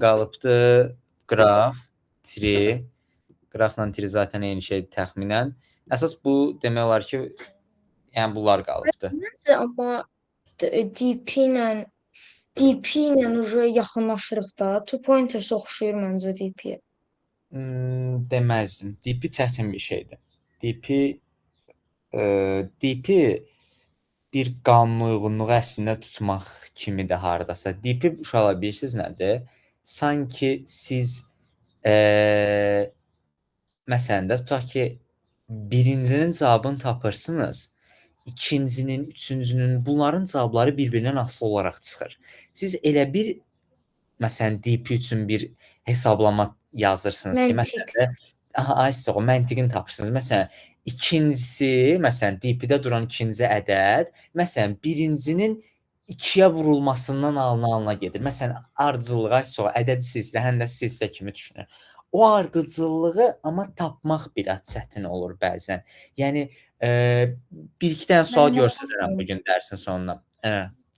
qalıbdı qraf, tri. Qrafla tri zaten eyni şeydir təxminən. Əsas bu demək olar ki, yəni bunlar qalıbdı. Məncə amma DP ilə uje yaxınlaşırıq da. Two pointers oxşuyur məncə DP-yə. Deməzdim. DP çətin bir şeydir. DP bir qanun uyğunluğu əslində tutmaq kimidir hardasa. DP uşaqlar bilirsiniz nədir? Sanki siz məsələn də tutaq ki, birincinin cavabını tapırsınız, ikincinin, üçüncünün, bunların cavabları bir-birindən asılı olaraq çıxır. Siz elə bir məsələn DP üçün bir hesablama yazırsınız ki, məsələn də o məntiqini tapırsınız. Məsələn, ikincisi, məsələn, DP-də duran ikinci ədəd, məsələn, birincinin 2-yə vurulmasından alına gedir. Məsələn, ardıcıllığa sonra ədədi silsilə, həm də silsilə kimi düşünün. O ardıcıllığı amma tapmaq biraz çətin olur bəzən. Yəni bir-iki dənə sual göstərirəm bu gün dərsin sonuna.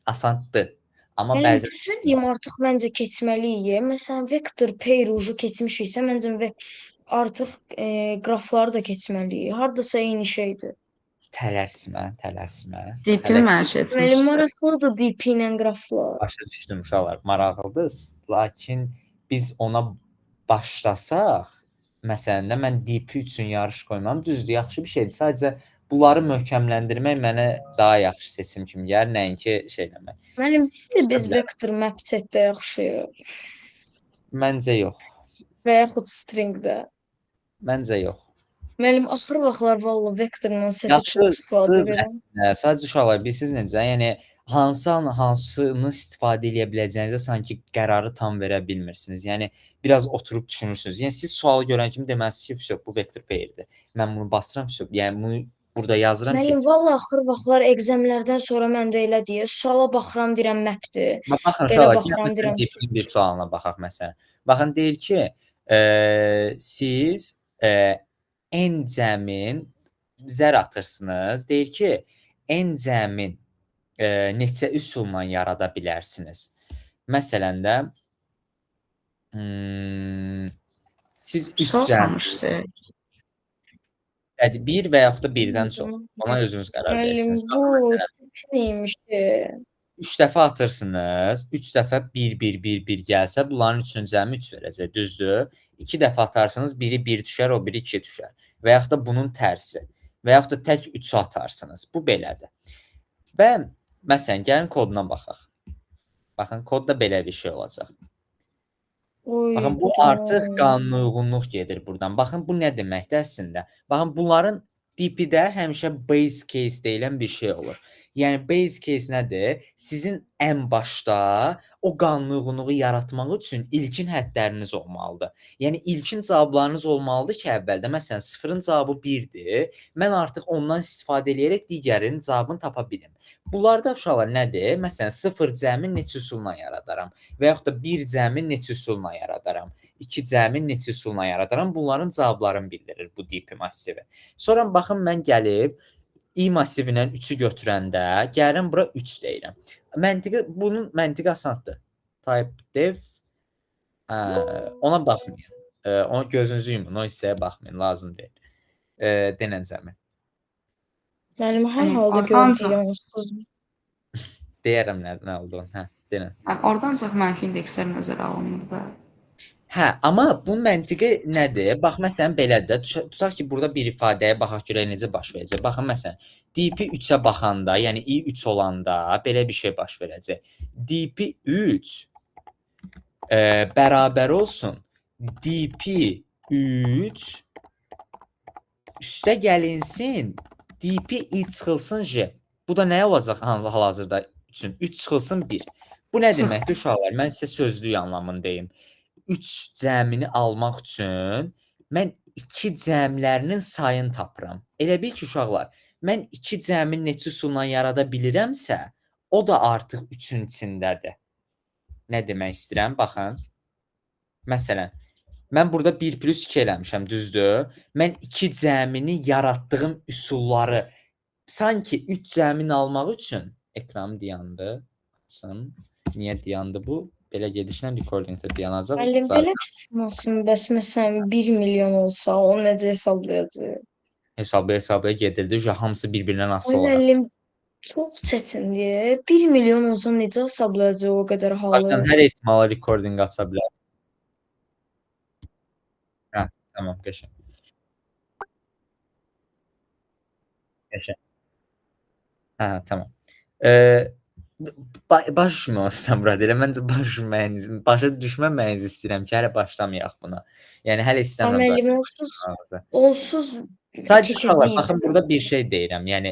Asandır. Amma Yəni bəzən düzünü deyim, artıq məncə keçməliyik. Məsələn, vektor pair uju keçmişiksə, məncə artıq qrafları da keçməliyik. Hardasa eyni şeydir. tələsmə. DP-ni mən seçmişdim. Deməli, maraqlıdır DP ilə qraflar. Başa düşdüm uşaqlar, maraqlıdır. Lakin biz ona başlasaq, məsələn də mən DP üçün yarış qoymam, düzdür, yaxşı bir şeydir. Sadəcə bunları möhkəmləndirmək mənə daha yaxşı seçim kimi gəlir, nəinki şey eləmək. Müəllim, sizcə biz vektor map setdə yaxşıyıq Məncə yox. və yaxud stringdə? Məncə yox. Müəllim, axır vaxtlar valla vektorla setə Yaxşı, çox istifadə siz edirəm. sadəcə uşaqlar bilirsiniz necə? Yəni hansını istifadə edə biləcəyinizə sanki qərarı tam verə bilmirsiniz. Yəni biraz oturub düşünürsünüz. Yəni siz sualı görən kimi deməlisiniz ki, bu vektor pairdir. Mən bunu basıram, yəni bunu burada yazıram ki, Müəllim, valla axır vaxtlar egzamlərdən sonra mən də elə deyə suala baxıram, deyirəm mapdir. baxın Belə uşaqlar, baxıram, deyirəm məsələn, bir sualına baxaq məsələn. Baxın deyir ki, siz n cəmin zər atırsınız. Deyir ki, n cəmin neçə üsulla yarada bilərsiniz? Məsələn də siz 3 cəm bir və yaxud da birdən çox. Ona özünüz qərar verirsiniz. Müəllim, bu neymiş? 3 dəfə atırsınız, 3 dəfə 1 gəlsə, bunların üçün cəmi 3 verəcək, düzdür? 2 dəfə atarsınız, biri 1 düşər, o biri 2 düşər. Və yaxud da bunun tərsi. Və yaxud da tək 3 atarsınız. Bu belədir. Və məsələn, gəlin koduna baxaq. Baxın, kodda belə bir şey olacaq. Baxın, bu artıq qanuna uyğunluq gedir buradan. Baxın, bu nə deməkdir əslində? Baxın, bunların DP-də həmişə base case deyilən bir şey olur. Yəni, base case nədir? Sizin ən başda o qanuna uyğunluğu yaratmaq üçün ilkin hədləriniz olmalıdır. Yəni, ilkin cavablarınız olmalıdır ki, əvvəldə, məsələn, 0-ın cavabı 1-dir. Mən artıq ondan istifadə edərək digərinin cavabını tapa bilim. Bunlarda uşaqlar nədir? Məsələn, 0 cəmin neçə üsulla yaradaram? Və yaxud da 1 cəmin neçə üsulla yaradaram? 2 cəmin neçə üsulla yaradaram? Bunların cavablarını bildirir bu DP massivi. Sonra baxın, mən gəlib I massivindən 3-ü götürəndə gəlirəm bura 3 deyirəm. Bunun məntiqi asandır. Type dev ona baxmayın. Ona gözünüzü yumun, o hissəyə baxmayın, lazım deyil. Denən cəmi. Müəllim, hər halda gördüyünüz Deyərəm nə olduğunu. Hə, denən. Oradan çox mənfi indekslər nəzərə alınır da. Hə, amma bunun məntiqi nədir? Bax, məsələn, belədir. Tutaq ki, burada bir ifadəyə baxaq görək necə baş verəcək. Baxın, məsələn, DP 3-ə baxanda, yəni I 3 olanda belə bir şey baş verəcək. DP 3 bərabər olsun DP 3 üstə gəlinsin DP I çıxılsın J. Bu da nə olacaq hal-hazırda üçün? 3 çıxılsın 1. Bu nə deməkdir uşaqlar? Mən sizə sözlük anlamını deyim. 3 cəmini almaq üçün mən 2 cəmlərinin sayını tapıram. Elə bil ki, uşaqlar, mən 2 cəmin neçə üsulla yarada bilirəmsə, o da artıq 3-ün içindədir. Nə demək istəyirəm? Baxın. Məsələn, mən burada 1 plus 2 eləmişəm, düzdür? Mən 2 cəmini yaratdığım üsulları sanki 3 cəmin almaq üçün ekranım dayandı. Niyə dayandı bu? belə gedişlə recording də dayanacaq. Müəllim belə qism olsun, bəs məsələn 1 milyon olsa, onu necə hesablayacağıq? Hesablaya gedirdi. Hamısı bir-birindən Ay asılı olaraq. müəllim, çox çətindir. 1 milyon olsa necə hesablayacağıq o qədər halı? Zaten hər ehtimala recording aça bilər. Hə, tamam, qəşəng. Qəşəng. Hə, tamam. Başa düşmək istəmirəm. Elə məncə başa düşməməyinizi istəyirəm ki, hələ başlamayaq buna. Yəni hələ Ay istəmirəm müəllim, zaten. onsuz Sadəcə uşaqlar, keçəcəyik. baxın burada bir şey deyirəm. Yəni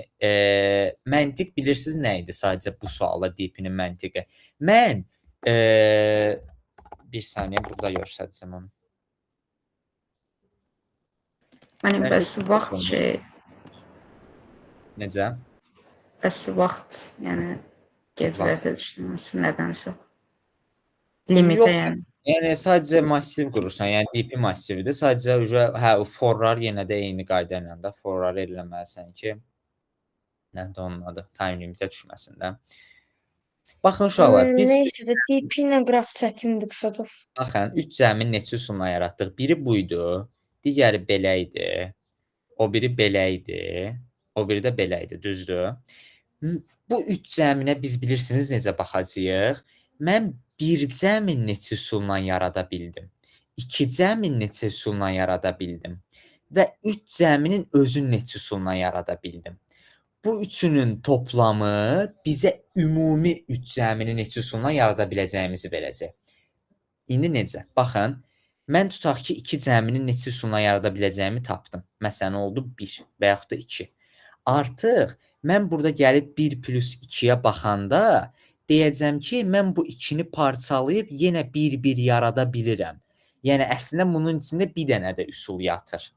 məntiq bilirsiniz nə idi? Sadəcə bu suala DP-nin məntiqi. Mən bir saniyə burada göstərəcəm onu. Hani Hər bəs şey vaxt olmalı. şey, Necə? bəs vaxt, yəni gecələr Vaxt. tezləşdirməsi nədənsə. Limitə Yox, yəni. yəni sadəcə massiv qurursan. Yəni DP massivdir. Sadəcə hə o forlar yenə də eyni qayda ilə də forları eləməlisən ki, nədir onun adı? Time limitə düşməsin də. Baxın uşaqlar, biz Neysə də DP ilə qraf çətindir qısadaq. baxın 3 cəmin neçə üsulla yaratdıq. Biri buydu, digəri belə idi, o biri belə idi, o biri də belə idi, düzdür? Bu 3 cəminə biz bilirsiniz necə baxacağıq? Mən 1 cəmin neçə üsulla yarada bildim? 2 cəmin neçə üsulla yarada bildim? Və 3 cəminin özün neçə üsulla yarada bildim? Bu üçünün toplamı bizə ümumi 3 cəmini neçə üsulla yarada biləcəyimizi verəcək. İndi necə? Baxın, mən tutaq ki, 2 cəmini neçə üsulla yarada biləcəyimi tapdım. Məsələn, oldu 1 və yaxud da 2. Artıq mən burada gəlib 1 plus 2-yə baxanda deyəcəm ki, mən bu 2-ni parçalayıb yenə 1-1 yarada bilirəm. Yəni əslində bunun içində bir dənə də üsul yatır.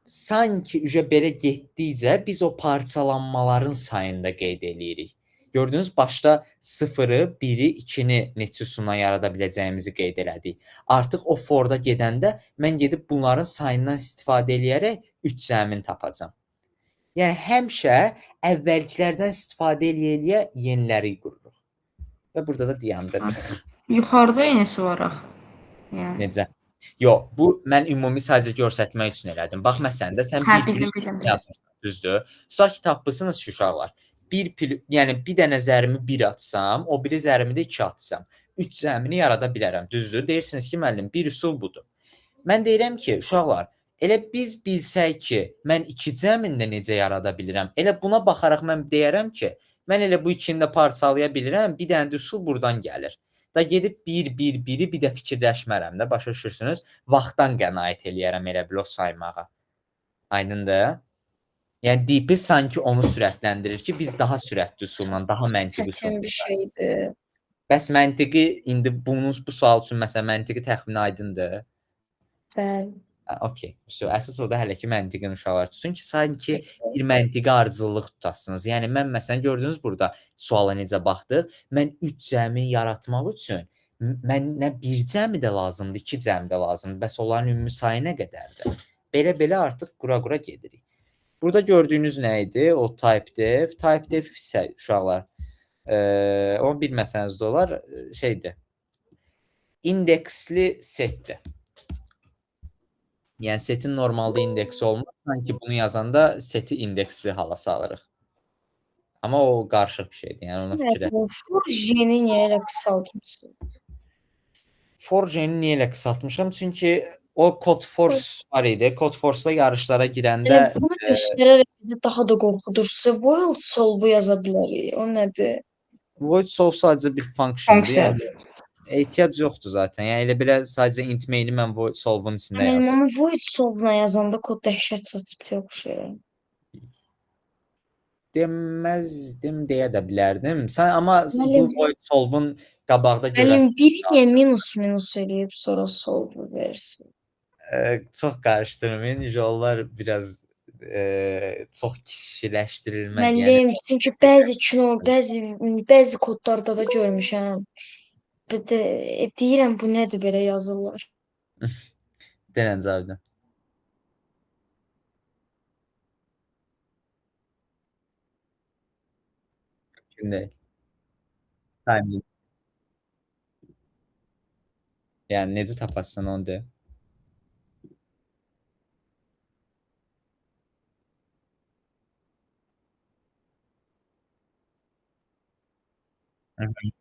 Sanki belə getdikcə biz o parçalanmaların sayını da qeyd eləyirik. Gördünüz, başda 0-ı, 1-i, 2-ni neçə üsulla yarada biləcəyimizi qeyd elədik. Artıq o forda gedəndə mən gedib bunların sayından istifadə eləyərək 3 cəmin tapacağam. Yəni həmişə əvvəlkilərdən istifadə eləyə-eləyə yeniləri qururuq. Və burada da dayandım. Yuxarıda yenisi var axı. Yəni. Necə? Yox, bu mən ümumi sadəcə göstərmək üçün elədim. Bax məsələn də sən 1 plus 2 yazmısan, düzdür? Tutaq ki, tapmısınız ki, uşaqlar. Yəni bir dənə zərimi 1 atsam, o biri zərimi də 2 atsam, 3 zəmini yarada bilərəm, düzdür? Deyirsiniz ki, müəllim, bir üsul budur. Mən deyirəm ki, uşaqlar, elə biz bilsək ki, mən 2 cəmində necə yarada bilirəm, elə buna baxaraq mən deyərəm ki, mən elə bu ikini də parçalaya bilirəm, bir dənə də üsul buradan gəlir. Da gedib 1-1-1-i bir də fikirləşmərəm də, başa düşürsünüz? Vaxtdan qənaət eləyərəm elə bil o saymağa. Aydındır? Yəni DP sanki onu sürətləndirir ki, biz daha sürətli üsulla, daha məntiqi üsulla. Çətin bir şeydir. Bəs məntiqi indi bu sual üçün məsələn məntiqi təxmini aydındır? Bəli. Okay. Əsas orada hələ ki məntiqin uşaqlar tutsun ki, sanki bir məntiqi ardıcıllıq tutasınız. Yəni mən məsələn gördünüz burada suala necə baxdıq. Mən 3 cəmi yaratmaq üçün mənə 1 cəmi də lazımdır, 2 cəmi də lazımdır. Bəs onların ümumi sayı nə qədərdir? Belə-belə artıq qura-qura gedirik. Burada gördüyünüz nə idi? O type-def. Type-def isə uşaqlar onu bilməsəniz də olar, şeydir. İndeksli setdir. Yəni setin normalda indeksi olmaz. Sanki bunu yazanda seti indeksli hala salırıq. Amma o qarışıq bir şeydir. Yəni ona fikir et. For J-ni niyə elə qısaldmışsınız? For J-ni niyə elə qısaltmışam? Çünki o Code Force var idi. Code Force-da yarışlara girəndə Bunu göstərərək bizi daha da qorxudursa, Void Solve-u yaza bilərik. O nədir? Void Solve sadəcə bir funksiyondur. Yəni ehtiyac yoxdur zaten. Yəni elə belə sadəcə int mail-i mən Void Solve-un içində yazıram. Amma Void Solve-la yazanda kod dəhşət saçıb oxşayır. Deməzdim, deyə də bilərdim. Sən amma bu Void Solve-un qabaqda görəsən. Biri niyə minus eləyib sonra solve versin? Çox qarışdırmayın. Jollar biraz çox kişiləşdirilmə Müəllim, çünki bəzi kino, bəzi kodlarda da görmüşəm. Bir də deyirəm bu nədir belə yazırlar. Denən Cavidan. Mümkün deyil. Time limit. Yəni necə tapasan onu de. Hı -hı.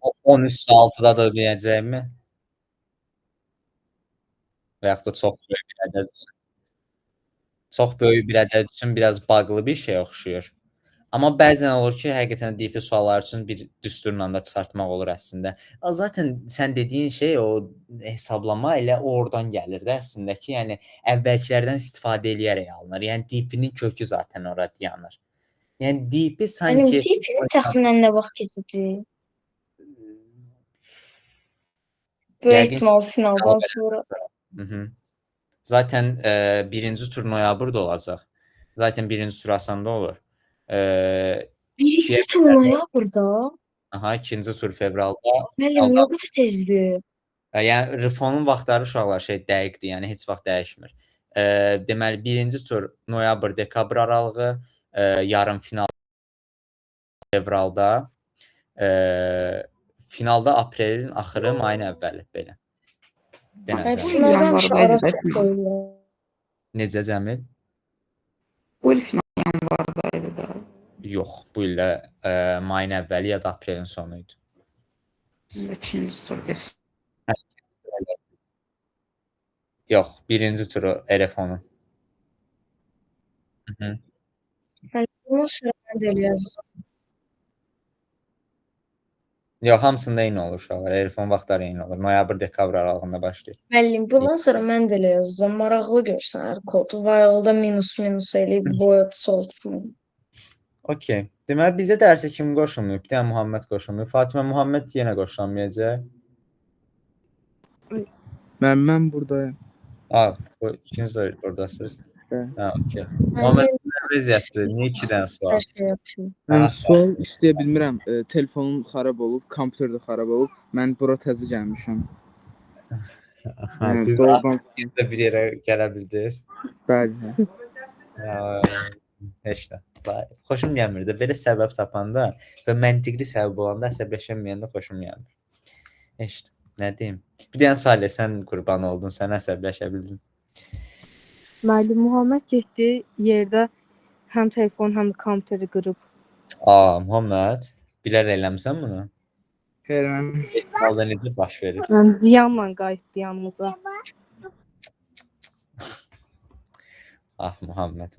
O 10 üstü 6-da da ödəyəcəkmi? Və yaxud da çox böyük bir ədəd üçün. Çox böyük bir ədəd üçün biraz bağlı bir şeyə oxşuyur. Amma bəzən olur ki, həqiqətən DP suallar üçün bir düsturla da çıxartmaq olur əslində. Zaten sən dediyin şey o hesablama elə oradan gəlir də əslində ki, yəni əvvəlkilərdən istifadə eləyərək alınır. Yəni DP-nin kökü zaten ora dayanır. Yəni DP Mənim sanki tipini təxminən nə vaxt keçəcək? Böyük yəqin ehtimal finaldan sonra. Mhm. Zaten birinci tur noyabrda olacaq. Zaten birinci tur asanda olur. Birinci tur noyabrda? Aha, ikinci tur fevralda. Müəllim, nə qədər tezdir? Yəni Rıfonun vaxtları uşaqlar şey dəqiqdir, yəni heç vaxt dəyişmir. Deməli birinci tur noyabr, dekabr aralığı, yarım final fevralda, finalda aprelin axırı, mayın əvvəli belə. Denəcəm. Finaldan Yanvarda ara idi də çox final. qoyurlar. Necə Cəmil? Bu il final yanvardaydı da. Yox, bu ildə mayın əvvəli ya da aprelin sonu idi. İkinci tur geçsin. Yox, birinci turu RF-onun. Bunun sıra mən də elə yazdım. Yox, hamısında eyni olur uşaqlar. RF-on vaxtları eyni olur. Noyabr, dekabr aralığında başlayır. Müəllim, bundan sonra mən də elə yazdım. Maraqlı görsənər kod. While-da minus eləyib boyat soğutma. Okey. Deməli bizə dərsə kim qoşulmayıb? Bir dənə Muhammed qoşulmayıb. Fatimə Muhammed yenə qoşulmayacaq. Mən buradayım. Bu ikiniz də oradasınız. Bəli. Ha, okey. Muhammed nə vəziyyətdir? Niyə 2 dənə sual? Hər şey yaxşı. Mən Aha. sual istəyə bilmirəm. Telefonum xarab olub, kompüter də xarab olub. Mən bura təzə gəlmişəm. Ha, siz doğrudan ikiniz də bir yerə gələ bildiniz. bəli. Heç də. Xoşum gəlmir də. Belə səbəb tapanda və məntiqli səbəb olanda əsəbləşməyəndə xoşum gəlmir. Heç də. Nə deyim? Bir dənə Salih, sən qurban oldun, sən əsəbləşə bildin. Müəllim Muhammed getdi, yerdə həm telefon, həm də kompüteri qırıb. Muhammed, bilər eləmisən bunu? Xeyrən. Ehtimalda necə baş verir? Yəni ziyanla qayıtdı yanımıza. Muhammed.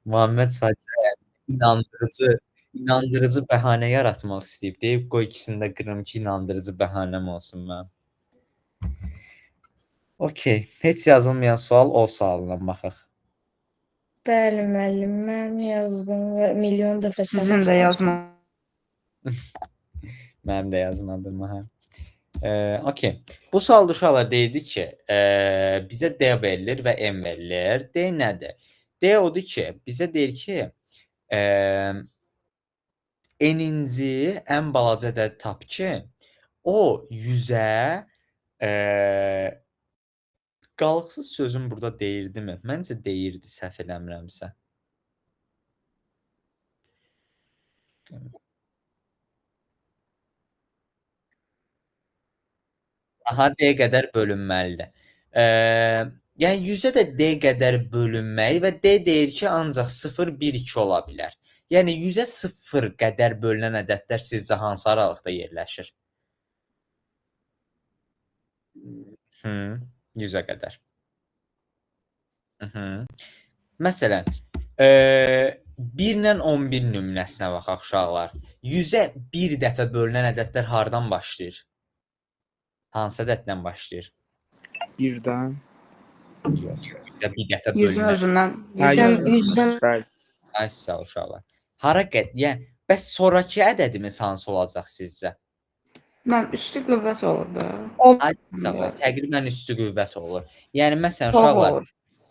Muhammed sadəcə inandırıcı bəhanə yaratmaq istəyib. Deyib qoy ikisini də qırım ki, inandırıcı bəhanəm olsun mənim. Okey. Heç yazılmayan sual o sualına baxaq. Bəli, müəllim, mən yazdım və milyon dəfə Sizin də yazma. Mənim də yazmadım. Aha. Okey. Bu sualda uşaqlar deyildi ki, bizə D verilir və M verilir. D nədir? D odur ki, bizə deyir ki, n-inci ən balaca ədəd tap ki, o 100-ə qalıqsız sözüm burada deyirdimi? Məncə deyirdi, səhv eləmirəmsə. Aha, D qədər bölünməlidir. Yəni 100-ə də D qədər bölünməyi və D deyir ki, ancaq 0, 1, 2 ola bilər. Yəni 100-ə 0 qədər bölünən ədədlər sizcə hansı aralıqda yerləşir? 100-ə qədər. Məsələn, 1 ilə 11 nümunəsinə baxaq uşaqlar. 100-ə bir dəfə bölünən ədədlər hardan başlayır? Hansı ədəddən başlayır? Birdən. Yox. Bir dəfə Yüzün bölünən. özündən. Yüzdən Bəli. Ay sağ ol uşaqlar. Hara yəni bəs sonrakı ədədimiz hansı olacaq sizcə? Mən üstü qüvvət olur da. Ay sağ ol. Təqribən üstü qüvvət olur. Yəni məsələn Çox uşaqlar olur.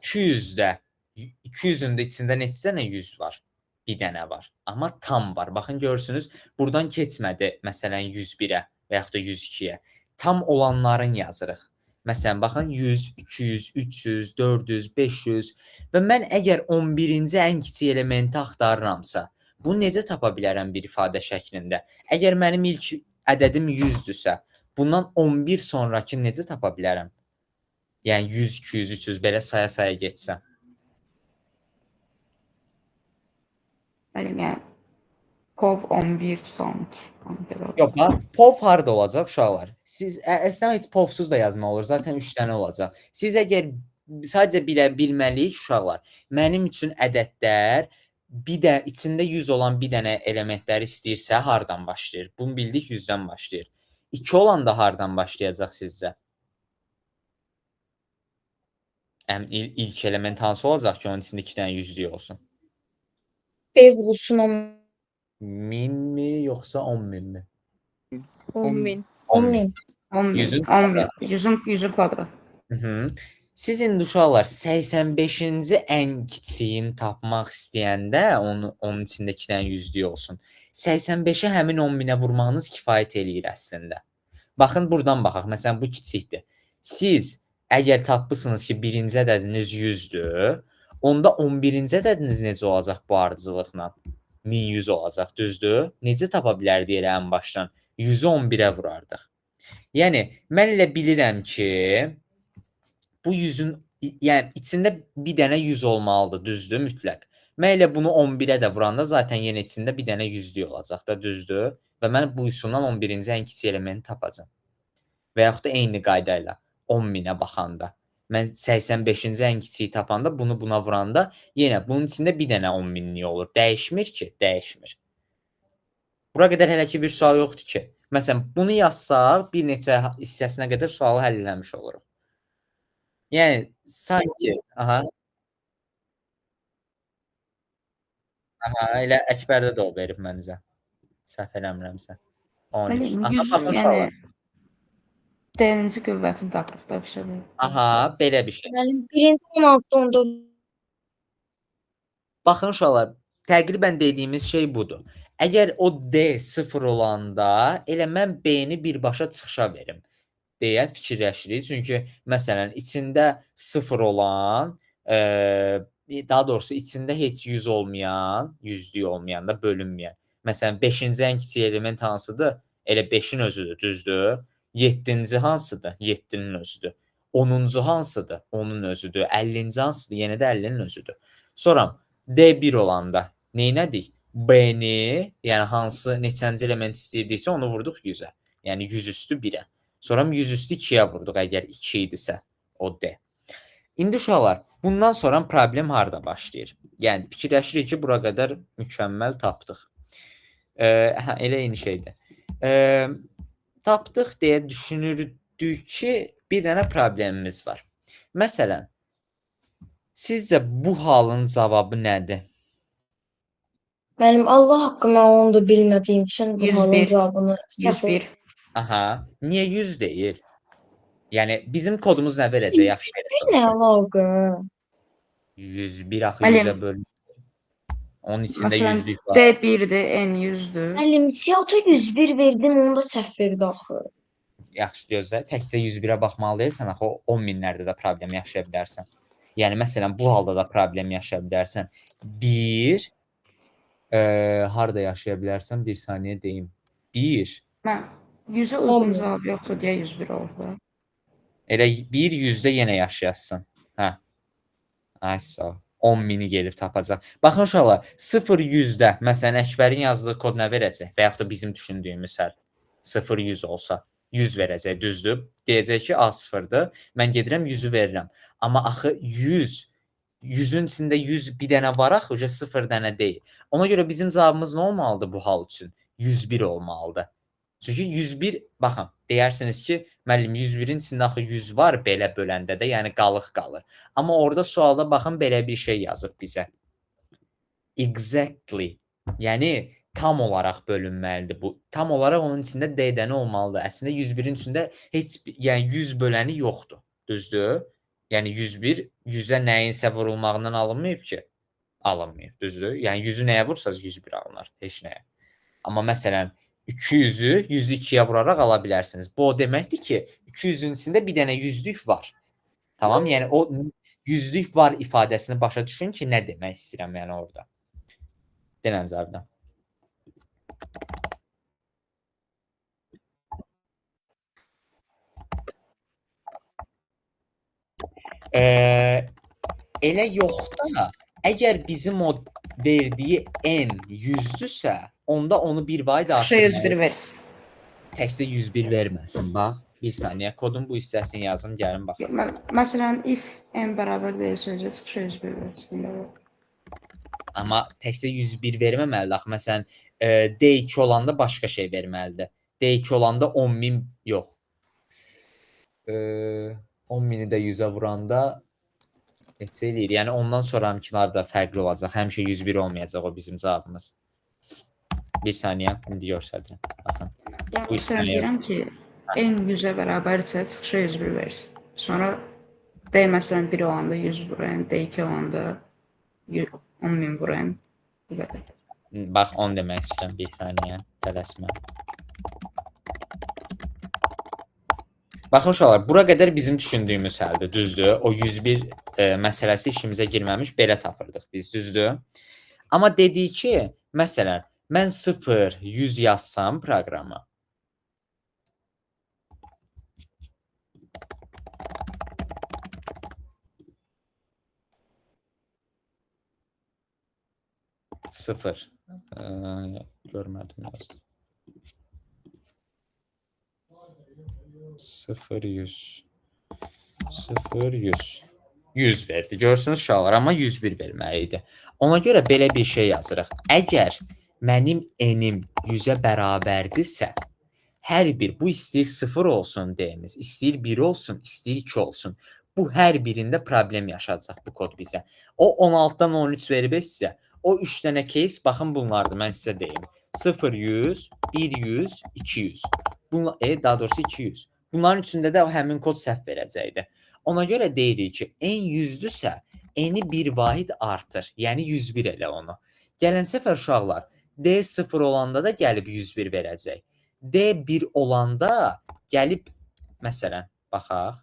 200-də 200-ün də içində neçə dənə 100 var? Bir dənə var. Amma tam var. Baxın görürsünüz, burdan keçmədi məsələn 101-ə və yaxud da 102-yə. Tam olanların yazırıq. Məsələn, baxın 100, 200, 300, 400, 500 və mən əgər 11-ci ən kiçik elementi axtarıramsa, bunu necə tapa bilərəm bir ifadə şəklində? Əgər mənim ilk ədədim 100-dürsə, bundan 11 sonrakı necə tapa bilərəm? Yəni 100, 200, 300 belə saya-saya getsəm. Müəllim, yəni POV 11 sonki. Yox, bax, POV harda olacaq uşaqlar? Siz əslində heç POV-suz da yazmaq olur. Zaten 3 dənə olacaq. Siz əgər sadəcə bilməliyik uşaqlar, mənim üçün ədədlər bir də içində 100 olan bir dənə elementləri istəyirsə hardan başlayır? Bunu bildik 100-dən başlayır. 2 olanda hardan başlayacaq sizcə? İlk element hansı olacaq ki, onun içində 2 dənə 100'lük olsun? B vurulsun 10 1000 mi yoxsa 10.000 mi? 10.000. 10.000. 100'ün 100'ün kvadrat. Siz indi uşaqlar 85-ci ən kiçiyini tapmaq istəyəndə onun içində 2 dənə 100'lük olsun. 85-i həmin 10.000-ə vurmağınız kifayət eləyir əslində. Baxın buradan baxaq. Məsələn bu kiçikdir. Siz əgər tapmısınız ki, birinci ədədiniz 100'dür, onda 11-ci ədədiniz necə olacaq bu ardıcılıqla? 1100 olacaq, düzdür? Necə tapa bilərdik elə ən başdan? 100'ü 11'ə vurardıq. Yəni mən elə bilirəm ki, bu 100'ün yəni içində bir dənə 100 olmalıdır, düzdür, mütləq. Mən elə bunu 11'ə də vuranda zaten yenə içində bir dənə 100'lük olacaq da, düzdür? Və mən bu üsuldan 11-ci ən kiçik elementi tapacağam. Və yaxud da eyni qayda ilə 10.000-ə baxanda. Mən 85-ci ən kiçiyi tapanda bunu buna vuranda yenə bunun içində bir dənə 10.000'lik olur. Dəyişmir ki, dəyişmir. Bura qədər hələ ki bir sual yoxdur ki. Məsələn, bunu yazsaq bir neçə hissəsinə qədər sualı həll eləmiş oluruq. Yəni sanki, aha, elə Əkbərdə də o verib məncə. Səhv eləmirəmsə. 13. Müəllim, Aha, 100 baxın yəni uşaqlar. D-ci qüvvətini tapırıq da bir şey deyil. Aha, belə bir şey. Yəni birinci 16 onda Baxın uşaqlar, təqribən dediyimiz şey budur. Əgər o D 0 olanda, elə mən B-ni birbaşa çıxışa verim deyə fikirləşirik. Çünki məsələn, içində 0 olan, daha doğrusu içində heç 100 olmayan, 100'lük olmayan da bölünməyən. Məsələn, 5-ci ən kiçik element hansıdır? Elə 5-in özüdür, düzdür? 7-ci hansıdır? 7-nin özüdür. 10-cu hansıdır? Onun özüdür. 50-ci hansıdır? Yenə də 50-nin özüdür. Sonra D1 olanda neynədik? B-ni, yəni hansı neçənci element istəyirdiksə onu vurduq 100'ə. Yəni 100 üstü 1'ə. Sonra 100 üstü 2'yə vurduq əgər 2 idisə o D. İndi uşaqlar, bundan sonra problem harda başlayır? Yəni fikirləşirik ki, bura qədər mükəmməl tapdıq. Elə eyni şeydir. Tapdıq deyə düşünürdük ki, bir dənə problemimiz var. Məsələn, sizcə bu halın cavabı nədir? mənim Allah haqqı mən onu da bilmədiyim üçün bu 101. halın cavabını səhv 101. Aha, niyə 100 deyil? Yəni bizim kodumuz nə verəcək? Yaxşı verəcək. nə əlaqə? 101 axı Müəllim. 100'ə bölünür. Onun içində Məsələn, 100'lük var. D1-dir, N 100'dür. Müəllim, siyahıya 101 verdim, onu da səhv verdi axı. Yaxşı gözlə. Təkcə 101'ə baxmalı deyilsən, axı o 10 minlərdə də problem yaşaya bilərsən. Yəni məsələn bu halda da problem yaşaya bilərsən. 1 harda yaşaya bilərsən? Bir saniyə deyim. 1 Mən 100'ə uyğun cavab yoxdur deyə 101 olub da. elə 1 100'də yenə yaşayasın. Hə. Ay sağ ol. 10.000'i gelib tapacaq. Baxın uşaqlar, 0 100'də məsələn Əkbərin yazdığı kod nə verəcək? Və yaxud da bizim düşündüyümüz hər 0 100 olsa 100 verəcək, düzdür? Deyəcək ki, A 0'dır. Mən gedirəm 100'ü verirəm. Amma axı 100 100'ün içində 100 bir dənə var axı, 0 dənə deyil. Ona görə bizim cavabımız nə olmalıdır bu hal üçün? 101 olmalıdır. Çünki 101, baxın, deyirsiniz ki, müəllim 101'in içində axı 100 var belə böləndə də, yəni qalıq qalır. Amma orada sualda baxın belə bir şey yazıb bizə. Exactly. Yəni tam olaraq bölünməlidir bu. Tam olaraq onun içində D dənə olmalıdır. Əslində 101'in içində heç yəni 100 böləni yoxdur. Düzdür? Yəni 101 100-ə nəyinsə vurulmağından alınmayıb ki, alınmayıb, düzdür? Yəni 100-ü nəyə vursanız 101 alınır, heç nəyə. Amma məsələn 200-ü 102-yə vuraraq ala bilərsiniz. Bu o deməkdir ki, 200-ün içində bir dənə yüzlük var. Tamam? Yəni o yüzlük var ifadəsini başa düşün ki, nə demək istəyirəm yəni orada. Denən Cavidan. Elə yox da, əgər bizim o verdiyi n 100-dürsə, onda onu bir vay da Sıxışa artırmalıyıq. 101 versin. Təkcə 101 verməsin. Bax, bir saniyə. Kodun bu hissəsini yazım, gəlin baxaq. Məsələn, if n bərabər deyilsə, sıxışa 101 versin. Amma təkcə 101 verməməlidir. Axı, məsələn, D2 olanda başqa şey verməlidir. D2 olanda 10.000 yox. 10.000-i də 100-ə vuranda neçə eləyir? Yəni ondan sonrakılar da fərqli olacaq. Həmişə 101 olmayacaq o bizim cavabımız. Bir saniyə, indi göstərirəm. Baxın. Bu Yəni sən hissəni deyirəm ki, n 100-ə bərabərsə, çıxışa 101 versin. Sonra D məsələn 1 olanda 100 vurun, D2 olanda 10.000 vurun. Bu qədər. bax, 10 demək istəyirəm. Bir saniyə, tələsmə. Baxın uşaqlar, bura qədər bizim düşündüyümüz həldir, düzdür? O 101 məsələsi işimizə girməmiş, belə tapırdıq biz, düzdür? Amma dedik ki, məsələn, mən 0, 100 yazsam proqrama, sıfır. Görmədim yazdım. 0, 100. 0, 100. 100 verdi. Görürsünüz uşaqlar, amma 101 verməli idi. Ona görə belə bir şey yazırıq. Əgər mənim n-im 100-ə bərabərdirsə, hər bir, bu istəyir 0 olsun deyimiz, istəyir 1 olsun, istəyir 2 olsun. Bu hər birində problem yaşayacaq bu kod bizə. O 16-dan 13 verib sizə. O 3 dənə case, baxın bunlardır, mən sizə deyim. 0, 100, 1, 100, 200. Daha doğrusu 200. Bunların üçündə də həmin kod səhv verəcəkdi. Ona görə deyirik ki, n 100-dürsə, n-i bir vahid artır. Yəni 101 elə onu. Gələn səfər uşaqlar, D 0 olanda da gəlib 101 verəcək. D 1 olanda gəlib, məsələn, baxaq.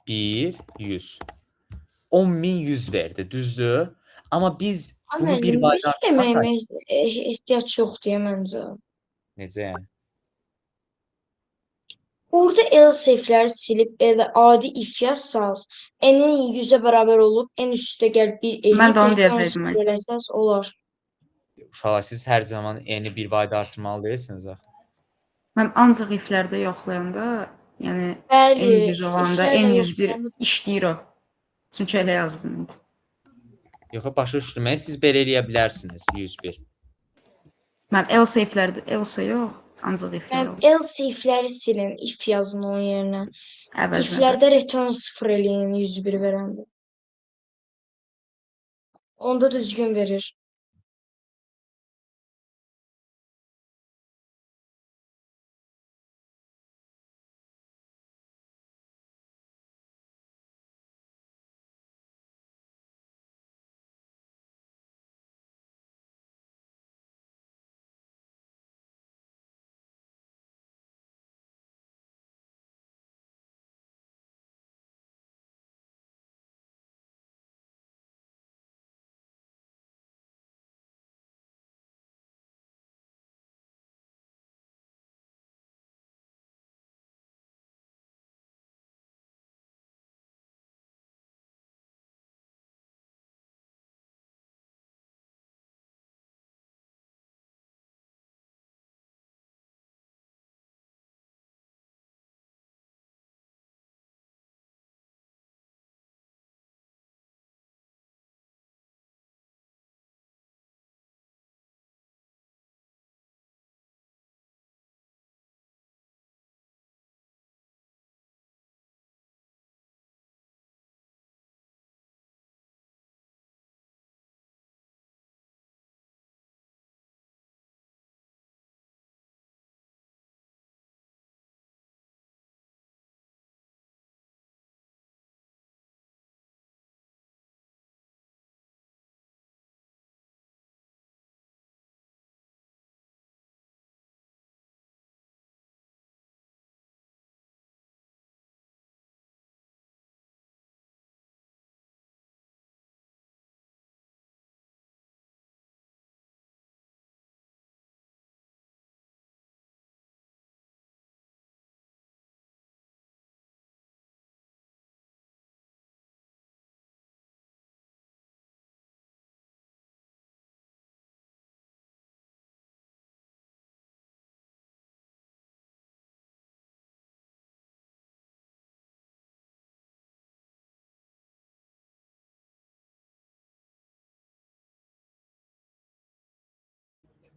1, 100. 10.100 verdi, düzdür? Amma biz bunu bir vahid artırmasaydı. Deməyimə ehtiyac yoxdur məncə. Necə yəni? Orada else-ifləri silib elə adi if yazsaz, n-in 100-ə bərabər olub, n üstə gəlib bir eləyib, Mən də onu deyəcəkdim. eləsəz olar. Uşaqlar, siz hər zaman n-i bir vahid artırmalı deyilsiniz axı. Mən ancaq iflərdə yoxlayanda, yəni Bəli, n 100 olanda iflərlə n 101 yoxlanıb. işləyir o. Çünki elə yazdım. Yox, başa düşdüm. Siz belə eləyə bilərsiniz 101. Mən else iflərdə, else yox, ancaq iflər Mən olur. else-ifləri silin, if yazın onun yerinə. Əvəzinə. İflərdə return 0 eləyin 101 verəndə. Onda düzgün verir.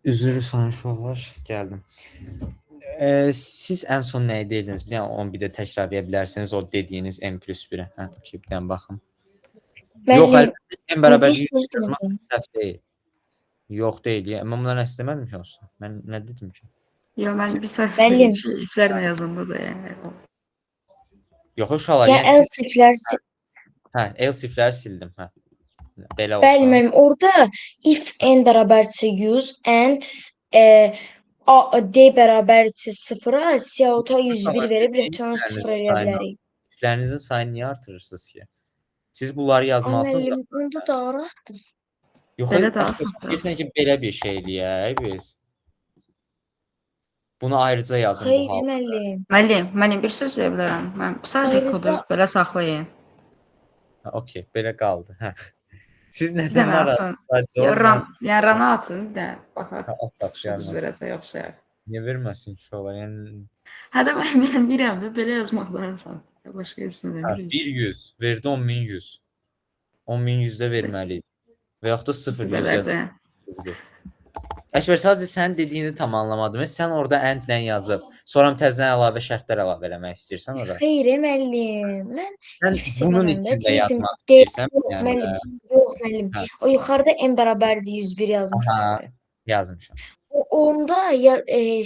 Üzür sayın uşaqlar, gəldim. Siz ən son nəyi dediniz? Bir dənə onu bir də təkrarlaya bilərsiniz o dediyiniz n+1-ə. Hə, okey, bir dənə baxım. Yox, Müəllim, əlbəttə n bərabər indi 100 siz yazmaq deyəcəm. səhv deyil. Yox deyil. Yəni, mən bunları istəmədim ki, olsun. Mən nə dedim ki? Yo, mən bir səhv Müəllim, iflərlə yazanda da yəni. Yox, uşaqlar, ya yəni siz else-iflər hə, else-ifləri sildim, hə. Belə bəli olsun. müəllim, orada if n bərabərsə 100 and d bərabərsə 0-a, Siyahıta 101 Siz verib niyə return 0 iflərinizin eləyə sayını bilərik. iflərinizin sayını niyə artırırsınız ki? Siz bunları Ay yazmalısınız. müəllim, onda da rahatdır. Yox, Belə daha axı asandır. deyirsən ki, belə bir şey eləyək biz. Bunu ayrıca yazın bu Xeyr halda. müəllim. Müəllim bir söz deyə bilərəm. Mən sadəcə Ayrıca kodu belə saxlayın. Ha, okey, belə qaldı. Hə. Siz Bir nədən dənə atın. narazısınız? Sadəcə Ya o mən yəni rana atın, bir dənə baxaq. ha, at Çıxışı düz gəlmə. verəcək yoxsa yox. Niyə verməsin ki, ola? Yəni Hə də mən deyirəm də belə yazmaq daha asan. Başqa heç nə hə, demirik. 100 verdi 10.100. 10.100-də verməli idi. Və yaxud da 0.100 Belə yazır. də. Əkbər, sadəcə sənin dediyini tam anlamadım. Sən orada and-lə yazıb, sonra təzədən əlavə şərtlər əlavə eləmək istəyirsən ora. Xeyr müəllim. Mən Sən if bunun seçəndə içində deyirdim yazmaq D istəyirsən yox yəni. müəllim. Yox müəllim. Hə. O yuxarıda n bərabərdir 101 yazmışsınız. Aha, yazmışam. Onda ya,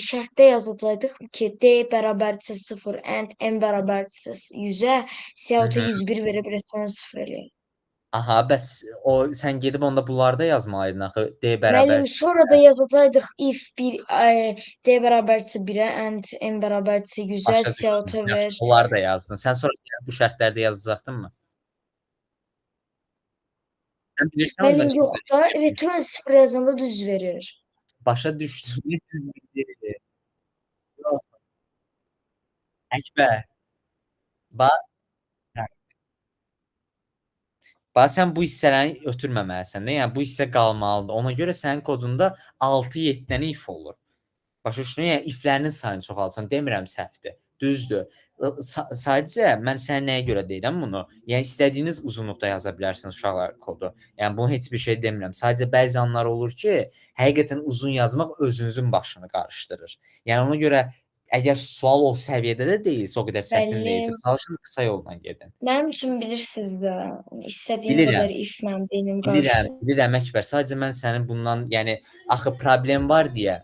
şərtdə yazacaqdıq ki, D bərabərdirsə 0 and n bərabərdirsə 100-ə, Siyahıta Mhm. 101 verib return 0 eləyək. Aha, bəs o sən gedib onda bunlarda yazmalıydın axı. D bərabər Müəllim, sonra da yazacaqdıq if D bərabərdirsə 1-ə and n bərabərdirsə 100-ə, başa düşdüm. Siyahıta Yaxşı, ver. onları da yazdın. Sən sonra yenə bu şərtlərdə yazacaqdınmı? Sən bilirsən onda Müəllim, nə yox da istədiyini? return 0 yazanda düz verir. Başa düşdüm. Nə düzdür? Yox, Əkbər. Bax, hə. Bax sən bu hissəni ötürməməlisən də. Yəni bu hissə qalmalıdır. Ona görə sənin kodunda 6-7 dənə if olur. Başa düşdün? Yəni iflərinin sayını çoxaltsan, demirəm səhvdir. Düzdür. Sadəcə mən sənə nəyə görə deyirəm bunu? Yəni istədiyiniz uzunluqda yaza bilərsiniz uşaqlar kodu. Yəni bunu heç bir şey demirəm. Sadəcə bəzi anlar olur ki, həqiqətən uzun yazmaq özünüzün başını qarışdırır. Yəni ona görə əgər sual o səviyyədə də deyilsə, o qədər çətin deyilsə, Müəllim, çalışın qısa yolla gedin. mənim üçün bilirsiniz də, istədiyim Bilirəm. qədər if mən beynim Bilirəm, qarışır. bilirəm Əkbər. Sadəcə mən sənin bundan, yəni axı problem var deyə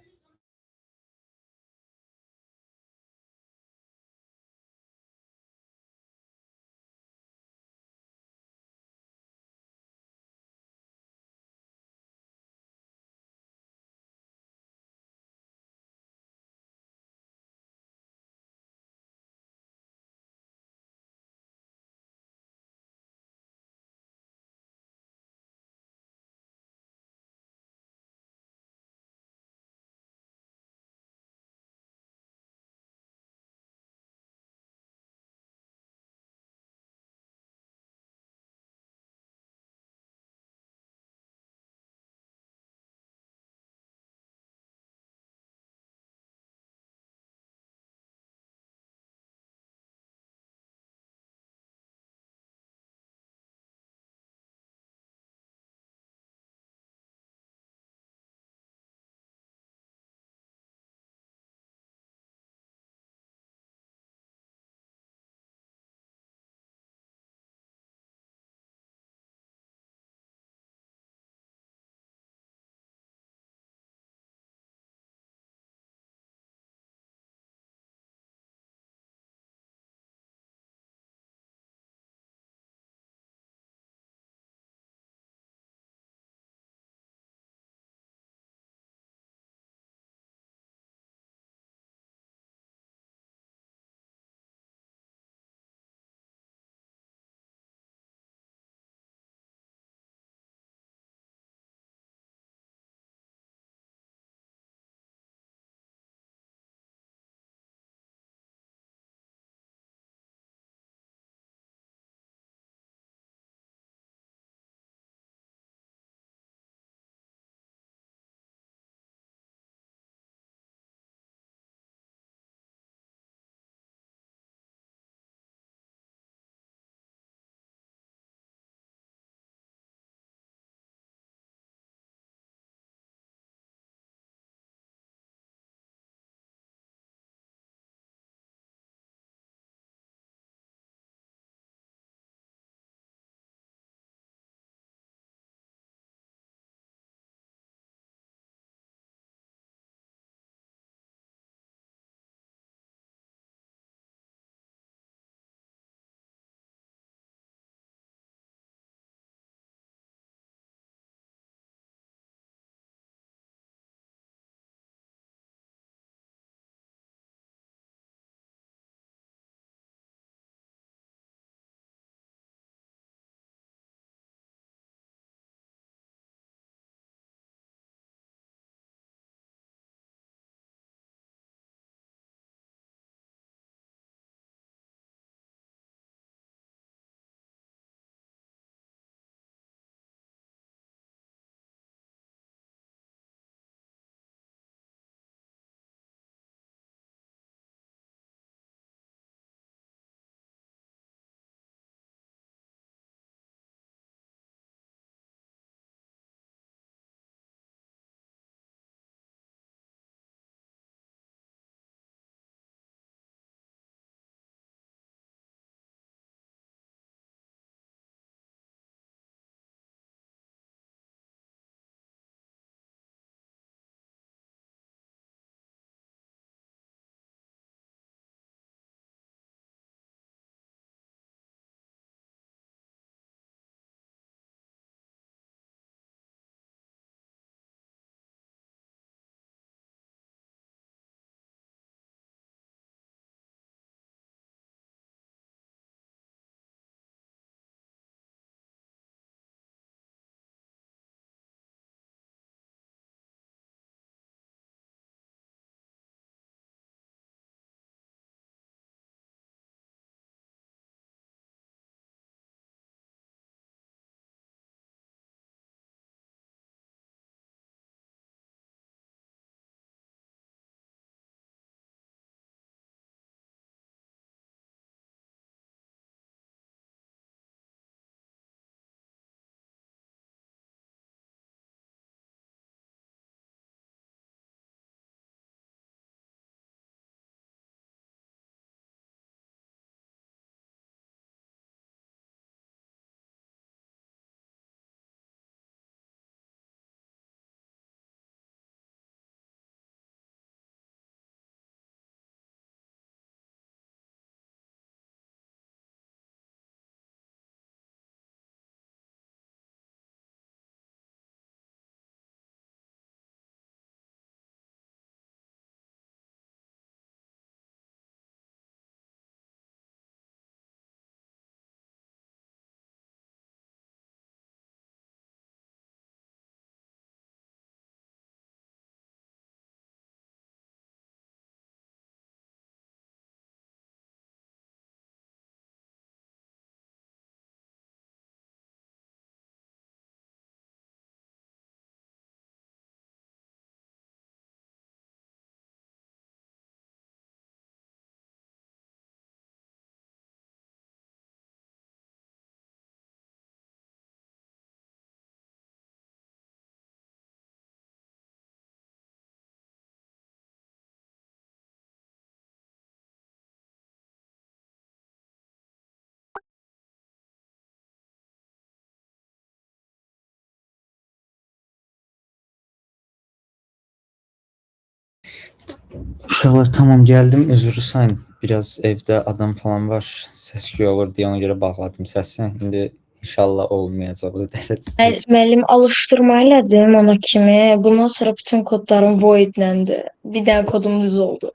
Uşaqlar tamam gəldim. Üzrü sayın. Biraz evdə adam falan var. Səs-küy olur deyə ona görə bağladım səsi. İndi inşallah olmayacaq o dərəcədə. Müəllim alışdırma elədim ona kimi. Bundan sonra bütün kodlarım voidləndir. Bir dənə kodum düz oldu.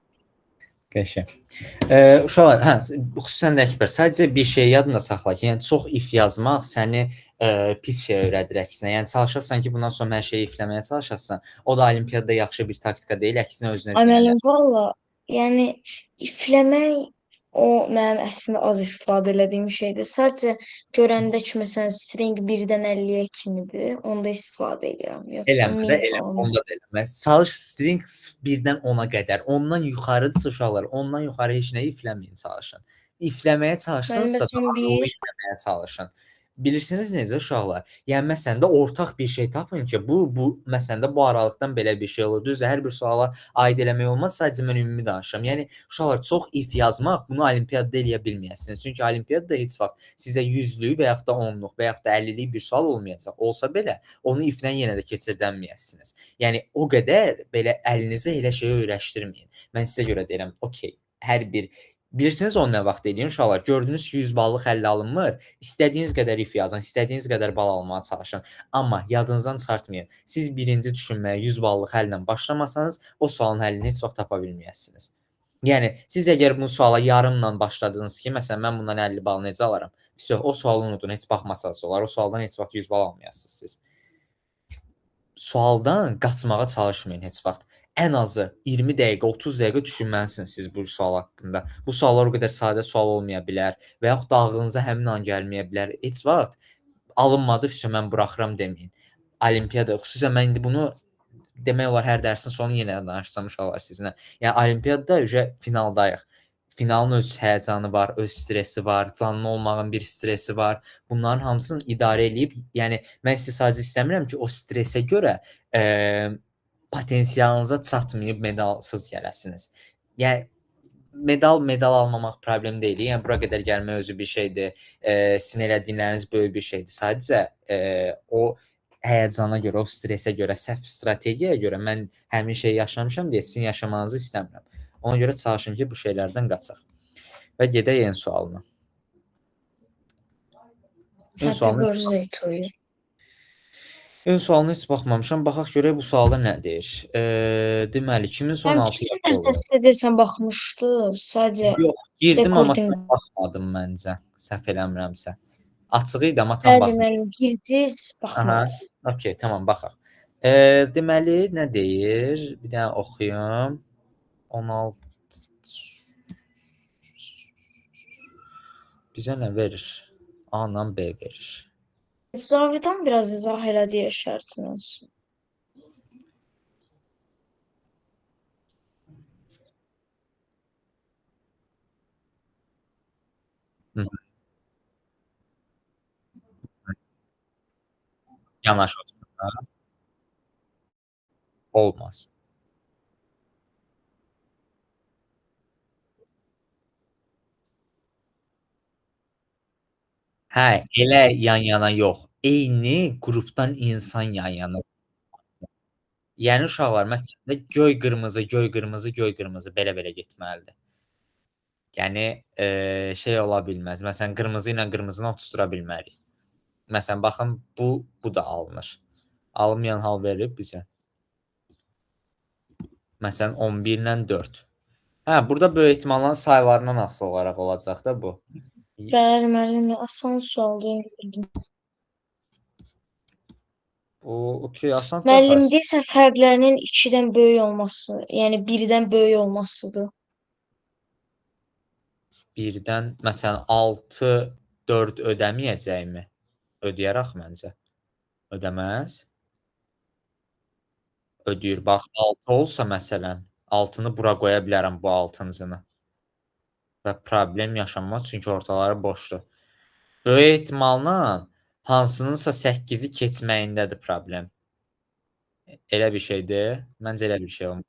Qəşəng. Uşaqlar, xüsusən də Əkbər, sadəcə bir şey yadında saxla ki, yəni çox if yazmaq səni pis şey öyrədir əksinə. Yəni çalışırsan ki, bundan sonra hər şeyi ifləməyə çalışasan. O da olimpiyada yaxşı bir taktika deyil, əksinə özünə Ay ziyan müəllim, edər. valla, yəni ifləmək o mənim əslində az istifadə elədiyim şeydir. Sadəcə görəndə ki, məsələn, string 1-dən 50-yə kimidir, onda istifadə edirəm. Yoxsa Eləmə də, min eləmə. falan. Onda da eləmə. Çalış string 1-dən 10-a qədər. Ondan yuxarıdırsa uşaqlar, ondan yuxarı heç nə ifləməyin çalışın. İfləməyə Müəllim, çalışsınızsa bəs daha dolu 11 ifləməyə çalışın. Bilirsiniz necə uşaqlar? Yəni məsələn də ortaq bir şey tapın ki, bu məsələn də bu aralıqdan belə bir şey olur. Düzdür, hər bir suala aid eləmək olmaz. Sadəcə mən ümumi danışıram. Yəni uşaqlar çox if yazmaq bunu olimpiyada eləyə bilməyəsiniz. Çünki olimpiyada heç vaxt sizə 100-lük və yaxud da 10-luq və yaxud da 50-lik bir sual olmayacaq. Olsa belə onu iflə yenə də keçirdənməyəsiniz. Yəni o qədər belə əlinizə elə şey öyrəşdirməyin. Mən sizə görə deyirəm, okey, hər bir bilirsiniz onu nə vaxt eləyin uşaqlar? Gördünüz ki, 100 ballıq həllə alınmır. İstədiyiniz qədər if yazın, istədiyiniz qədər bal almağa çalışın. Amma yadınızdan çıxartmayın. Siz birinci düşünməyə 100 ballıq həllə başlamasanız, o sualın həllini heç vaxt tapa bilməyəcəksiniz. Yəni siz əgər bu suala yarımla başladınız ki, məsələn mən bundan 50 bal necə alaram? Vəsə o sualı unudun, heç baxmasanız da olar. O sualdan heç vaxt 100 bal almayasınız siz. Sualdan qaçmağa çalışmayın heç vaxt. Ən azı 20 dəqiqə, 30 dəqiqə düşünməlisiniz siz bu sual haqqında. Bu suallar o qədər sadə sual olmaya bilər və yaxud da ağlınıza həmin an gəlməyə bilər. Heç vaxt alınmadı, vəsə mən buraxıram deməyin. Olimpiyada, xüsusən mən indi bunu demək olar hər dərsin sonu yenə danışsam uşaqlar sizinlə. Yəni olimpiyada finaldayıq. Finalın öz həyəcanı var, öz stresi var, canlı olmağın bir stresi var. Bunların hamısını idarə eləyib, yəni mən sizə sadəcə istəmirəm ki, o stresə görə potensialınıza çatmayıb medalsız gələsiniz. Yəni medal almamaq problem deyil. Yəni bura qədər gəlmək özü bir şeydir. Sizin elədiyiniz böyük bir şeydir. Sadəcə o həyəcana görə, o stresə görə, səhv strategiyaya görə mən həmin şeyi yaşamışam deyə sizin yaşamanızı istəmirəm. Ona görə çalışın ki, bu şeylərdən qaçaq. Və gedək yeni sualına. Yeni sualına Ön sualına heç baxmamışam. Baxaq görək bu sualda nə deyir. Deməli 2016 Keçən yaşı dərsdə olur. sizə desəm baxmışdı, sadəcə Yox, girdim amma recording. tam baxmadım məncə. Səhv eləmirəmsə. Açıq idi amma tam Bəli, baxmadım. müəllim, girdiniz, Aha, baxmadınız. okey, tamam baxaq. Deməli nə deyir? Bir dənə oxuyum. 16 bizə nə verir? A ilə B verir. Zavidan biraz izah elədi şərtiniz. Hı -hı. Yanaş otursunlar. Olmaz. Hə, elə yan-yana yox. Eyni qrupdan insan yan-yana. Yəni uşaqlar, məsələn də göy, qırmızı, göy, qırmızı, göy, qırmızı belə-belə getməlidir. Yəni, şey ola bilməz. Məsələn, qırmızı ilə qırmızını otuzdura bilmərik. Məsələn, baxın, bu da alınır. Alınmayan hal verilib bizə. Məsələn, 11 ilə 4. Hə, burada böyük ehtimalla sayılarından asılı olaraq olacaq da bu. Bəli, müəllim, asan sualdır. O, okey, asan Müəllim baxarız. deyirsən fərqlərinin 2-dən böyük olması, yəni 1-dən böyük olmasıdır. 1-dən, məsələn, 6, 4 ödəməyəcəkmi? Ödəyər axı məncə. Ödəməz. Ödəyir. Bax, 6 olsa məsələn, 6-nı bura qoya bilərəm bu 6-cını. Və problem yaşanmaz, çünki ortaları boşdur. Böyük ehtimalla hansınınsa 8-i keçməyindədir problem. Elə bir şeydir. Məncə elə bir şey olmur.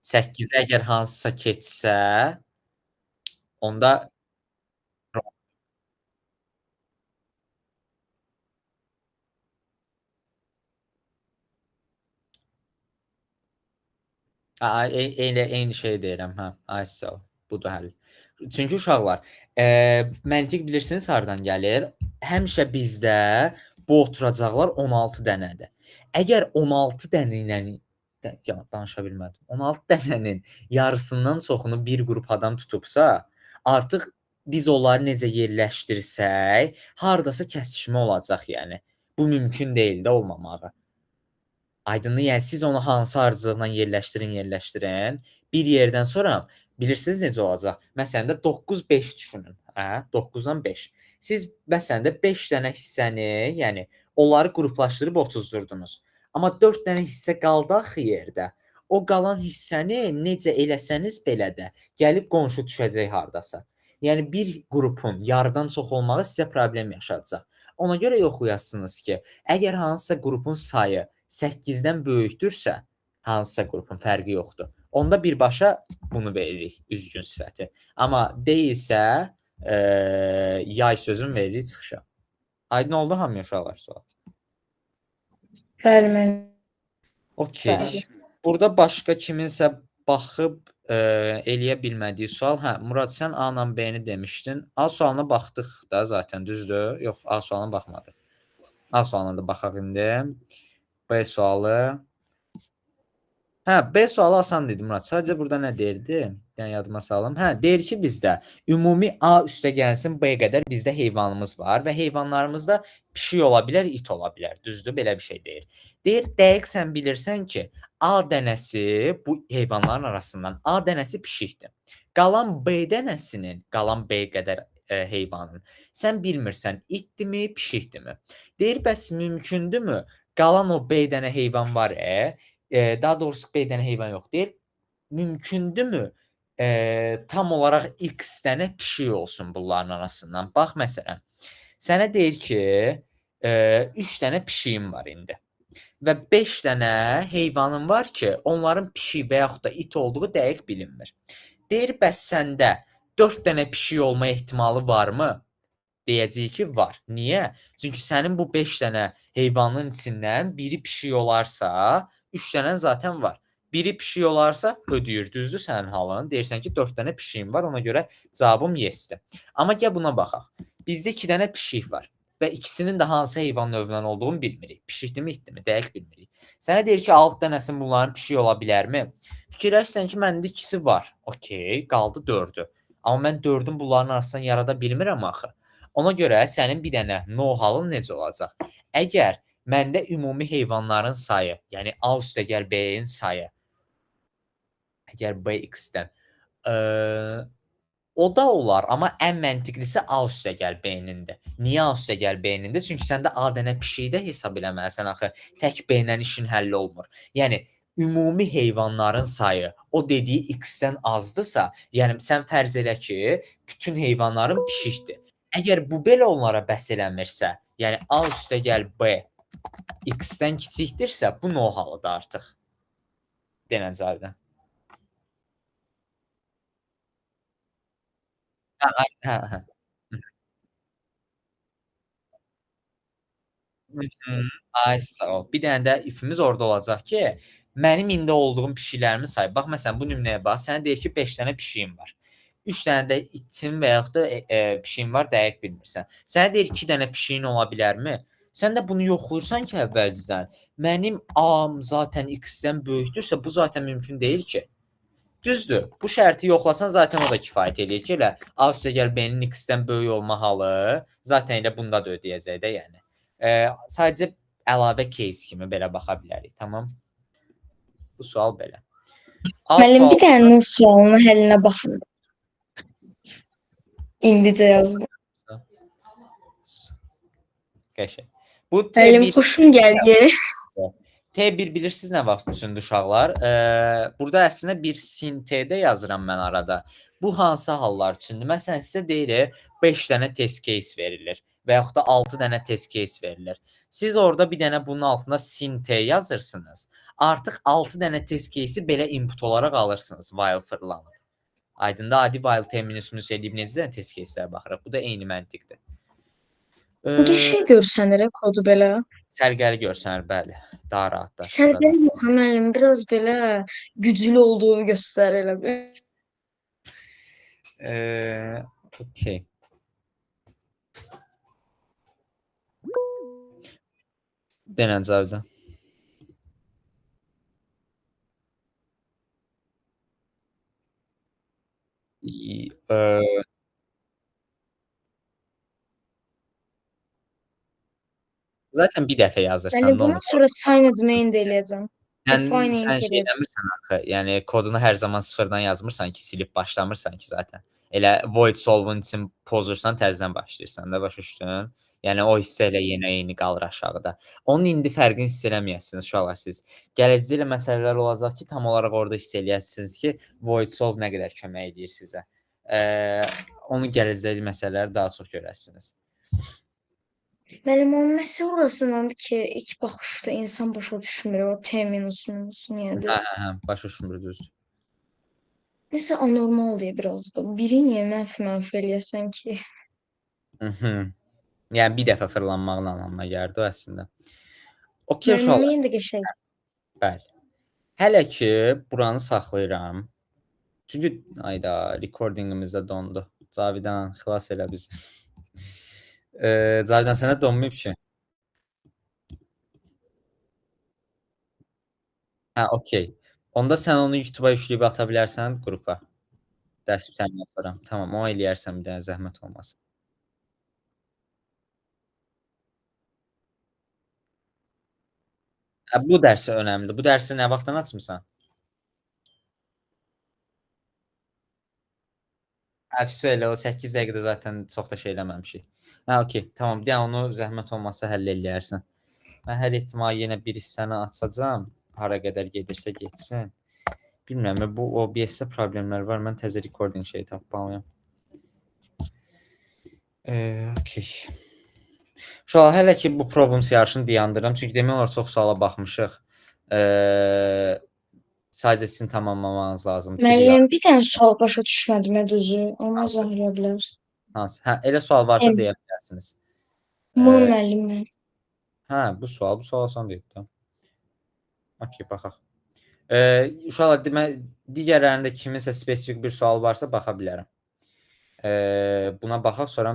8-i əgər hansısa keçsə, onda Eyni şey deyirəm, hə. Ay sağ ol. Budur həll. Çünki uşaqlar, məntiq bilirsiniz hardan gəlir? Həmişə bizdə bu oturacaqlar 16 dənədir. Əgər 16 dənə ilə danışa bilmədim. 16 dənənin yarısından çoxunu bir qrup adam tutubsa, artıq biz onları necə yerləşdirsək, hardasa kəsişmə olacaq yəni. Bu mümkün deyil də olmamağı. Aydındır? Yəni siz onu hansı ardıcılıqla yerləşdirin. Bir yerdən sonra bilirsiniz necə olacaq? Məsələn də 9-5 düşünün. Hə? 9-dan 5. Siz məsələn də 5 dənə hissəni, yəni onları qruplaşdırıb 30-durdunuz. Amma 4 dənə hissə qaldı axı yerdə. O qalan hissəni necə eləsəniz belə də gəlib qonşu düşəcək hardasa. Yəni bir qrupun yarıdan çox olmağı sizə problem yaşadacaq. Ona görə yoxlayasınız ki, əgər hansısa qrupun sayı 8-dən böyükdürsə, hansısa qrupun fərqi yoxdur. Onda birbaşa bunu veririk, üzgün sifəti. Amma deyilsə, yay sözün veririk çıxışa. Aydın oldu hamıya uşaqlar sual? Bəli, mən Okey. Bəli. Burada başqa kiminsə baxıb eləyə bilmədiyi sual. Hə, Murad, sən A ilə B-ni demişdin. A sualına baxdıq da zaten, düzdür? Yox, A sualına baxmadıq. A sualına da baxaq indi. B sualı. Hə, B sualı asan idi Murad. Sadəcə burada nə deyirdi? Yəni yadıma salım. Hə, deyir ki, bizdə ümumi A üstə gəlsin B qədər bizdə heyvanımız var və heyvanlarımızda pişik ola bilər, it ola bilər. Düzdür? Belə bir şey deyir. Deyir, dəqiq sən bilirsən ki, A dənəsi bu heyvanların arasından A dənəsi pişikdir. Qalan B dənəsinin, qalan B qədər heyvanın sən bilmirsən itdimi, pişikdimi? Deyir, bəs mümkündürmü? Qalan o B dənə heyvan var, daha doğrusu B dənə heyvan yox deyir. Mümkündürmü tam olaraq X dənə pişik olsun bunların arasından? Bax, məsələn, sənə deyir ki, 3 dənə pişiyim var indi. Və 5 dənə heyvanın var ki, onların pişik və yaxud da it olduğu dəqiq bilinmir. Deyir, bəs səndə 4 dənə pişik olma ehtimalı varmı? Deyəcəyik ki, var. Niyə? Çünki sənin bu 5 dənə heyvanın içindən biri pişik olarsa, 3 dənə zaten var. Biri pişik olarsa ödəyir, düzdür sənin halın. Deyirsən ki, 4 dənə pişiyim var, ona görə cavabım yes-dir. Amma gəl buna baxaq. Bizdə 2 dənə pişik var və ikisinin də hansı heyvan növündən olduğunu bilmirik. Pişikdimi, itdimi, dəqiq bilmirik. Sənə deyir ki, 6 dənəsinin bunların pişik ola bilərmi? Fikirləşsən ki, məndə ikisi var. Okey, qaldı 4-ü. Amma mən 4-ün bunların arasından yarada bilmirəm axı. Ona görə sənin bir dənə know-how'un necə olacaq? Əgər məndə ümumi heyvanların sayı, yəni A üstə gəl B-nin sayı, əgər B X-dən, o da olar, amma ən məntiqlisi A üstə gəl B-nindir. Niyə A üstə gəl B-nindir? Çünki səndə A dənə pişiyi də hesab eləməlisən axı. Tək B-lə işin həll olmur. Yəni, ümumi heyvanların sayı o dediyi X-dən azdırsa, yəni sən fərz elə ki, bütün heyvanların pişikdir. Əgər bu belə onlara bəs eləmirsə, yəni A üstə gəl B X-dən kiçikdirsə, bu know-how'dır artıq. Denən Cavidən. Hə. Ay sağ ol. Bir dənə də ifimiz orada olacaq ki, mənim indi olduğum pişiklərimin sayı. Bax, məsələn, bu nümunəyə bax. Sənə deyir ki, 5 dənə pişiyim var. 3 dənə də itim və yaxud da pişiyim var, dəqiq bilmirsən. Sənə deyir 2 dənə pişiyin ola bilərmi? Sən də bunu yoxlayırsan ki, əvvəlcədən. Mənim A-m zaten X-dən böyükdürsə, bu zaten mümkün deyil ki. Düzdür. Bu şərti yoxlasan zaten o da kifayət eləyir ki, elə A üstə gəl B-nin X-dən böyük olma halı zaten elə bunda da ödəyəcək də, yəni. Sadəcə əlavə case kimi belə baxa bilərik, tamam? Bu sual belə. Müəllim, bir dənə sualının həllinə baxın. İndicə yazdım. Qəşəng. Bu Müəllim, xoşum gəldi. T1 bilirsiniz nə vaxt düşündü uşaqlar? Burada əslində bir sin T-də yazıram mən arada. Bu hansı hallar üçündür? Məsələn, sizə deyirik 5 dənə test case verilir və yaxud da 6 dənə test case verilir. Siz orada bir dənə bunun altına sin T yazırsınız. Artıq 6 dənə test case'i belə input olaraq alırsınız while fırlanır. Aydında adi while T-minus eləyib necə dənə test case'lərə baxırıq. Bu da eyni məntiqdir. Bu da şey görsənir, kodu belə. Sərgəli görsənir, bəli. daha rahatlaşdıra bilər. Səsləri yox müəllim, biraz belə güclü olduğu göstərir elə bil. Okey. Denən Cavidan. Zaten bir dəfə yazırsan Yəni da onu. bundan sonra signed main də eləyəcəm. Yəni Define sən int şey eləyəcəm. eləmirsən axı. Yəni kodunu hər zaman sıfırdan yazmırsan ki, silib başlamırsan ki zaten. Elə void solvent üçün pozursan, təzədən başlayırsan da, başa düşdün? Yəni o hissə ilə yenə eyni qalır aşağıda. Onun indi fərqini hiss eləməyəsiniz uşaqlar siz. Gələcəkdə elə məsələlər olacaq ki, tam olaraq orada hiss eləyəsiniz ki, void solve nə qədər kömək edir sizə. Onu gələcəkdə məsələləri daha çox görəsiniz. Müəllim, o məsələ orasındandır ki, ilk baxışda insan başa düşmür o T minus niyə Hə, başa düşmür düzdür. Nəsə anormaldır biraz da. Biri niyə mənfi eləyəsən ki? Yəni bir dəfə fırlanmağın anlamına gəldi o əslində. Okey Müəllim, uşaqlar. yenə də qəşəng. Bəli. Hələ ki buranı saxlayıram. Çünki ayda recordingimizdə dondu. Cavidan xilas elə bizi. Cavidan sənə donmayıb ki? Hə, okey. Onda sən onu YouTube-a yükləyib ata bilərsən qrupa. Dərs bitəndən sonra. Tamam, o eləyərsən bir dənə zəhmət olmaz. Hə, bu dərs önəmlidir. Bu dərsi nə vaxtdan açmısan? Əfsə elə o 8 dəqiqədə zaten çox da şey eləməmişik. Hə, okey. Tamam, bir dənə onu zəhmət olmasa həll eləyərsən. Mən hər ehtimal yenə bir hissəni açacağam. Hara qədər gedirsə getsin. Bilmirəm, bu OBS-də problemlər var. Mən təzə recording şeyi tapmalıyam. Okey. Uşaqlar, hələ ki bu problems yarışını dayandırıram. Çünki demək olar çox suala baxmışıq. Sadəcə sizin tamamlamanız lazımdır. Müəllim, bir dənə sual başa düşmədim düzü. Onu izah edə bilər. Hansı? Hə, elə sual varsa deyə bilərsiniz. Bunu müəllim. Hə, bu sual asan deyil. Tamam. Okey, baxaq. Uşaqlar, digərlərində kiminsə spesifik bir sual varsa baxa bilərəm. Buna baxaq, sonra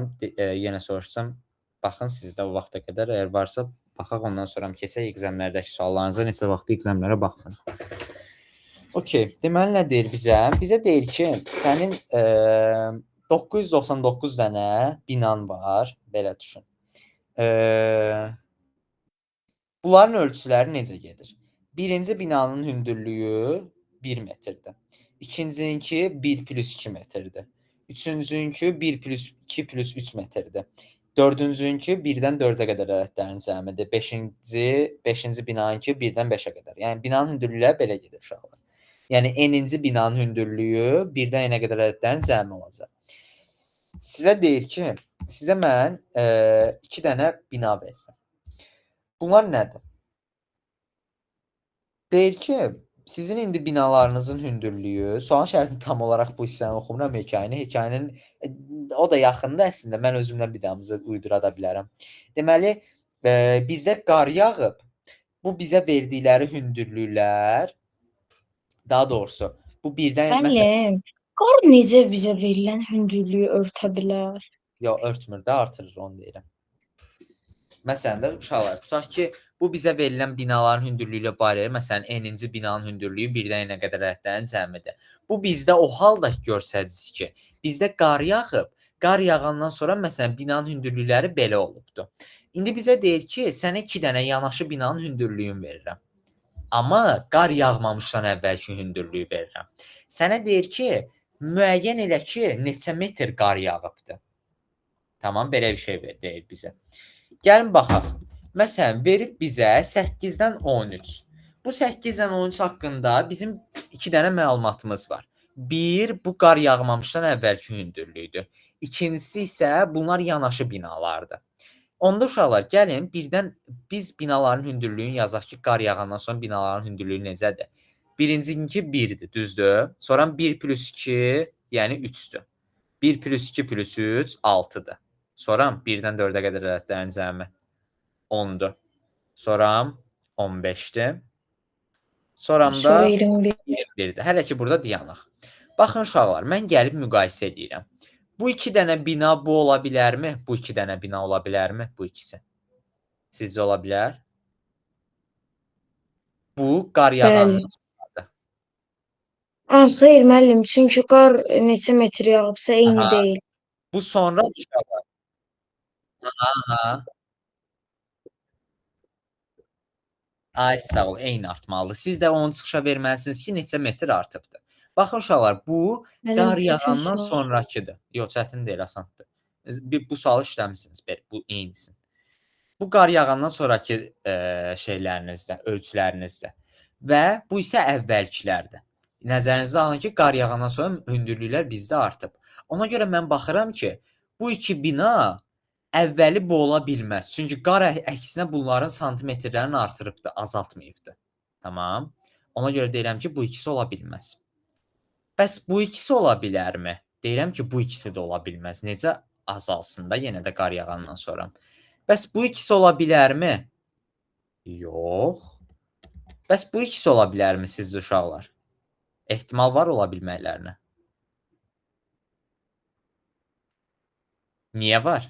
yenə soruşsam, baxın sizdə o vaxta qədər, əgər varsa baxaq, ondan sonra keçək examlərdəki suallarınıza, neçə vaxtda examlərə baxmırıq. Okey, deməli nə deyir bizə? Bizə deyir ki, sənin 999 dənə binan var, belə düşün. Bunların ölçüləri necə gedir? Birinci binanın hündürlüyü 1 metrdir. İkincininki 1 plus 2 metrdir. Üçüncünkü 1 plus 2 plus 3 metrdir. Dördüncünkü 1-dən 4-ə qədər ədədlərin cəmidir. Beşinci binanınki 1-dən 5-ə qədər. Yəni binanın hündürlükləri belə gedir uşaqlar. Yəni n-ci binanın hündürlüyü 1-dən n-ə qədər ədədlərin cəmi olacaq. Sizə deyir ki, sizə mən 2 dənə bina verirəm. Bunlar nədir? Deyir ki, sizin indi binalarınızın hündürlüyü, sual şərtini tam olaraq bu hissəni oxumuram hekayənin o da yaxında əslində mən özümdən binamızı uydura da bilərəm. Deməli, bizə qar yağıb, bu bizə verdikləri hündürlüklər, daha doğrusu, bu birdən Müəllim, qar necə bizə verilən hündürlüyü örtə bilər? Yox, örtmür də, artırır, onu deyirəm. Məsələn də uşaqlar, tutaq ki, bu bizə verilən binaların hündürlüyü ilə barədə, məsələn, n-ci binanın hündürlüyü 1-dən n-ə qədər ədədlərin cəmidir. Bu bizdə o halda göstərir ki, bizdə qar yağıb, qar yağandan sonra məsələn binanın hündürlükləri belə olubdu. İndi bizə deyir ki, sənə 2 dənə yanaşı binanın hündürlüyünü verirəm. Amma qar yağmamışdan əvvəlki hündürlüyü verirəm. Sənə deyir ki, müəyyən elə ki, neçə metr qar yağıbdı. Tamam, belə bir şey deyir bizə. Gəlin baxaq. Məsələn, verib bizə 8-dən 13. Bu 8-dən 13 haqqında bizim 2 dənə məlumatımız var. Bir, bu qar yağmamışdan əvvəlki hündürlüydür. İkincisi isə bunlar yanaşı binalardır. Onda uşaqlar, gəlin birdən biz binaların hündürlüyünü yazaq ki, qar yağandan sonra binaların hündürlüyü necədir? Birincinki 1-dir, düzdür? Sonra 1 plus 2, yəni 3-dür. 1 plus 2 plus 3, 6-dır. Sonra 1-dən 4-ə qədər ədədlərin cəmi 10-dur. Sonra 15-dir. Soramda Sonra 21. 21-dir. Hələ ki burada dayanaq. Baxın uşaqlar, mən gəlib müqayisə edirəm. Bu iki dənə bina bu ola bilərmi? Bu iki dənə bina ola bilərmi? Bu ikisi. Sizcə ola bilər? Bu qar yağandan Bəli. Xeyr müəllim, çünki qar neçə metr yağıbsa eyni Aha. deyil. Bu sonra uşaqlar. Aha. Ay sağ ol, eyni artmalıdır. Siz də onu çıxışa verməlisiniz ki, neçə metr artıbdır. Baxın uşaqlar, bu Mənim qar çətin yağandan sual. sonrakıdır. Yox, çətin deyil, asandır. Bu sualı işləmisiniz, bu eynisin. Bu qar yağandan sonrakı şeylərinizdə, ölçülərinizdə. Və bu isə əvvəlkilərdir. Nəzərinizdə alın ki, qar yağandan sonra hündürlüklər bizdə artıb. Ona görə mən baxıram ki, bu iki bina əvvəli bu ola bilməz. Çünki qar əksinə bunların santimetrlərini artırıbdı, azaltmayıbdı. Tamam. Ona görə deyirəm ki, bu ikisi ola bilməz. Bəs bu ikisi ola bilərmi? Deyirəm ki, bu ikisi də ola bilməz. Necə azalsın da yenə də qar yağandan sonra. Bəs bu ikisi ola bilərmi? Yox. Bəs bu ikisi ola bilərmi sizcə uşaqlar? Ehtimal var ola bilməklərinə. Niyə var?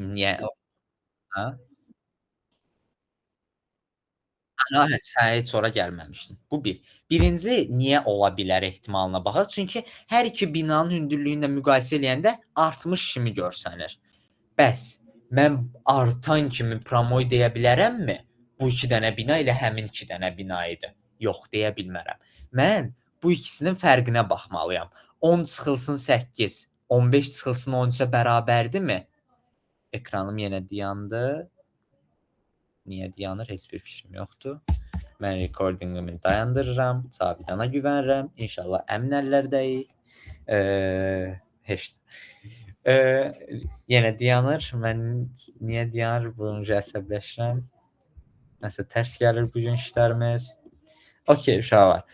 Niyə? Hə? Sən heç ora gəlməmişdin. Bu bir. Birinci, niyə ola bilər ehtimalına baxaq. Çünki hər iki binanın hündürlüyünü də müqayisə eləyəndə artmış kimi görsənir. Bəs mən artan kimi promoy deyə bilərəmmi? Bu iki dənə bina ilə həmin iki dənə bina idi. Yox, deyə bilmərəm. Mən bu ikisinin fərqinə baxmalıyam. 10 çıxılsın 8, 15 çıxılsın 13-ə bərabərdirmi? Ekranım yenə dayandı. Niyə dayanır? Heç bir fikrim yoxdur. Mən recordingumu dayandırıram. Cavidana güvənirəm. İnşallah əmin əllərdəyik. Heç. Yenə dayanır. Mən niyə dayanır? Bunca əsəbləşirəm. Nəsə tərs gəlir bugün işlərimiz. Okey, uşaqlar.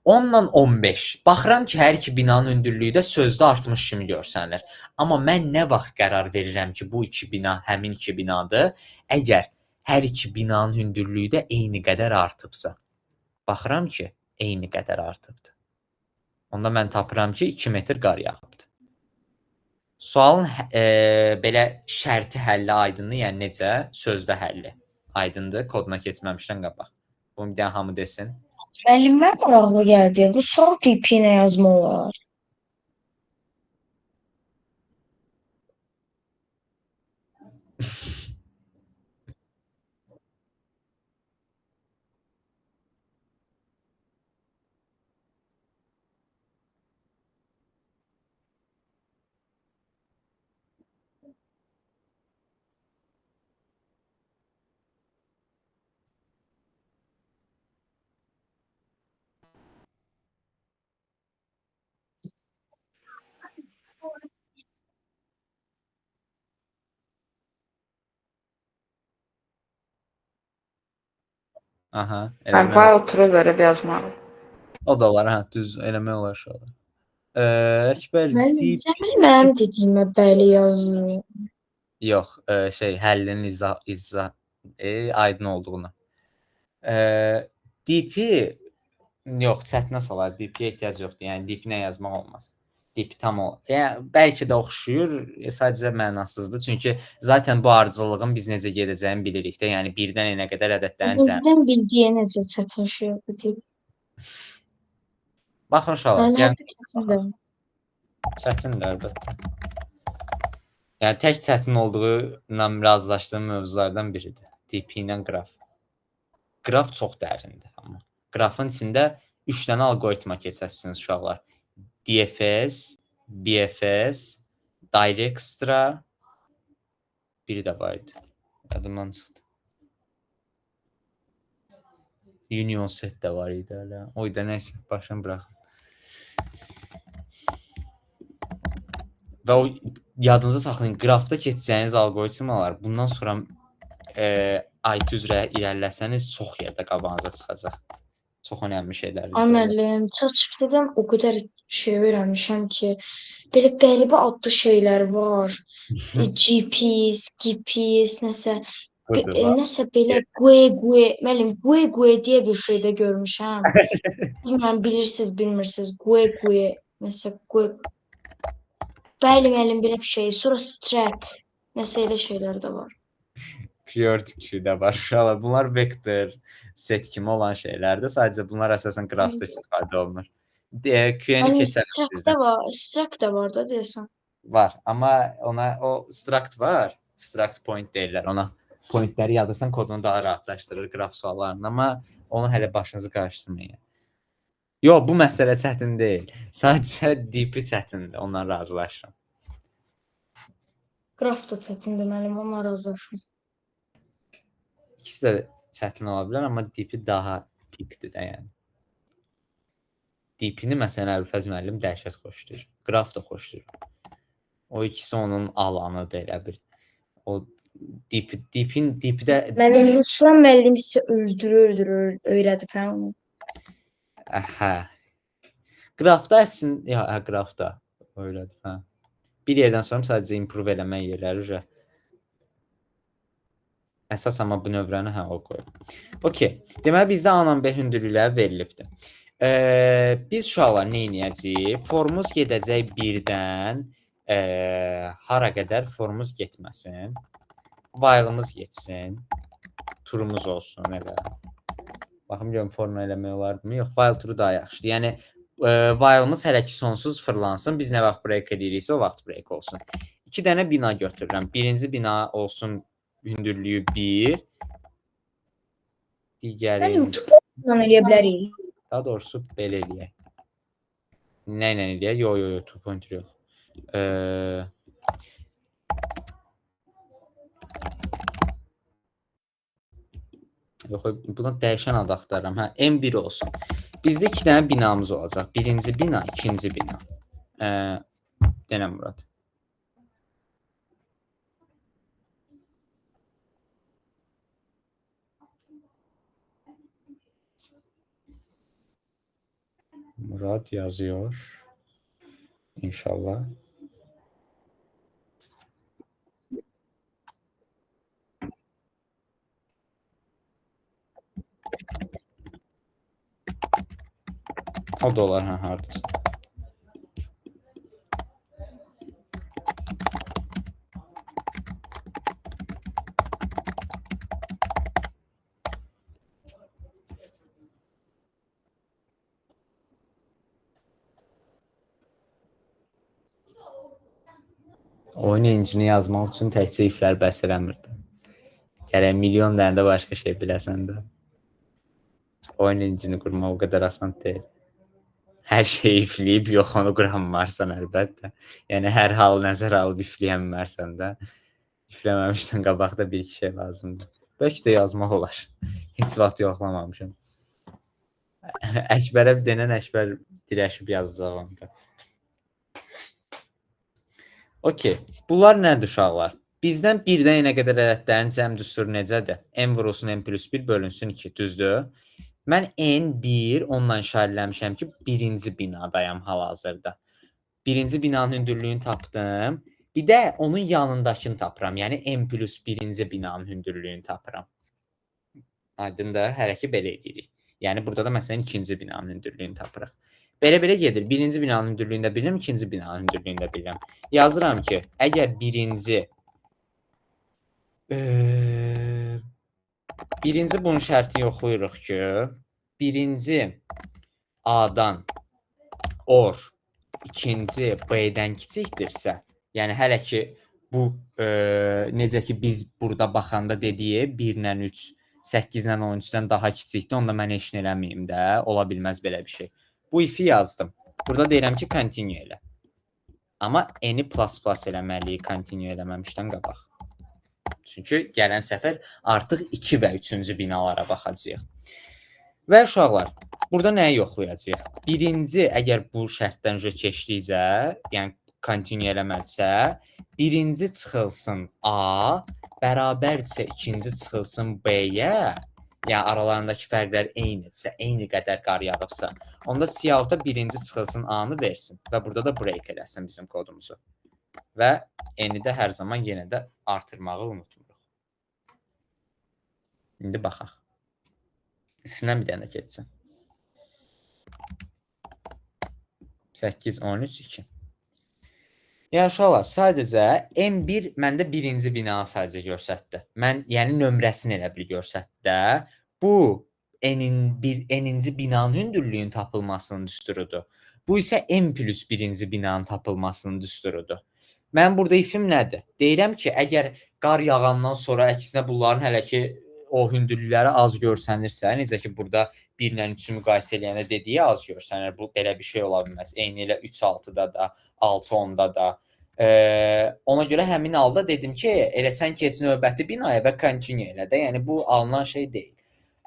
10-la 15. Baxıram ki, hər iki binanın hündürlüyü də sözdə artmış kimi görsənir. Amma mən nə vaxt qərar verirəm ki, bu iki bina həmin iki binadır? Əgər hər iki binanın hündürlüyü də eyni qədər artıbsa. Baxıram ki, eyni qədər artıbdır. Onda mən tapıram ki, 2 metr qar yağıbdır. Sualın belə şərti həlli aydındır, yəni necə? Sözdə həlli. Aydındır, koduna keçməmişdən qabaq. Bunu bir dənə hamı desin. Müəllimlər maraqlı gəldi. Bu sual DP ilə yazma olar. Aha, Mən eləmək fayl oturub verib yazmalı. o da olar, düz eləmək olar uşaqlar. Əkbər Müəllim, deyib sən mənim dediyimə bəli yazın. yox, həllinin aydın olduğuna. DP yox, çətinə salar. DP-yə ehtiyac yoxdur. Yəni DP-nə yazmaq olmaz. DP tam o. Yəni bəlkə də oxşuyur, sadəcə mənasızdır. Çünki zaten bu ardıcıllığın biz necə gedəcəyini bilirik də. Yəni 1-dən n-ə qədər ədədlərin cəmi. Bizdən bildiyə necə çətin şey yoxdur. Baxın uşaqlar, Əlbəttə çətindir. çətindir əlbəttə. Yəni tək çətin olduğuna razılaşdığım mövzulardan biridir. DP ilə qraf. Qraf çox dərindir amma. Qrafın içində 3 dənə alqoritma keçəsiniz uşaqlar. DFS, BFS, Dijkstra, biri də var idi. Yadımdan çıxdı. Union set də var idi hələ. O da nəysə, başını buraxın. Və o yadınıza saxlayın, qrafda keçəcəyiniz alqoritmalar bundan sonra IT üzrə irəliləsəniz çox yerdə qabağınıza çıxacaq. Çox önəmli şeylərdir. Müəllim, ChatGPT-dən o qədər şey öyrənmişəm ki, belə qəribə adlı şeylər var. GPS, GPS, nəsə Budur. Nəsə belə gue, müəllim, gue deyə bir şey də görmüşəm. Bilmirəm, bilirsiniz, bilmirsiniz. Gue, nəsə gue. Bəli, müəllim, belə bir şey. Sonra strike. Nəsə elə şeylər də var. Priority də var uşaqlar. Bunlar vektor set kimi olan şeylərdir. Sadəcə bunlar əsasən qrafda istifadə olunur. Q-ni Müəllim, keçəlim strike bizdən. də var. Strike də var da deyəsən. Var, amma ona o struct var. Struct point deyirlər ona. Pointləri yazırsan kodunu daha rahatlaşdırır qraf suallarında, amma onu hələ başınızı qarışdırmayın. Yox, bu məsələ çətin deyil. Sadəcə deep-i çətindir. Ondan razılaşıram. Qraf da çətindir, müəllim, onunla razılaşırız. İkisi də çətin ola bilər, amma deep-i daha pikdir də yəni. Deep-ini məsələn Əbülfəz müəllim dəhşət xoşlayır. Qraf da xoşlayır. O ikisi onun alanıdır elə bil. O deep-i də Müəllim, Ruslan müəllim sizə öldürür, öyrədib hə onu. hə. Qrafda əslində, hə, qrafda öylədir, hə. Bir yerdən sonra sadəcə improve eləmək yerləri üzrə. Əsas amma bu növrəni hə o qoyub. Okay. Deməli bizdə A-la B hündürlükləri verilibdir. Biz uşaqlar nə edəcəyik? Formumuz gedəcək 1-dən hara qədər formumuz getməsin. While'ımız getsin. Turumuz olsun elə. Baxım görüm formula eləmək olardımı? Yox, while turu daha yaxşıdır. Yəni while'ımız hələ ki sonsuz fırlansın. Biz nə vaxt break ediriksə o vaxt break olsun. 2 dənə bina götürürəm. Birinci bina olsun hündürlüyü 1. Digəri Müəllim, tupla eləyə bilərik. daha doğrusu belə eləyək. Nə ilə eləyək? Yox, 2 pointer yox. Yox, buna dəyişən ad axtarıram. Hə, M1 olsun. Bizdə 2 dənə binamız olacaq. Birinci bina, ikinci bina. Denəm Murad. Murad yazıyor. İnşallah. O da olar, hə, hardasa. Oyun engine yazmaq üçün təkcə iflər bəs eləmirdi. Gərək milyon dənə də başqa şey biləsən də. Oyun engine qurmaq o qədər asan deyil. Hər şeyi ifləyib yox onu quranmarsan əlbəttə. Yəni hər hal nəzərə alıb ifləyənmərsən də. İfləməmişdən qabaqda bir-iki şey lazımdır. Bəlkə də yazmaq olar. Heç vaxt yoxlamamışam. Əkbərə denən Əkbər dirəşib yazacaq onda. Okey. Bunlar nədir uşaqlar? Bizdən 1-dən yenə qədər ədədlərin cəm düsturu necədir? N vurulsun N plus 1 bölünsün 2, düzdür? Mən N1 onunla işarələmişəm ki, birinci binadayam hal-hazırda. Birinci binanın hündürlüyünü tapdım. Bir də onun yanındakını tapıram. Yəni N plus birinci binanın hündürlüyünü tapıram. Aydındır, hərəki belə edirik. Yəni burada da məsələn ikinci binanın hündürlüyünü tapırıq. Belə gedir. Birinci binanın hündürlüyünü də bilirəm, ikinci binanın hündürlüyünü də bilirəm. Yazıram ki, əgər birinci bunun şərtini yoxlayırıq ki, birinci A-dan or ikinci B-dən kiçikdirsə, yəni hələ ki bu necə ki biz burada baxanda dediyi 1-lə 3, 8-lə 13-dən daha kiçikdir, onda mən heç nə eləməyim də, ola bilməz belə bir şey. Bu if-i yazdım. Burada deyirəm ki, continue elə. Amma n-i plus eləməliyik continue eləməmişdən qabaq. Çünki gələn səfər artıq 2 və 3-cü binalara baxacağıq. Və uşaqlar, burada nəyi yoxlayacağıq? Birinci, əgər bu şərtdən keçdikcə, yəni continue eləməlisə, birinci çıxılsın A, bərabərdirsə ikinci çıxılsın B-yə, yəni aralarındakı fərqlər eynidirsə, eyni qədər qar yağıbsa, onda Cout-a birinci çıxılsın A-nı versin və burada da break eləsin bizim kodumuzu. Və n-i də hər zaman yenə də artırmağı unutmuruq. İndi baxaq. Üstündən bir dənə keçsin. 8, 13, 2. Yəni uşaqlar, sadəcə M1 məndə birinci binanı sadəcə göstərdi. Mən, yəni nömrəsini elə bil göstərdi də. Bu N-ci binanın hündürlüyünün tapılmasının düsturudur. Bu isə M plus birinci binanın tapılmasının düsturudur. Mən burada ifim nədir? Deyirəm ki, əgər qar yağandan sonra əksinə bunların hələ ki o hündürlükləri az görsənirsə, necə ki burada 1 ilə 3-ü müqayisə edəndə dediyi az görsənir. Bu belə bir şey ola bilməz. Eyni ilə 3-6-da da, 6-10-da da. Ona görə həmin halda dedim ki, elə sən keç növbəti binaya və continue elə də. Yəni bu alınan şey deyil.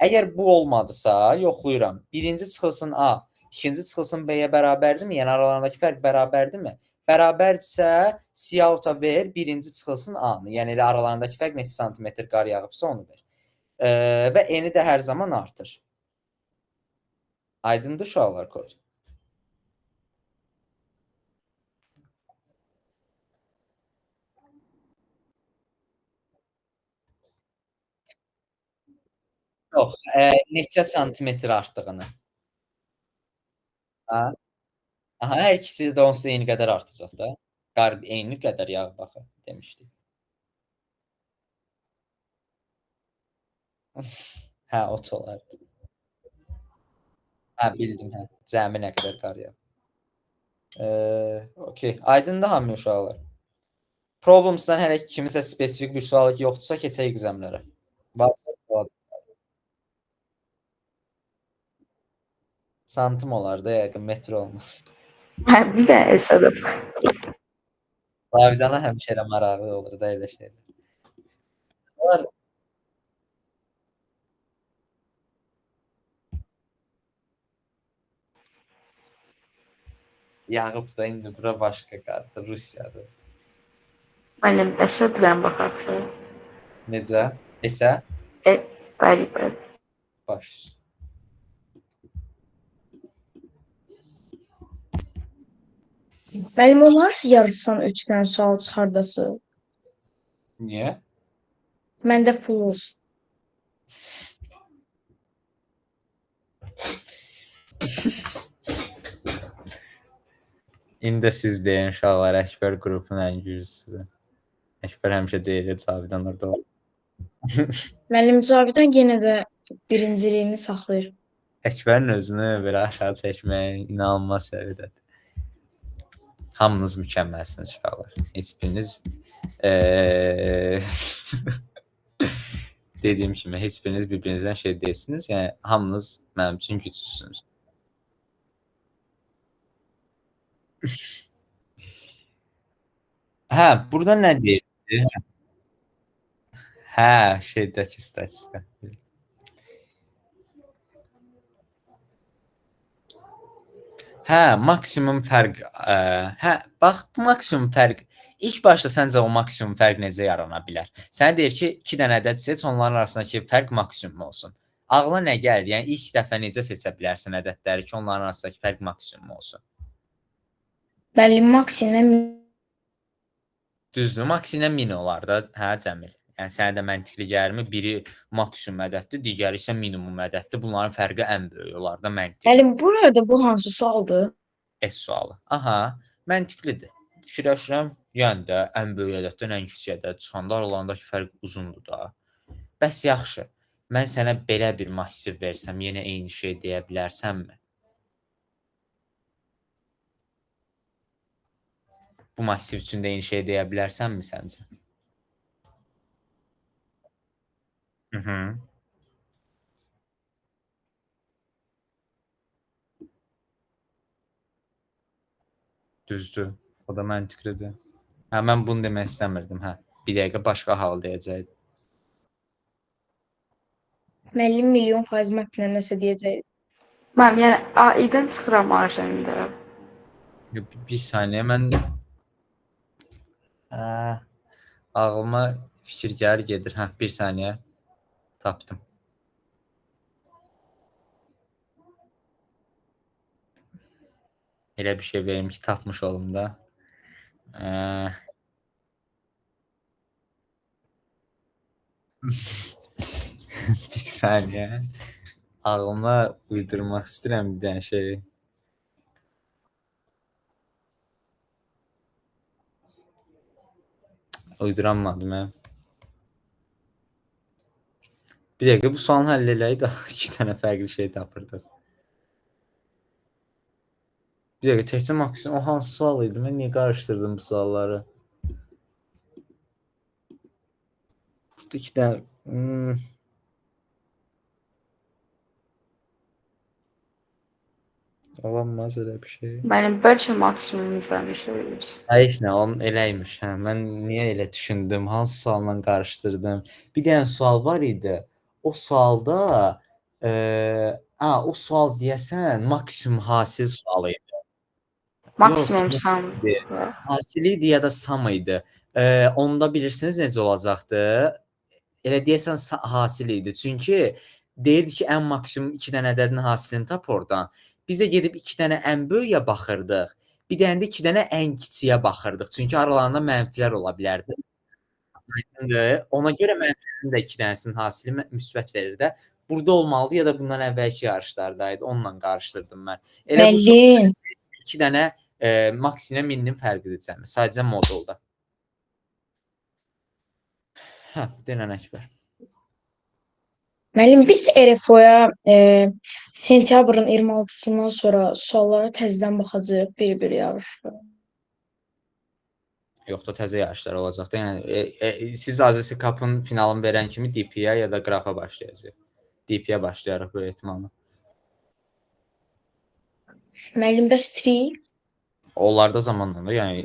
Əgər bu olmadısa, yoxlayıram. Birinci çıxılsın A, ikinci çıxılsın B-yə bərabərdirmi? Yəni aralarındakı fərq bərabərdirmi? Bərabərdirsə, C-out-a ver, birinci çıxılsın A-nı. Yəni elə aralarındakı fərq neçə santimetr qar yağıbsa onu ver. Və eni də hər zaman artır. Aydındır uşaqlar kod. Yox, neçə santimetr artdığını. Ha? Aha, hər ikisi də onsuz eyni qədər artacaq da. Qar eyni qədər yağ baxı demişdik. Hə, o olardı. Hə, bildim, hə. Cəmi nə qədər qar yağ. Okey. Aydındır hamı uşaqlar. Problems'dan hələ ki kimisə spesifik bir sual yoxdursa keçək examlərə. Varsa sual. Santim olar da yəqin metr olmaz. Bir də hesab. Davidana həmişə elə maraqlı olur da elə şeylər. Var. Yağıb da indi bura başqa qardır, Rusiyadır. Mənim əsəblə baxaq. Necə? Esə? Bəli, bəli. Baş üstə. Müəllim, olar yarısan 3-dən sual çıxardasınız? Niyə? Məndə puluz. İndi siz deyin uşaqlar, Əkbər qrupunun ən güclüsüdür. Əkbər həmişə deyir, Cavidan orada var. Müəllim, Cavidan yenə də birinciliyini saxlayır. Əkbərin özünü belə aşağı çəkməyə inanılmaz səviyyədədir. Hamınız mükəmməlsiniz uşaqlar. Heç biriniz dediyim kimi, heç biriniz bir-birinizdən şey deyilsiniz. Yəni, hamınız mənim üçün gücsüzsünüz. Hə, burada nə deyir? Hə, şeydəki statistika. Hə, maksimum fərq. Hə, bax, bu maksimum fərq. İlk başda səncə o maksimum fərq necə yarana bilər? Sənə deyir ki, 2 dənə ədəd seç, onların arasındakı fərq maksimum olsun. Ağla nə gəlir? Yəni ilk dəfə necə seçə bilərsən ədədləri ki, onların arasındakı fərq maksimum olsun? Müəllim, maksimum Düzdür, maksimum 1000 olar da, hə Cəmil. Yəni sənə də məntiqli gəlirmi? Biri maksimum ədəddir, digəri isə minimum ədəddir. Bunların fərqi ən böyük olar da məntiqli. Müəllim, burada bu hansı sualdır? S sualı. Aha, məntiqlidir. Fikirləşirəm, yəni də ən böyük ədəddən ən kiçik ədəd çıxanda aralarındakı fərq uzundur da. Bəs yaxşı. Mən sənə belə bir massiv versəm, yenə eyni şey deyə bilərsənmi? Bu massiv üçün də eyni şey deyə bilərsənmi səncə? Hı-hı. Düzdür. O da məntiqlidir. Hə, mən bunu demək istəmirdim, hə. Bir dəqiqə başqa hal deyəcəkdim. Müəllim milyon faiz məplə nəsə deyəcək. Mənim, yəni A-dən çıxıram A-şəndə. Bir saniyə, mən ağlıma fikir gəlir gedir. Hə, bir saniyə. Tapdım. Elə bir şey verim ki, tapmış olum da. Bir saniyə. Ağlıma uydurmaq istəyirəm bir dənə şey. Uyduramadım mən. Bir dəqiqə, bu sualın həll eləyək də 2 dənə fərqli şey tapırdıq. Bir dəqiqə, təkcə maksimum o hansı sual idi? Mən niyə qarışdırdım bu sualları? Burada 2 dənə olanmaz elə bir şey. Müəllim, bəlkə maksimum izləmişik. Heç nə, onun eləymiş. Hə, mən niyə elə düşündüm? Hansı sualla qarışdırdım? Bir dənə sual var idi. O sualda o sual deyəsən maksimum hasil sualı idi. Maksimum Yox, sam. hasil idi ya da sam idi. Onda bilirsiniz necə olacaqdı? Elə deyəsən hasil idi. Çünki deyirdi ki, ən maksimum 2 dənə ədədin hasilini tap oradan. Bizə gedib 2 dənə ən böyüyə baxırdıq. Bir dənə də 2 dənə ən kiçiyə baxırdıq. Çünki aralarında mənfilər ola bilərdi. Aydındır. Ona görə mənfilərin də 2 dənəsinin hasili müsbət verir də. Burada olmalıdı ya da bundan əvvəlki yarışlardaydı. Onunla qarışdırdım mən. Elə bu Müəllim, 2 dənə max ilə mininin fərqidir cəmi. Sadəcə modulda. Hə, denən Əkbər. müəllim biz RFO-ya sentyabrın 26-sından sonra suallara təzədən baxacağıq bir-bir yarışda. Yox da təzə yarışlar olacaq da. Yəni siz Azərbaycan Cup'ın finalını verən kimi DP-yə ya da qrafa başlayacağıq. DP-yə başlayarıq böyük ehtimalla. Müəllim, bəs trik? Onlarda zamanla da, yəni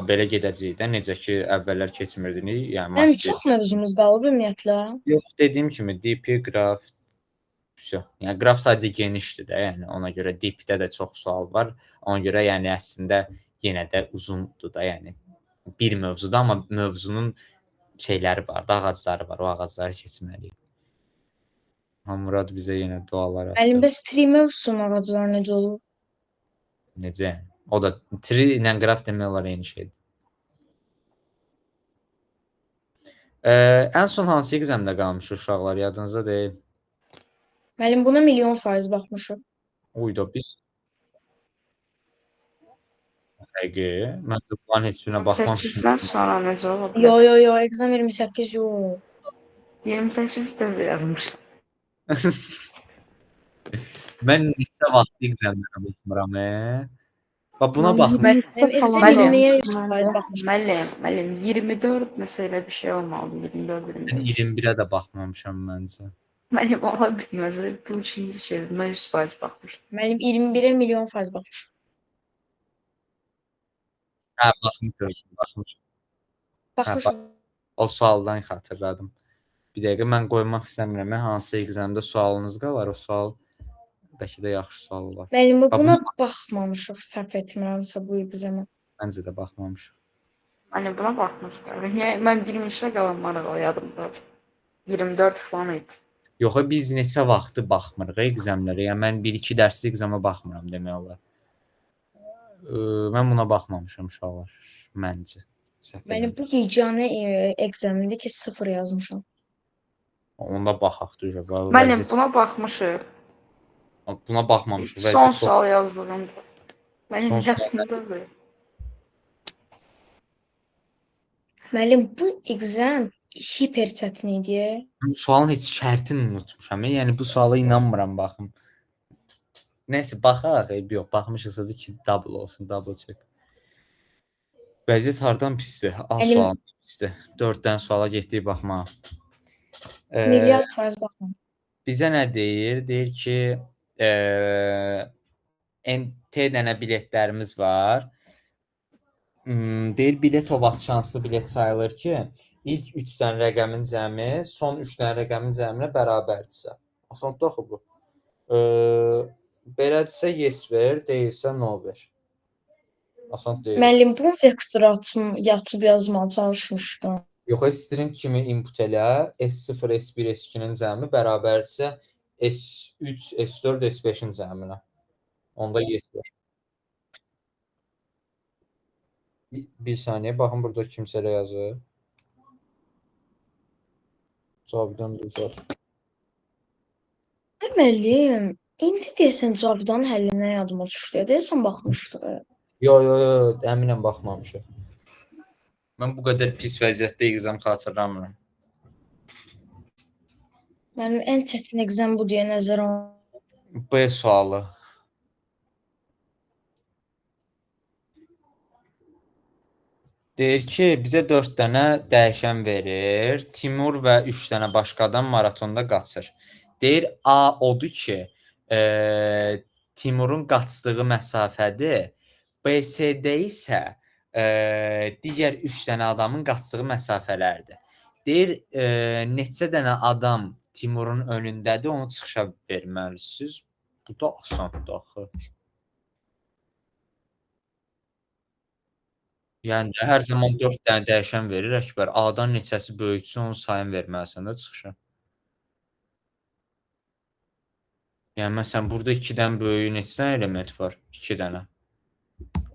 belə gedəcəyik də, necə ki əvvəllər keçmirdik, yəni Müəllim, master. çox mövzumuz qalıb ümumiyyətlə. Yox, dediyim kimi DP, qraf, yəni qraf sadəcə genişdir də, yəni ona görə DP-də də çox sual var. Ona görə yəni əslində yenə də uzundur da, yəni bir mövzuda, amma mövzunun şeyləri var, da ağacları var, o ağacları keçməliyik. Murad bizə yenə dualar Müəllim, atır. bəs trik mövzusunun ağacları necə olur? Necə yəni? O da tri ilə qraf demək olar eyni şeydir. Ən son hansı examdə qalmış uşaqlar yadınızda deyil? Müəllim, buna milyon faiz baxmışıq. Uyda biz həqiqi, mən də bunların heç birinə baxmamışdım. 8-dən sonra necə ola Yo, bilər? yo, yo, exam 28 yox. 28 təzə yazmışam. Mən neçə vaxt examlara baxmıram. Bax buna Mən baxmış. Mənim exam Müəllim, 20-yə 100% baxmışam. Müəllim, 24 nəsə elə bir şey olmalı, 24 Mən 25. 21-ə də baxmamışam məncə. Müəllim, ola bilməz. Bu ikinci şeydir. Mən 100% baxmışam. Mənim 21-ə milyon faiz baxmışam. Hə, baxmışam. Baxmışam. O sualdan xatırladım. Bir dəqiqə mən qoymaq istəmirəm. Hansı examda sualınız qalar, o sual bəlkə də yaxşı sual olar. Müəllim, Bax, buna baxmamışıq, səhv etmirəmsə bu exama. Məncə də baxmamışıq. Müəllim, buna baxmışlar. Yəni, mən 23-də qalanları o yadımdadır. 24 falan idi. Yox, biz neçə vaxtı baxmırıq examlara. Yəni mən 1-2 dərslik exama baxmıram demək olar. Mən buna baxmamışam uşaqlar, məncə. Mənim bu yeganə examimdir ki, 0 yazmışam. Onda baxaq düzə. Müəllim, buna baxmışıq. Buna baxmamışıq. Son sual yazdığımda. Mənim Son sual. yadımdadır. Müəllim, bu exam hiper çətin idi. Bu sualın heç şərtini unutmuşam. Yəni bu suala inanmıram baxım. Nəysə baxaq, yox, baxmışıqsa ki, double olsun, double check. Vəziyyət hardan pisdir? A sual pisdir. 4-dən suala getdik baxmağa. Milyard faiz baxmam. Bizə nə deyir? Deyir ki, T dənə biletlərimiz var. Deyir bilet o vaxt şanslı bilet sayılır ki, ilk 3 dənə rəqəmin cəmi son 3 dənə rəqəmin cəminə bərabərdirsə. Asandır axı bu. Belədirsə yes ver, deyilsə no ver. Asan deyil. Müəllim, bu vektor yatıb yazmağa çalışmışdım. Yox, string kimi input elə, S0, S1, S2-nin cəmi bərabərdirsə S3, S4, S5-in cəminə. Onda yes ver. Bir saniyə, baxın burada kimsə elə yazır. Cavidan Düzar. Müəllim, indi deyəsən Cavidanın həllinə yadıma düşdü. Deyəsən baxmışdıq. Yo, əminəm baxmamışam. Mən bu qədər pis vəziyyətdə exam xatırlamıram. Mənim ən çətin exam bu deyə nəzərə alınır. B sualı. Deyir ki, bizə 4 dənə dəyişən verir. Timur və 3 dənə başqa adam maratonda qaçır. Deyir, A odur ki, Timurun qaçdığı məsafədir. BCD isə digər 3 dənə adamın qaçdığı məsafələrdir. Deyir, neçə dənə adam Timurun önündədir, onu çıxışa verməlisiniz. Bu da asandır axı. Yəni hər zaman 4 dənə dəyişən verir Əkbər. A-dan neçəsi böyükdürsə onun sayını verməlisən də çıxışa. Yəni məsələn burada 2-dən böyük neçə dənə element var? 2 dənə.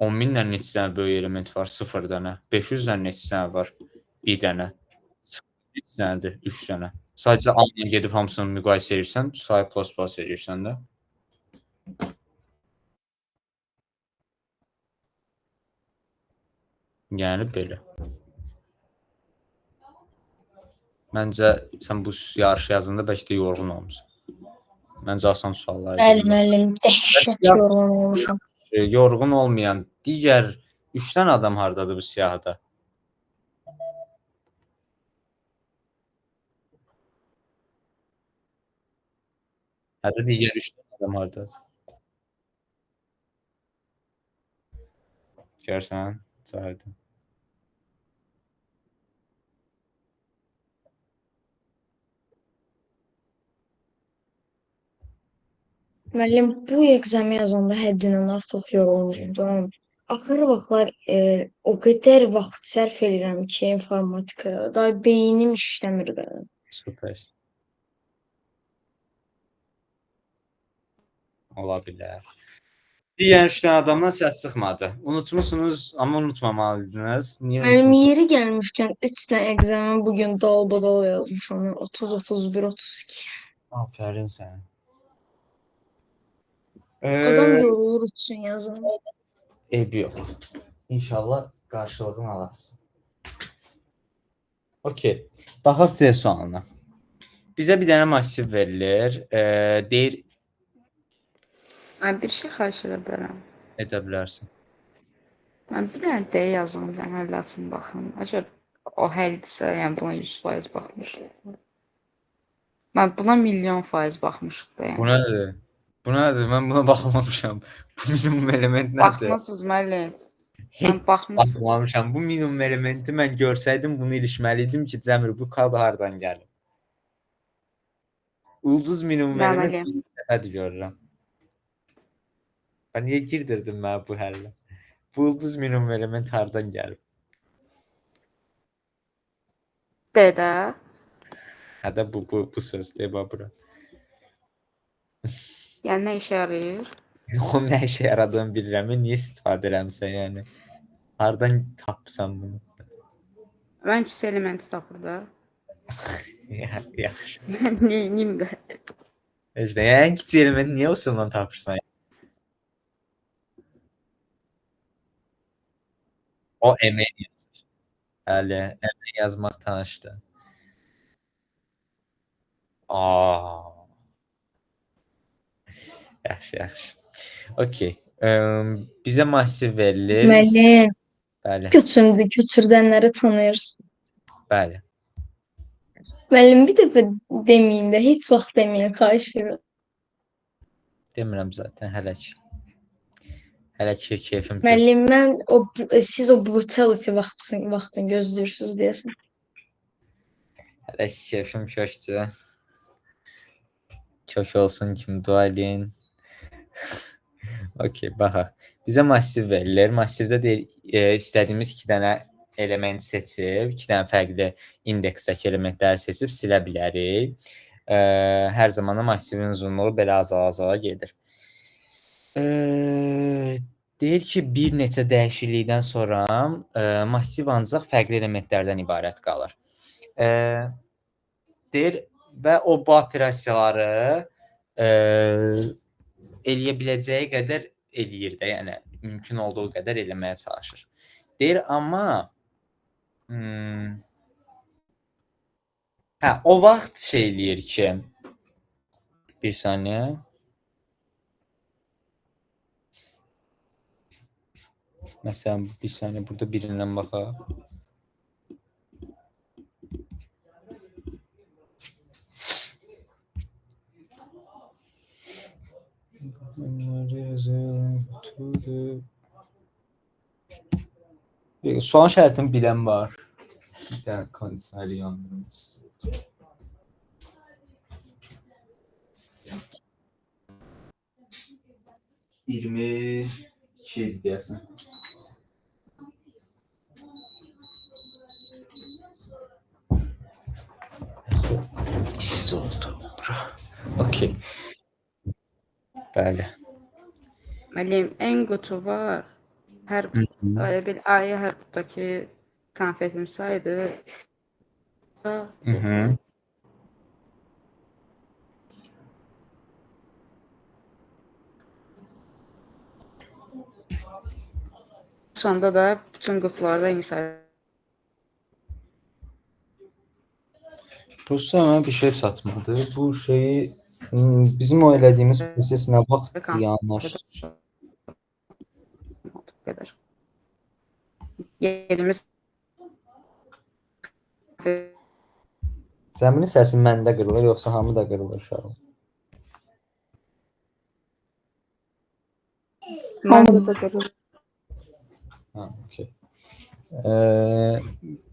10.000-dən neçə dənə böyük element var? 0 dənə. 500-dən neçə dənə var? 1 dənə. 0 neçə dənədir? 3 dənə. Sadəcə A-la gedib hamısını müqayisə edirsən, sayı plus edirsən də. Yəni belə. Məncə sən bu yarışı yazında bəlkə də yorğun olmusan. Məncə asan suallar Bəli, müəllim, dəhşət yorğun olmuşam. Yorğun olmayan digər 3 dənə adam hardadır bu siyahıda? Hətta digər 3 dənə adam hardadır? Görsən, çağırdım. Müəllim, bu examı yazanda həddindən artıq yorulmuşdum. Axırı vaxtlar o qədər vaxt sərf edirəm ki, informatikaya. Daha beynim işləmir də. Süper. Ola bilər. Digər 3 dənə adamdan səs çıxmadı. Unutmusunuz, amma unutmamalıydınız. Niyə Mənim unutmusunuz? yeri gəlmişkən 3 dənə examı bugün dal-badal yazmışam. 30, 31, 32. Aferin sənə. Adam yorulur üçün yazın. Eybi yox. İnşallah qarşılığını alasın. Okey. Baxaq C sualına. Bizə bir dənə massiv verilir. Deyir Mən bir şey xahiş edə bilərəm. edə bilərsən. Mən bir dənə D yazdım, bir dənə həll açım baxım. Əgər o həldirsə, yəni buna 100% baxmışıq. Mən buna milyon faiz baxmışıq da yəni. Bu nədir? Bu nədir? Mən buna baxmamışam. Bu minimum element nədir? Baxmısınız müəllim. Heç baxmısınız. baxmamışam. Bu minimum elementi mən görsəydim bunu ilişməliydim ki, Cəmir bu kod hardan gəlir? Ulduz minimum element Məməliyəm. ilk dəfədir görürəm. Ben niyə girdirdim mən bu həllə? Bu ulduz minimum element hardan gəlir? D-də. Hə də bu söz deyə bax bura. Yəni nə işə yarayır? Onun nə işə yaradığını bilirəm. Niyə istifadə eləmirsən yəni? Hardan tapsan bunu? Mən ikisi elementi tapır da. Yaxşı. Neyim də? İşte yəni kiçik element niyə usulundan tapırsan? O emin yazır. Hələ emin yazmaq tanışdı. Yaxşı. Okey. Bizə massiv verilir. Müəllim, Bəli, köçürdənləri tanıyırsın. bəli. Müəllim, bir dəfə deməyin də, heç vaxt deməyin, xahiş edirəm. Demirəm zaten hələ ki. Hələ ki keyfim köçdü. Müəllim, siz o brutality vaxtını gözləyirsiniz deyəsən. Hələ ki keyfim köçdü. Kök olsun kimi dua edin. Okey, baxaq. Bizə massiv verilir. Massivdə deyir, istədiyimiz 2 dənə element seçib, 2 dənə fərqli indeksdəki elementləri seçib silə bilərik. Hər zaman da massivin uzunluğu belə azala gedir. Deyir ki, bir neçə dəyişiklikdən sonra massiv ancaq fərqli elementlərdən ibarət qalır. Deyir və o bu operasiyaları eləyə biləcəyi qədər eləyir də, yəni mümkün olduğu qədər eləməyə çalışır. Deyir, amma o vaxt şey eləyir ki, bir saniyə. Məsələn, bir saniyə burada birindən baxaq. Son şərtini bilən var. Yəni konseri yandırmış. Yirmi iki deyəsən. İsti oldu bura. Okey. Bəli. Müəllim, ən qutu var. Hər elə bir ayı hər qutudakı konfetin saydı. Sonda da bütün qutularda eyni saydı. Prosta mənə bir şey satmadı. Bu şeyi bizim o elədiyimiz proses nə vaxt yanaşır? Bu qədər. Yedimiz Zəminin səsi məndə qırılır, yoxsa hamı da qırılır uşağım? Hamı da qırılır. Ha, okey.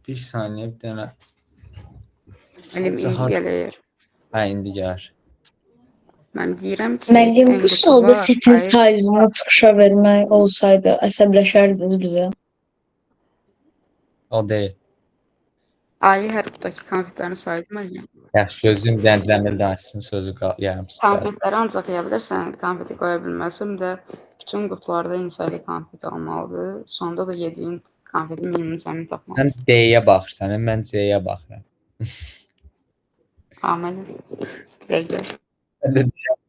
Bir saniyə, bir dənə. Müəllim, indi gələyir. Hə, indi gəlir. Mən deyirəm ki, Müəllim, ən bu qutu solda var, setin ayı- sayzına çıxışa vermək olsaydı, əsəbləşərdiniz bizə. O deyil. Ayı hər qutudakı konfetlərin saydı müəllim. Yaxşı, gözüm dən Cəmil danışsın, sözü yarımsız. Konfetləri ancaq yeyə bilirsən, konfeti qoya bilməsən də bütün qutularda eyni sayda konfet almalıdır. Sonda da yediyin konfetin minimum səmimi tapmalıdır. Sən D-yə baxırsan, mən C-yə baxıram. Müəllim, dəqiq. Mən də D-yə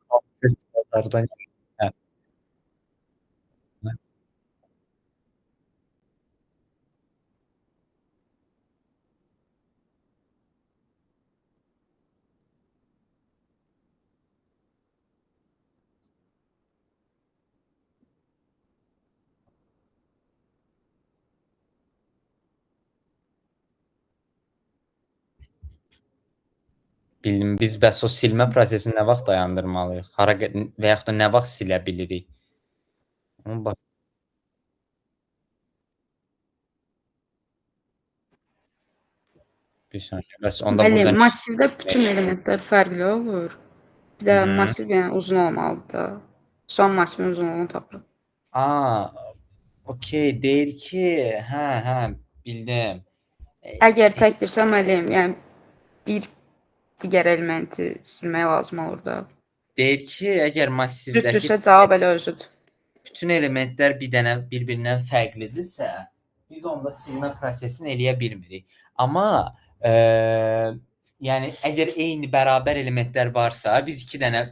Bildim, biz bəs o silmə prosesini nə vaxt dayandırmalıyıq? Və yaxud da nə vaxt silə bilirik? Onu bax. Bir saniyə. Bəs onda Müəllim, burada massivdə bütün elementlər fərqli olur. Bir də massiv yəni uzun olmalıdır da. Son massivin uzunluğunu tapırıq. okey, deyir ki, hə, bildim. Əgər təkdirsə müəllim, yəni bir digər elementi silmək lazım olur da. Deyir ki, əgər massivdəki Düzdürsə cavab elə özüdür. bütün elementlər bir-birindən fərqlidirsə, biz onda silmə prosesini eləyə bilmirik. Amma yəni əgər eyni bərabər elementlər varsa, biz 2 dənə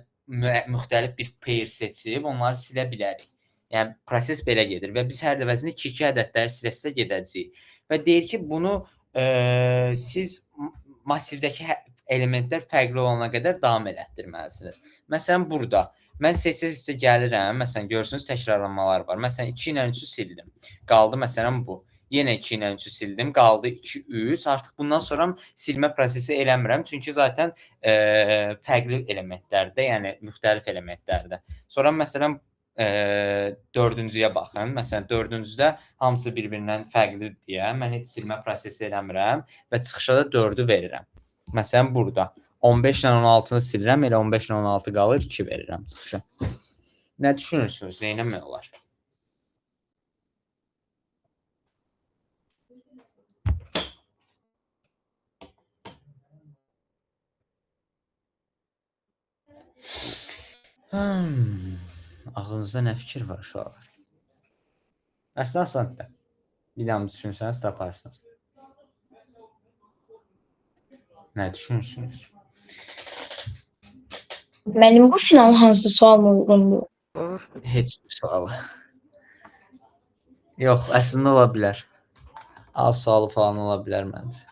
müxtəlif bir pair seçib onları silə bilərik. Yəni proses belə gedir və biz hər dəfəsində 2 ədədləri silə-silə gedəcəyik. Və deyir ki, bunu siz massivdəki elementlər fərqli olana qədər davam elətdirməlisiniz. Məsələn, burada mən seçə-seçə gəlirəm. Məsələn, görürsünüz təkrarlanmalar var. Məsələn, 2 ilə 3-ü sildim. Qaldı məsələn bu. Yenə 2 ilə 3-ü sildim. Qaldı 2, 3. Artıq bundan sonra silmə prosesi eləmirəm. Çünki zaten fərqli elementlərdə, yəni müxtəlif elementlərdə. Sonra məsələn, 4-cüyə baxın. Məsələn, 4-cüdə hamısı bir-birindən fərqlidir deyə mən heç silmə prosesi eləmirəm və çıxışa da 4-ü verirəm. Məsələn, burada 15 ilə 16-nı silirəm, elə 15 ilə 16 qalır, 2 verirəm çıxışa. Nə düşünürsünüz? Nə etmək olar? Ağlınızda nə fikir var uşaqlar? Əsasən də bir daha düşünsəniz taparsınız. Nə düşünürsünüz? Müəllim, bu final hansı sualına uyğundur? Olur. Heç bir sualı. Yox, əslində ola bilər. A sualı falan ola bilər məncə.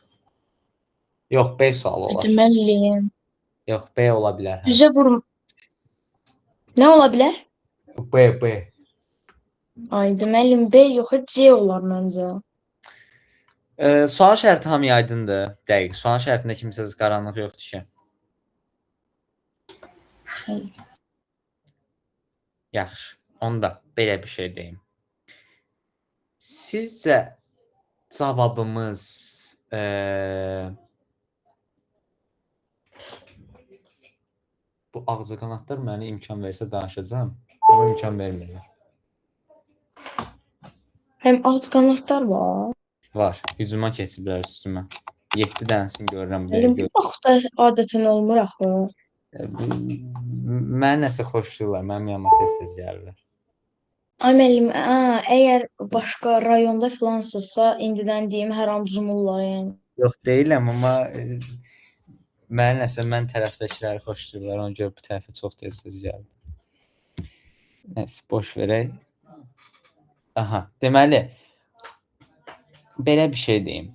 Yox, B sualı olar. Müəllim, Yox, B ola bilər. Hə. düzə vurum. Nə ola bilər? B. Aydı müəllim, B yox, C olar məncə. Sual şərti hamıya aydındır. Dəqiq. Sual şərtində kimsəsiz qaranlıq yoxdur ki. Yaxşı. Onda belə bir şey deyim. Sizcə cavabımız bu ağcaqanadlar mənə imkan versə danışacağam. Amma imkan vermirlər. Həm alt qanadlar var. Var. Hücuma keçiblər üstümə. 7 dənəsini görürəm. Müəllim, bu vaxtda adətən olmur axı. Mən nəsə xoşlayırlar. Mənim yanıma tez-tez gəlirlər. Ay müəllim, əgər başqa rayonda filansızsa, indidən deyim, hər an cumurlar yəni. Yox deyiləm, amma mən nəsə mən tərəfdəkiləri xoşlayırlar. Ona görə bu tərəfə çox tez-tez gəlir. Nəsə, boş verək. Aha, deməli belə bir şey deyim.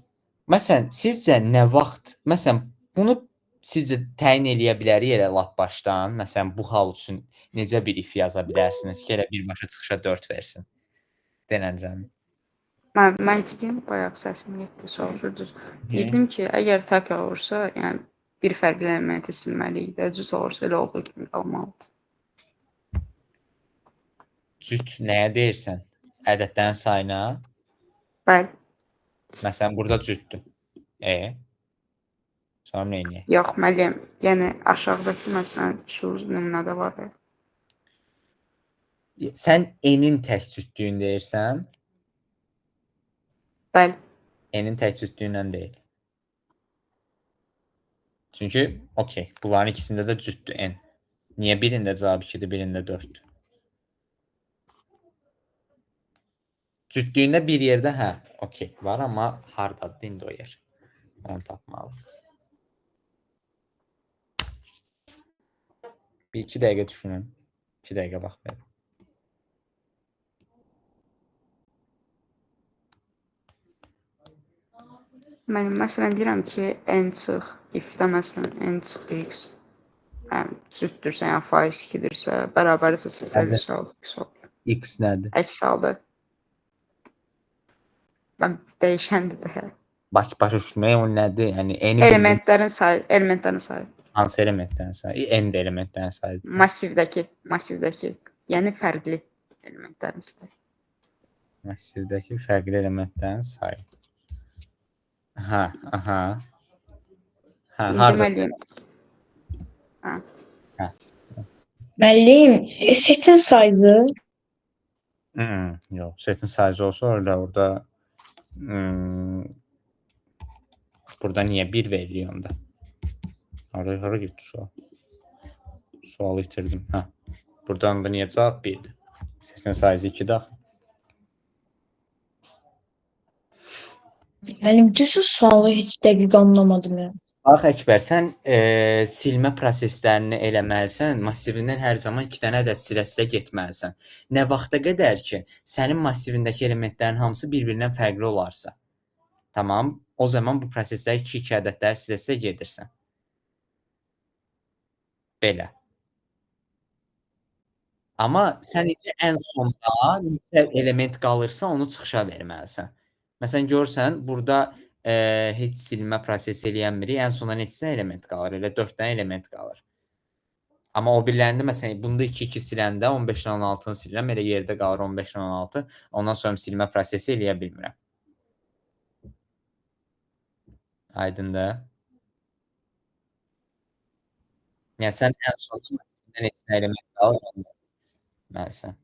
Məsələn, sizcə nə vaxt, məsələn, bunu sizcə təyin eləyə bilərik elə lap başdan? Məsələn, bu hal üçün necə bir if yaza bilərsiniz ki, elə birbaşa çıxışa 4 versin? Denəncəmi? Məntiqin bayaq səsim getdi, soruşurdunuz. Deyirdim ki, əgər tak olursa, yəni bir fərqli elementi silməliyik də, cüt olursa elə olduğu kimi qalmalıdır. Cüt nəyə deyirsən? Ədədlərin sayına? Bəli. Məsələn, burada cütdür. Sonra nə edək? Yox, müəllim, yəni aşağıdakı məsələn şu nümunədə var ya. Sən n-in tək cütlüyünü deyirsən? Bəli. N-in tək cütlüyündən deyil. Çünki, okey, bunların ikisində də cütdür n. Niyə birində cavab 2-dir, birində 4-dür? Cütlüyündə bir yerdə, hə, okey, var, amma hardadır indi o yer? Onu tapmalıyıq. Bir 2 dəqiqə düşünün. 2 dəqiqə bax verin. Mən məsələn deyirəm ki, n çıx, if-də məsələn n çıx x cütdürsə, yəni faiz 2-dirsə, bərabərsə 0 x olur. X nədir? Əks halda mən dəyişəndir də. Bax, başa düşmək o nədir? Yəni, n-i Elementlərin sayı. hansı elementlərin sayı? N də elementlərin sayıdır. Massivdəki. Yəni fərqli elementlərin sayı. Massivdəki fərqli elementlərin sayı. Hə, aha. Hə, hardasın? Müəllim, setin sayı Yox, setin sayısı olsa orada burada niyə 1 veririk onda? Hara getdi sual? Sualı itirdim. Hə. Buradan da niyə cavab 1-dir? Setin sayısı 2-dir axı. Müəllim, düzü sualı heç dəqiq anlamadım yəni. Bax Əkbər, sən silmə proseslərini eləməlisən, massivindən hər zaman 2 dənə ədəd sırasıyla getməlisən. Nə vaxta qədər ki, sənin massivindəki elementlərin hamısı bir-birindən fərqli olarsa. Tamam, o zaman bu prosesdə 2 ədədlər sırasıyla gedirsən. Belə. Amma sən indi ən sonda neçə element qalırsa onu çıxışa verməlisən. Məsələn, görürsən, burada heç silmə prosesi eləyənmirik. Ən sona neçə element qalır? Elə 4 dənə element qalır. Amma o birlərində, məsələn, bunda 2-2 siləndə 15-dən 16-nı silirəm. Elə yerdə qalır 15-dən 16. Ondan sonra silmə prosesi eləyə bilmirəm. Aydındır? Yəni, sən ən sonda neçə element qalır? Bilməlisən.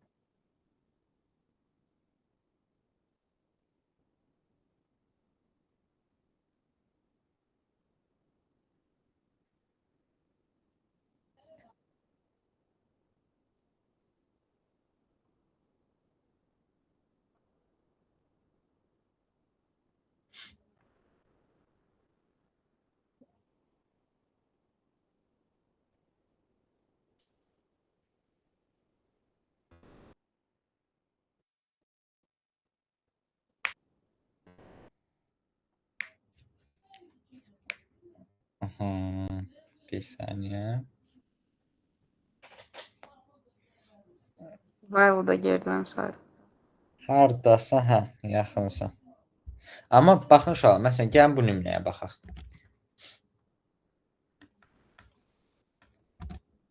Bir saniyə. While da gerdən sayır. Hardasa, hə, yaxınsan. Amma baxın uşaqlar, məsələn, gəlin bu nümunəyə baxaq.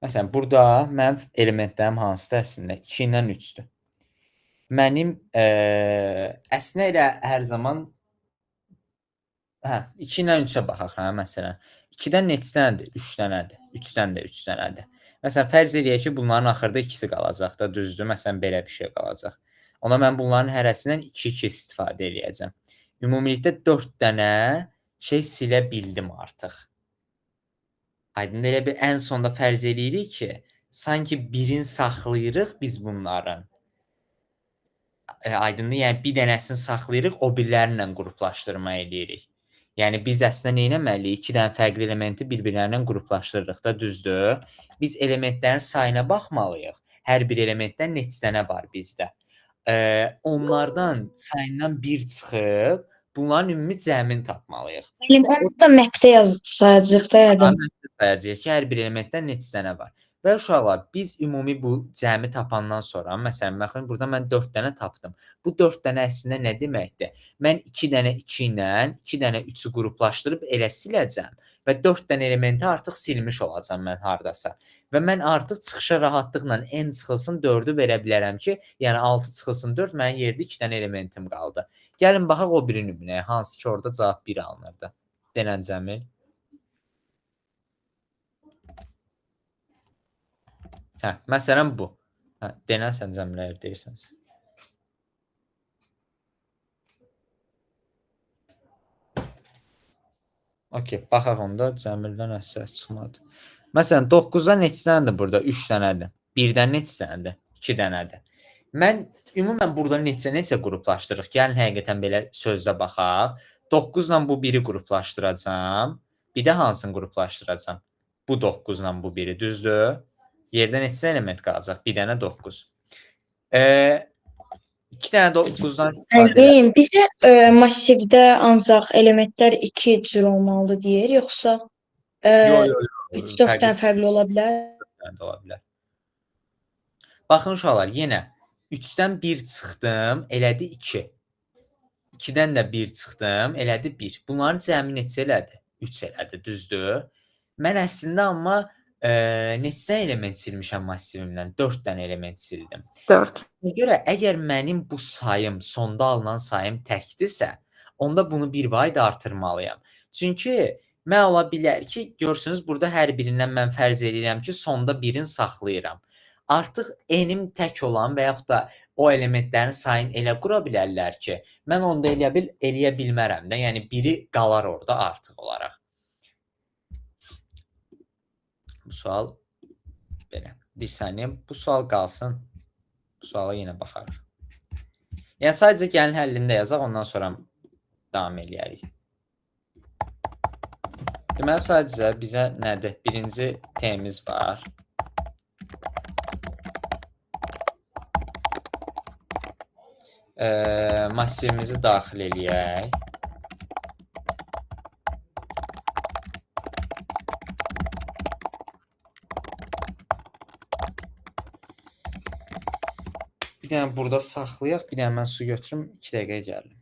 Məsələn, burada mənim elementlərim hansıdır əslində? 2 ilə 3-dür. Mənim əslində elə hər zaman 2 ilə 3-ə baxaq, məsələn. 2-dən neçə dənədir? 3 dənədir. 3-dən də 3 dənədir. Məsələn, fərz eləyək ki, bunların axırda ikisi qalacaq da, düzdür? Məsələn, belə bir şey qalacaq. Ona mən bunların hərəsindən 2-2 istifadə eləyəcəm. Ümumilikdə 4 dənə şey silə bildim artıq. Aydın, elə bir ən sonda fərz eləyirik ki, sanki birini saxlayırıq biz bunların. Aydındır, yəni bir dənəsini saxlayırıq, o birlərlə qruplaşdırma eləyirik. Yəni biz əslində nə etməliyik? 2 dənə fərqli elementi bir-birlərindən qruplaşdırırıq da, düzdür? Biz elementlərin sayına baxmalıyıq. Hər bir elementdən neçə dənə var bizdə. Onlardan sayından 1 çıxıb bunların ümumi cəmini tapmalıyıq. Müəllim, onu da mapdə sayacağıq da yəqin. Sayacağıq ki, hər bir elementdən neçə dənə var. Və uşaqlar, biz ümumi bu cəmi tapandan sonra, məsələn, baxın, burada mən 4 dənə tapdım. Bu 4 dənə əslində nə deməkdir? Mən 2 dənə 2 ilə, 2 dənə 3-ü qruplaşdırıb elə siləcəm və 4 dənə elementi artıq silmiş olacam mən hardasa. Və mən artıq çıxışa rahatlıqla n çıxılsın 4-ü verə bilərəm ki, yəni 6 çıxılsın 4, mənim yerdə 2 dənə elementim qaldı. Gəlin baxaq o biri nümunəyə, hansı ki, orada cavab 1 alınırdı. Denən Cəmil. Məsələn bu. Denən Cəmilə deyirsiniz. Okey, baxaq onda Cəmildən əsas çıxmadı. Məsələn, 9-dan neçə dənədir burada? 3 dənədir. 1-dən neçə dənədir? 2 dənədir. Mən ümumən burada neçə qruplaşdırırıq? Gəlin həqiqətən belə sözdə baxaq. 9-la bu biri qruplaşdıracam. Bir də hansını qruplaşdıracam? Bu 9-la bu biri, düzdür? Yerdə neçə element qalacaq? Bir dənə 9. 2 dənə 9-dan istifadə edə. Müəllim, bizə massivdə ancaq elementlər 2 cür olmalıdır deyir, yoxsa Yox. 3-4 dənə fərqli ola bilər? Ola bilər. Baxın uşaqlar, yenə 3-dən 1 çıxdım, elədi 2. 2-dən də 1 çıxdım, elədi 1. Bunların cəmi neçə elədi? 3 elədi, düzdür? Mən əslində amma neçə dənə element silmişəm massivimdən? 4 dənə element sildim. 4. Buna görə əgər mənim bu sayım, sonda alınan sayım təkdirsə, onda bunu bir vayda artırmalıyam. Çünki mən ola bilər ki, görsünüz, burada hər birindən mən fərz edirəm ki, sonda birini saxlayıram. Artıq n-im tək olan və yaxud da o elementlərin sayını elə qura bilərlər ki, mən onda eləyə bilmərəm də, yəni biri qalar orada artıq olaraq. Bu sual belə. Bir saniyə, bu sual qalsın. Bu suala yenə baxarıq. Yəni, sadəcə gəlin həllində yazaq, ondan sonra davam eləyərik. Deməli, sadəcə bizə nədir? Birinci T-miz var. Massivimizi daxil eləyək. Bir dənə burada saxlayaq, bir dənə mən su götürüm, 2 dəqiqəyə gəlim.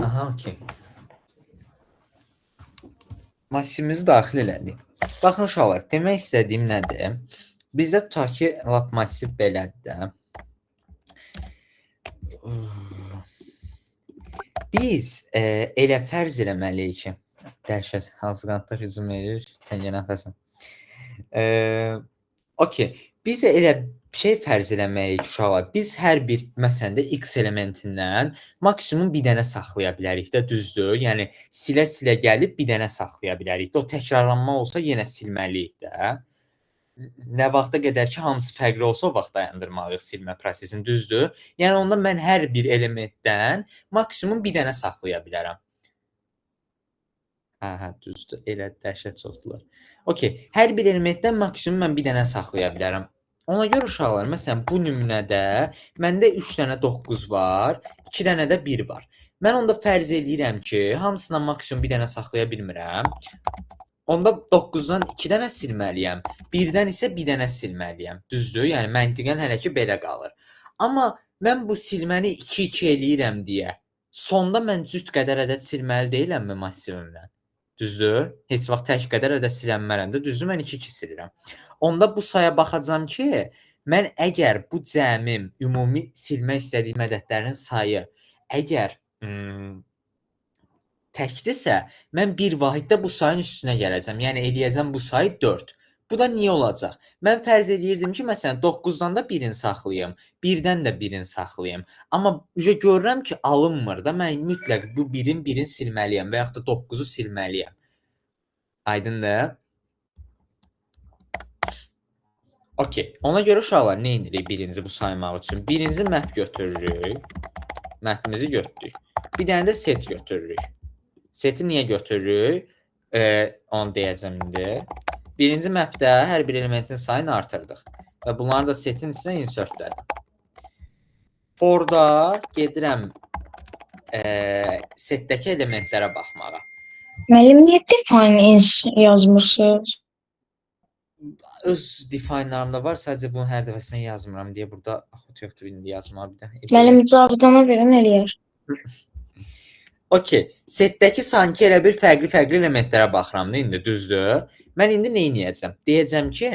Aha, okey. Massivimizi daxil elədik. Baxın uşaqlar, demək istədiyim nədir? Bizdə tutaq ki, lap massiv belədir də. Biz elə fərz eləməliyik ki, dəhşət, hansı qanadlar hücum edir, təngə nəfəsim. Okey, biz elə şey fərz eləməliyik uşaqlar. Biz hər bir, məsələn də x elementindən maksimum bir dənə saxlaya bilərik də, düzdür? Yəni silə-silə gəlib bir dənə saxlaya bilərik də. O təkrarlanma olsa yenə silməliyik də. Nə vaxta qədər ki, hamısı fərqli olsa, o vaxt dayandırmalıyıq silmə prosesini, düzdür? Yəni onda mən hər bir elementdən maksimum bir dənə saxlaya bilərəm. Hə, düzdür. Elə dəhşət çoxdular. Okey, hər bir elementdən maksimum mən bir dənə saxlaya bilərəm. Ona görə uşaqlar, məsələn, bu nümunədə məndə 3 dənə 9 var, 2 dənə də 1 var. Mən onda fərz eləyirəm ki, hamısından maksimum bir dənə saxlaya bilmirəm. Onda 9-dan 2 dənə silməliyəm, 1-dən isə 1 dənə silməliyəm. Düzdür? Yəni məntiqən hələ ki belə qalır. Amma mən bu silməni 2-2 eləyirəm deyə, sonda mən cüt qədər ədəd silməli deyiləmmi massivimdən? Düzdür? Heç vaxt tək qədər ədəd silənmərəm də. Düzdür? Mən 2-2 silirəm. Onda bu saya baxacam ki, mən əgər bu cəmim ümumi silmək istədiyim ədədlərin sayı əgər təkdirsə, mən bir vahiddə bu sayın üstünə gələcəm. Yəni eləyəcəm bu sayı 4. Bu da niyə olacaq? Mən fərz eləyirdim ki, məsələn 9-dan da birini saxlayım, 1-dən də birini saxlayım. Amma görürəm ki, alınmır da. Mən mütləq bu 1-in silməliyəm və yaxud da 9-u silməliyəm. Aydındır? Okey. Ona görə uşaqlar nə edirik birinci bu saymaq üçün? Birinci məhv götürürük. Məhvimizi götürdük. Bir dənə də set götürürük. Seti niyə götürürük? Onu deyəcəm indi. Birinci mapdə hər bir elementin sayını artırdıq. Və bunları da setin içinə insertlədim. Forda gedirəm setdəki elementlərə baxmağa. Müəllim, niyə define ins yazmırsınız? Öz define'larımda var, sadəcə bunu hər dəfəsində yazmıram deyə burada axı yoxdur, indi yazmağa bir də. Müəllim, cavabdana verin eləyər. Okey, setdəki sanki elə bir fərqli elementlərə baxıram da indi, düzdür? Mən indi nə edəcəm? Deyəcəm ki,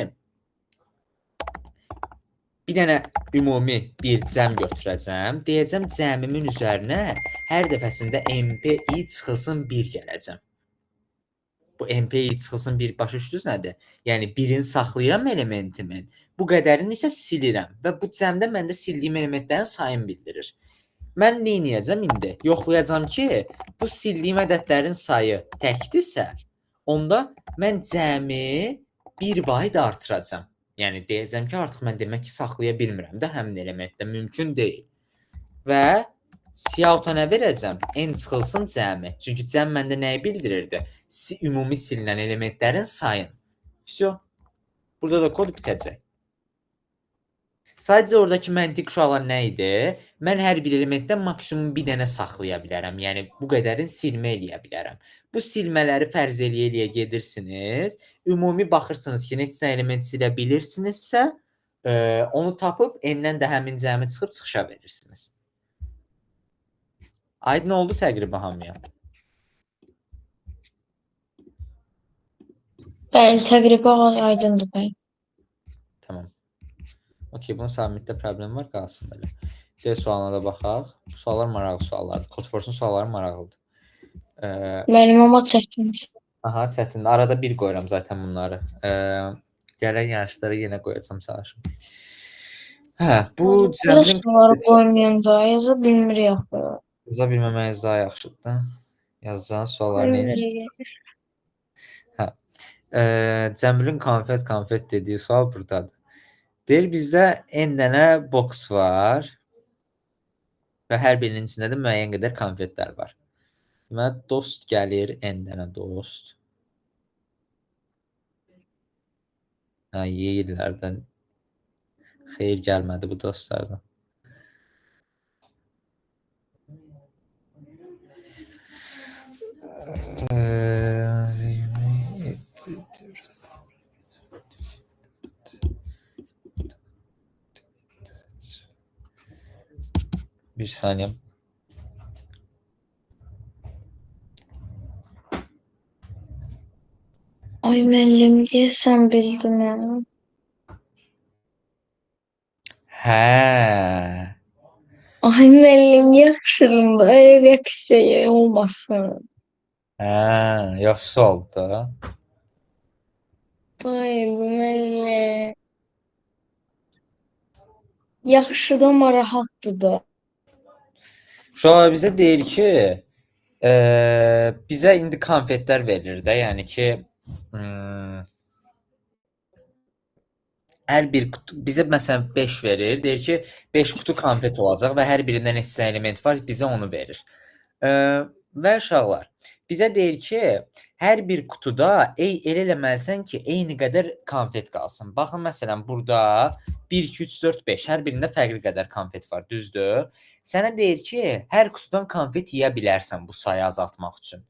bir dənə ümumi bir cəm götürəcəm. Deyəcəm cəmimin üzərinə hər dəfəsində MPI çıxılsın 1 gələcəm. Bu MPI çıxılsın 1 başa düşdünüz nədir? Yəni 1-ini saxlayıram elementimin, bu qədərini isə silirəm və bu cəmdə məndə sildiyim elementlərin sayını bildirir. Mən nə edəcəm indi? Yoxlayacağam ki, bu sildiyim ədədlərin sayı təkdirsə, onda mən cəmi bir vahid artıracam. Yəni deyəcəm ki, artıq mən demək ki, saxlaya bilmirəm də həmin elementdə, mümkün deyil. Və Cout-a nə verəcəm? N çıxılsın cəmi. Çünki cəm məndə nəyi bildirirdi? Ümumi silinən elementlərin sayını. Всё. Burada da kod bitəcək. Sadəcə oradakı məntiq uşaqlar nə idi? Mən hər bir elementdən maksimum bir dənə saxlaya bilərəm. Yəni bu qədərin silmə eləyə bilərəm. Bu silmələri fərz eləyə gedirsiniz. Ümumi baxırsınız ki, neçə element silə bilirsinizsə, onu tapıb n-dən də həmin cəmi çıxıb çıxışa verirsiniz. Aydın oldu təqribən hamıya. Bəli, təqribən aydındır bəy. Tamam. Okey, bunun submitdə problem var, qalsın belə. Diğer sualına da baxaq. Bu suallar maraqlı suallardır. Codeforce'un sualları maraqlıdır. Müəllim, amma çətindir. Aha, çətindir. Arada bir qoyuram zaten bunları. Gələn yarışlara yenə qoyacam çalışım. Hə, bu cəmrin Sualları qoymayanda yaza bilmirik axı. yaza bilməməyiz daha yaxşıdır da. Yazacağınız suallar neydi? Hə. Cəmrin konfet dediyi sual buradadır. Deyir, bizdə n dənə box var və hər birinin içində də müəyyən qədər konfetlər var. Deməli, dost gəlir, n dənə dost. Hə, yeyirlərdən. Xeyir gəlmədi bu dostlardan. Bir saniye. Ay müəllim deyəsən bildim ya. Hə. Ay müəllim yaxşırım da reaksiya olmasın. Hə, yaxşı oldu da. Ay müəllim. Yaxşıdır amma rahatdır da. Uşaqlar bizə deyir ki, bizə indi konfetlər verilir də, yəni ki, hər bir qutu bizə məsələn 5 verir. Deyir ki, 5 qutu konfet olacaq və hər birində neçə element var, bizə onu verir. Və uşaqlar, bizə deyir ki, hər bir qutuda elə eləməlisən ki, eyni qədər konfet qalsın. Baxın, məsələn, burada 1, 2, 3, 4, 5 hər birində fərqli qədər konfet var, düzdür? Sənə deyir ki, hər qutudan konfet yeyə bilərsən bu sayı azaltmaq üçün.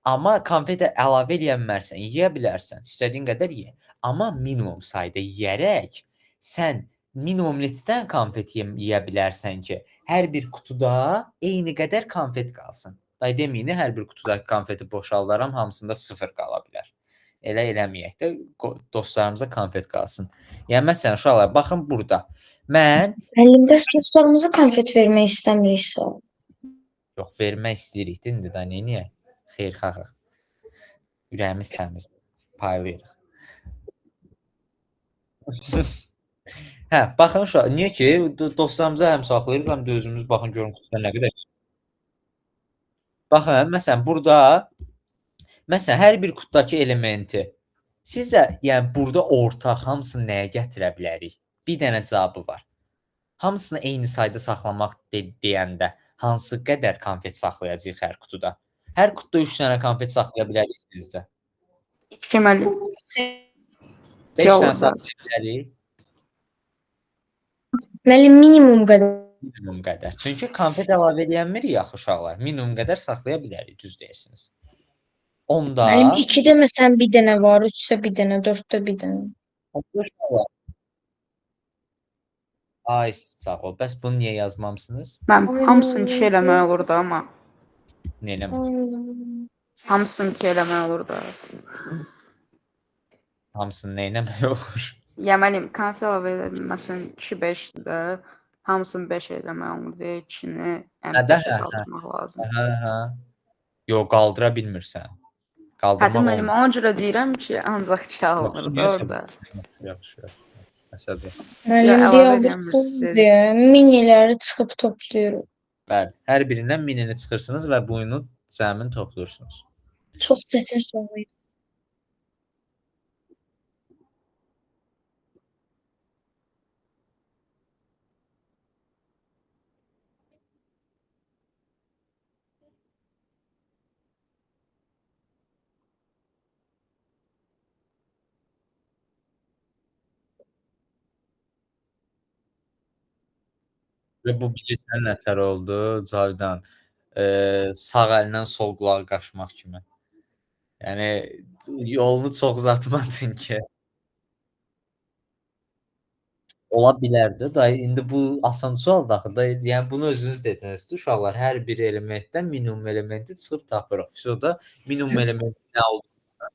Amma konfetə əlavə eləyə bilmərsən, yeyə bilərsən, istədiyin qədər ye. Amma minimum sayda yeyərək sən minimum neçə konfet yeyə bilərsən ki, hər bir qutuda eyni qədər konfet qalsın. Day deməyin, hər bir qutudakı konfeti boşaldaram, hamısında 0 qala bilər. Elə eləməyək də dostlarımıza konfet qalsın. Yəni məsələn, uşaqlar, baxın burada. Mən Müəllim bəs dostlarımıza konfet vermək istəmiriksə? yox vermək istəyirik də indi də neyniyək? Xeyirxahıq. Ürəyimiz təmizdir. Paylayırıq. Hə, baxın uşaq, niyə ki dostlarımıza həm saxlayırıq, həm də özümüz baxın görün qutuda nə qədər. Baxın, məsələn, burada məsələn hər bir qutudakı elementi sizcə, yəni burada ortaq hamısını nəyə gətirə bilərik? Bir dənə cavabı var. Hamısını eyni sayda saxlamaq deyəndə hansı qədər konfet saxlayacağıq hər qutuda? Hər qutuda 3 dənə konfet saxlaya bilərik sizcə? İki müəllim. 5 Yox, dənə da. saxlaya bilərik. Müəllim minimum qədər. Minimum qədər. Çünki konfet əlavə eləmirik axı uşaqlar. Minimum qədər saxlaya bilərik, düz deyirsiniz. Onda Müəllim 2-də məsələn bir dənə var, 3-də bir dənə, 4-də bir dənə. uşaqlar. Ay sağ ol. Bəs bunu niyə yazmamısınız? Mən hamısını 2 eləmək olur da, amma Nə eləmək? hamısını 2 eləmək olur da. Hamısını nə eləmək olur? Ya müəllim, konfet əlavə edirəm, məsələn 2 5-dir də, hamısını 5 eləmək olur deyə 2-ni ən Hə də, 5-ə hə, qaldırmaq lazım. Hə, hə. Yox, qaldıra bilmirsən. Hə də Qaldırmaq müəllim, ona görə deyirəm ki, ancaq 2 alınır da orada. Yaxşı. Məsələ. Müəllim əlavə diabet edəmirsiniz. deyə miniləri çıxıb toplayırıq. Bəli, hər birindən minini çıxırsınız və boyunu cəmin toplayırsınız. Çox çətin soru idi. Və bu bilirsən nətər oldu Cavidan? Sağ əlindən sol qulağı qaşımaq kimi. Yəni yolunu çox uzatmadın ki. Ola bilər də. Dayı indi bu asan sualdır axı. Dayı, yəni bunu özünüz dediniz də uşaqlar. Hər bir elementdən minimum elementi çıxıb tapırıq. Fizoda minimum elementin nə olduğunu.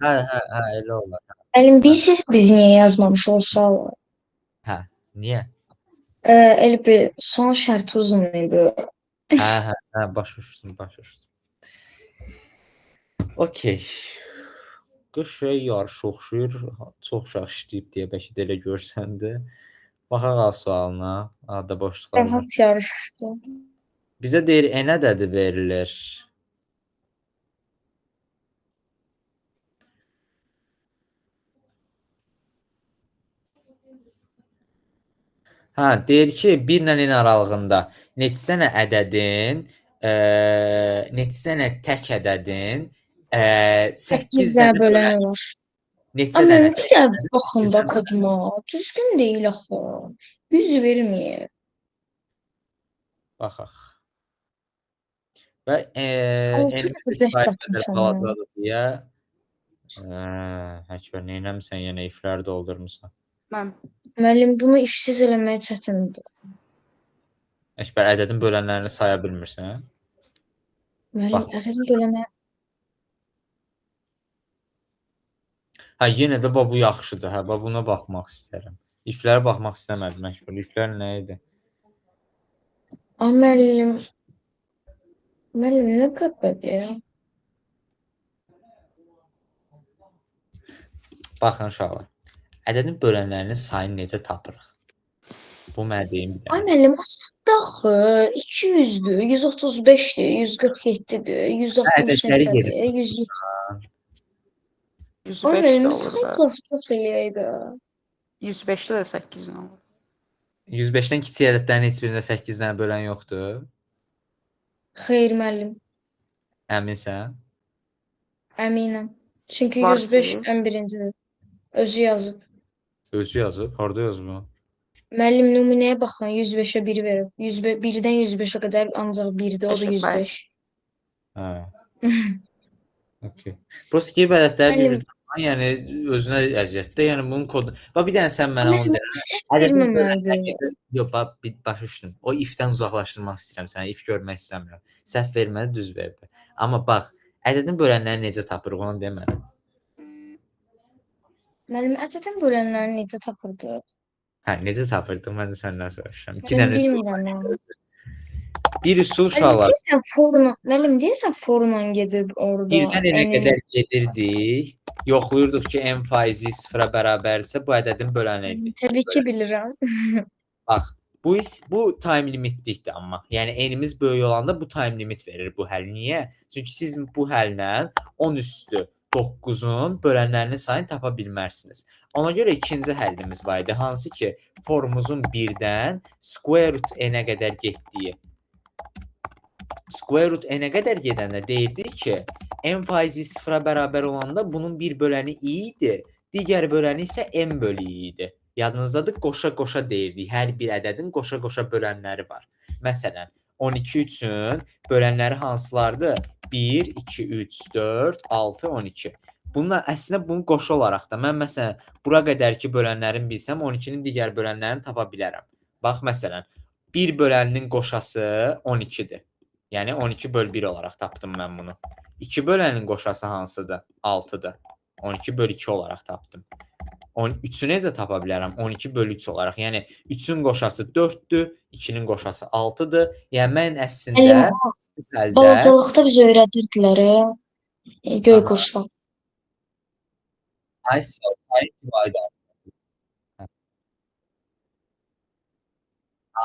Hə, elə olar. Müəllim bilirsiz biz niyə yazmamış olsalar? Hə, niyə? Elə bir son şərti uzun idi. Hə, başa düşdüm. Okay. Qış yarışı oxşuyur. Çox uşaq işləyib deyə bəlkə də elə görsəndi. Baxaq A sualına. A-da boşluqlar var. Rahat yarışdı. Bizə deyir n ədədi verilir. Hə, deyir ki, 1 ilə n aralığında neçə dənə ədədin, neçə dənə tək ədədin 8 8 dənə dənə böləni var. neçə Amma dənə bir də baxın da koduma. Düzgün deyil axı. 100 vermir. baxaq. Və Altı n dəfə cəhd qədər atmışam. balacadır deyə Həkbər, neynəmisən? Yenə iflər doldurmusan. Mən Müəllim bunu ifsiz eləmək çətindir. Həkbər, ədədin bölənlərini saya bilmirsən? Müəllim Bax. əsas bölənə Hə, yenə də bu yaxşıdır. Hə, buna baxmaq istəyirəm. İflərə baxmaq istəmədim Əkbər. İflər nə idi? Ay müəllim, nə qədər ya? Baxın uşaqlar. Ədədin bölənlərinin sayını necə tapırıq? Bu mənə deyin bir Ay dənə. müəllim, aslında axı 200-dür, 135-dir, 147-dir, Hə, 160 ədədləri neçədir, gedib. 170. Ay 105 də müəllim, olur say da. klas eləyəydi. 105-də də 8 olur. 105-dən kiçik ədədlərin heç birində 8 dənə bölən yoxdur. Xeyr müəllim, Əminsən? əminəm. Çünki Var 105 ki. ən birincidir. Özü yazıb. Özü yazıb. Harda yazıb o? Müəllim nümunəyə baxın, 105-ə 1 verib. 1-dən 105-ə qədər ancaq 1-dir, o da Bəli. 105. Hə, okey. Prosta qeyb ədədləri Müəllim, bir-birinə yəni özünə əziyyətdir. Yəni bunun kodu. Bax bir dənə sən mənə onu müəllim, de. o səhv Ədədin verməməlidir. bölənləri yox, bax bir başa düşdüm. O ifdən uzaqlaşdırmaq istəyirəm səni. İf görmək istəmirəm. Səhv vermədi, düz verdi. Amma bax, ədədin bölənləri necə tapırıq onu de mənə. Müəllim, ədədin bölənləri necə tapırdı? Hə, necə tapırdıq? Mən də səndən soruşuram. 2 Müəllim, dənə üsul. bilmirəm. Bir üsul Müəllim, uşaqlar. deyirsən forla, müəllim, deyirsən forla gedib orada. Birdən enə qədər gedirdik. Yoxlayırdıq ki, n faizi 0-a bərabərdirsə bu ədədin böləni idi. Təbii ki, bilirəm. Bax, bu time limitlikdir amma. Yəni n-imiz böyük olanda bu time limit verir bu həll. Niyə? Çünki siz bu həllə 10 üstü 9-un bölənlərinin sayını tapa bilmərsiniz. Ona görə ikinci həllimiz var idi. Hansı ki, formumuzun 1-dən square root n-ə qədər getdiyi. Square root n-ə qədər gedəndə deyirdik ki, n faizi 0-a bərabər olanda bunun bir böləni i idi, digər böləni isə n bölü i idi. Yadınızdadır, qoşa-qoşa deyirdik. Hər bir ədədin qoşa-qoşa bölənləri var. Məsələn, 12 üçün bölənləri hansılardır? 1, 2, 3, 4, 6, 12. Bunlar əslində bunu qoşu olaraq da mən məsələn bura qədər ki bölənlərini bilsəm 12-nin digər bölənlərini tapa bilərəm. Bax məsələn 1 böləninin qoşası 12-dir. Yəni 12 böl 1 olaraq tapdım mən bunu. 2 bölənin qoşası hansıdır? 6-dır. 12 böl 2 olaraq tapdım. 3-ü necə tapa bilərəm? 12 böl 3 olaraq. Yəni 3-ün qoşası 4-dür, 2-nin qoşası 6-dır. Yəni mən əslində Balacalıqda biz öyrədirdilər, göy qoşlar. Ay sayı divayda.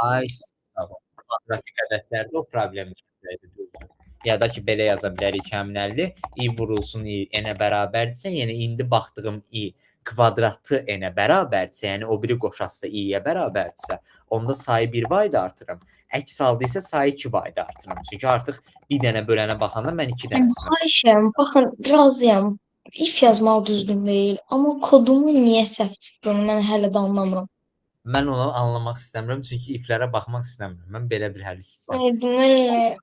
Ay sağ ol. Kvadratik ədədlərdə o problem yoxdur. Ya da ki, belə yaza bilərik həminəlli. I vurulsun i n-ə bərabərdirsə, yəni indi baxdığım i kvadratı n-ə bərabərdirsə, yəni o biri qoşası i-yə bərabərdirsə, onda sayı 1 vayda artırım. Əks halda isə sayı 2 vayda artırım. Çünki artıq bir dənə bölənə baxanda mən 2 dənəsini. Xahişəm, baxın, razıyam. İf yazmaq düzgün deyil, amma kodumu niyə səhv çıxdığını mən hələ də anlamıram. Mən onu anlamaq istəmirəm, çünki iflərə baxmaq istəmirəm. Mən belə bir həll istəyirəm. Ay, demək,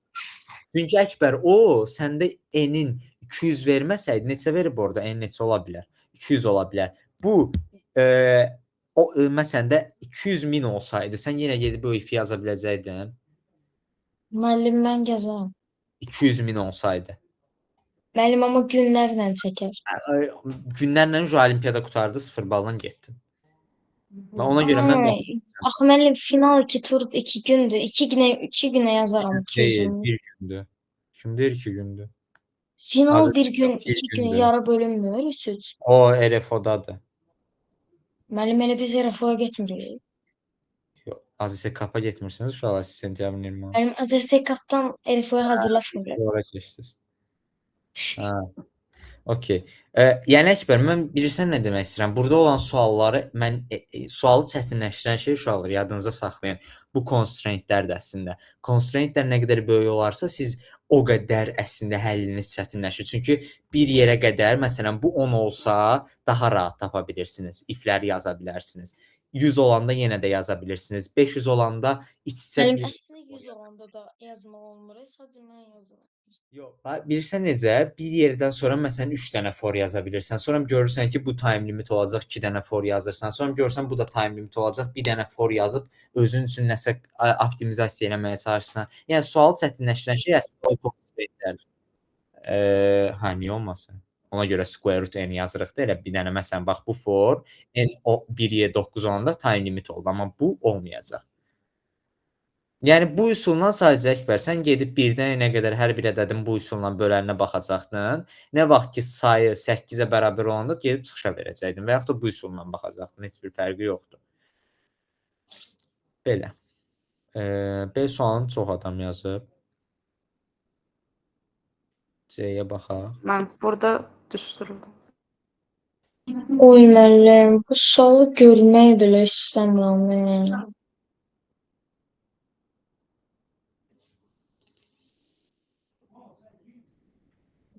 Çünki Əkbər, o səndə n-in 200 verməsəydi, neçə verib orada? N neçə ola bilər? 200 ola bilər. Bu, məsələn də 200 min olsaydı, sən yenə gedib o ifi yaza biləcəkdin. müəllim, mən gəzərəm. 200 min olsaydı. Müəllim, amma günlərlə çəkər. Günlərlə olimpiyada qutardı, 0 ballan getdin. Və ona görə mən Axı müəllim, final 2 tur 2 gündür. 2 günə yazaram 200 deyil, min. bir gündür. Kim deyir 2 gündür? Final Azərbaycan bir gün, bir 2 gün gündür. yarı bölünmür, 3-3. O RFO-dadır. Müəllim, elə biz RFO-ya getmirik. Yox, Azizə kapa getmirsiniz, uşaqlar siz sentyabrın 20-si. Müəllim, Azərsekapdan RFO-ya hazırlaşmırıq. Ora keçdiniz. Hə. Okay. Yəni Əkbər, mən bilirsən nə demək istəyirəm? Burada olan sualları mən sualı çətinləşdirən şey uşaqlar yadınızda saxlayın. Bu constraint-lərdir əslində. Constraint-lər nə qədər böyük olarsa, siz o qədər əslində həlliniz çətinləşir. Çünki bir yerə qədər, məsələn, bu 10 olsa, daha rahat tapa bilirsiniz. İfləri yaza bilərsiniz. 100 olanda yenə də yaza bilirsiniz. 500 olanda iç-içə Müəllim, əslində 100 olanda da yazmaq olmur, sadəcə mən yazıram. Yox, bilirsən necə? Bir yerdən sonra məsələn 3 dənə for yaza bilirsən. Sonra görürsən ki, bu time limit olacaq, 2 dənə for yazırsan. Sonra görürsən bu da time limit olacaq, bir dənə for yazıb özün üçün nəsə optimizasiya etməyə çalışırsan. Yəni sual çətinləşdirən şey əslində o constraint-lərdir. Hə, niyə olmasın? Ona görə square root n yazırıq da elə bir dənə məsələn bax bu for n o 1-yə 9 olanda time limit oldu, amma bu olmayacaq. Yəni bu üsulla sadəcə Əkbər sən gedib 1-dən n-ə qədər hər bir ədədin bu üsulla böləninə baxacaqdın. Nə vaxt ki sayı 8-ə bərabər olanda gedib çıxışa verəcəkdin və yaxud da bu üsulla baxacaqdın. Heç bir fərqi yoxdur. Belə. B sualını çox adam yazıb. C-yə baxaq. Mən burada düsturuldum. Oy müəllim, bu sualı görmək belə istəmirəm yəni.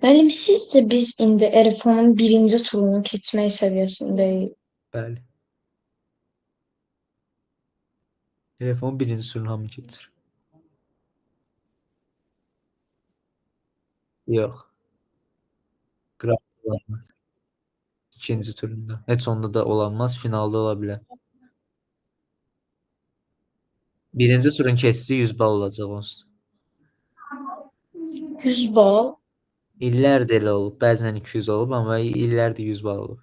Müəllim, sizcə biz indi Erfonun birinci turunu keçmək səviyyəsindəyik? Bəli. Telefon birinci turunu hamı keçir. Yox. Qraf olanmaz. İkinci turunda. Heç onda da olanmaz, finalda ola bilər. Birinci turun keçisi 100 bal olacaq onsuz. 100 bal. İllərdir elə olub. Bəzən 200 olub, amma illərdir 100 bal olub.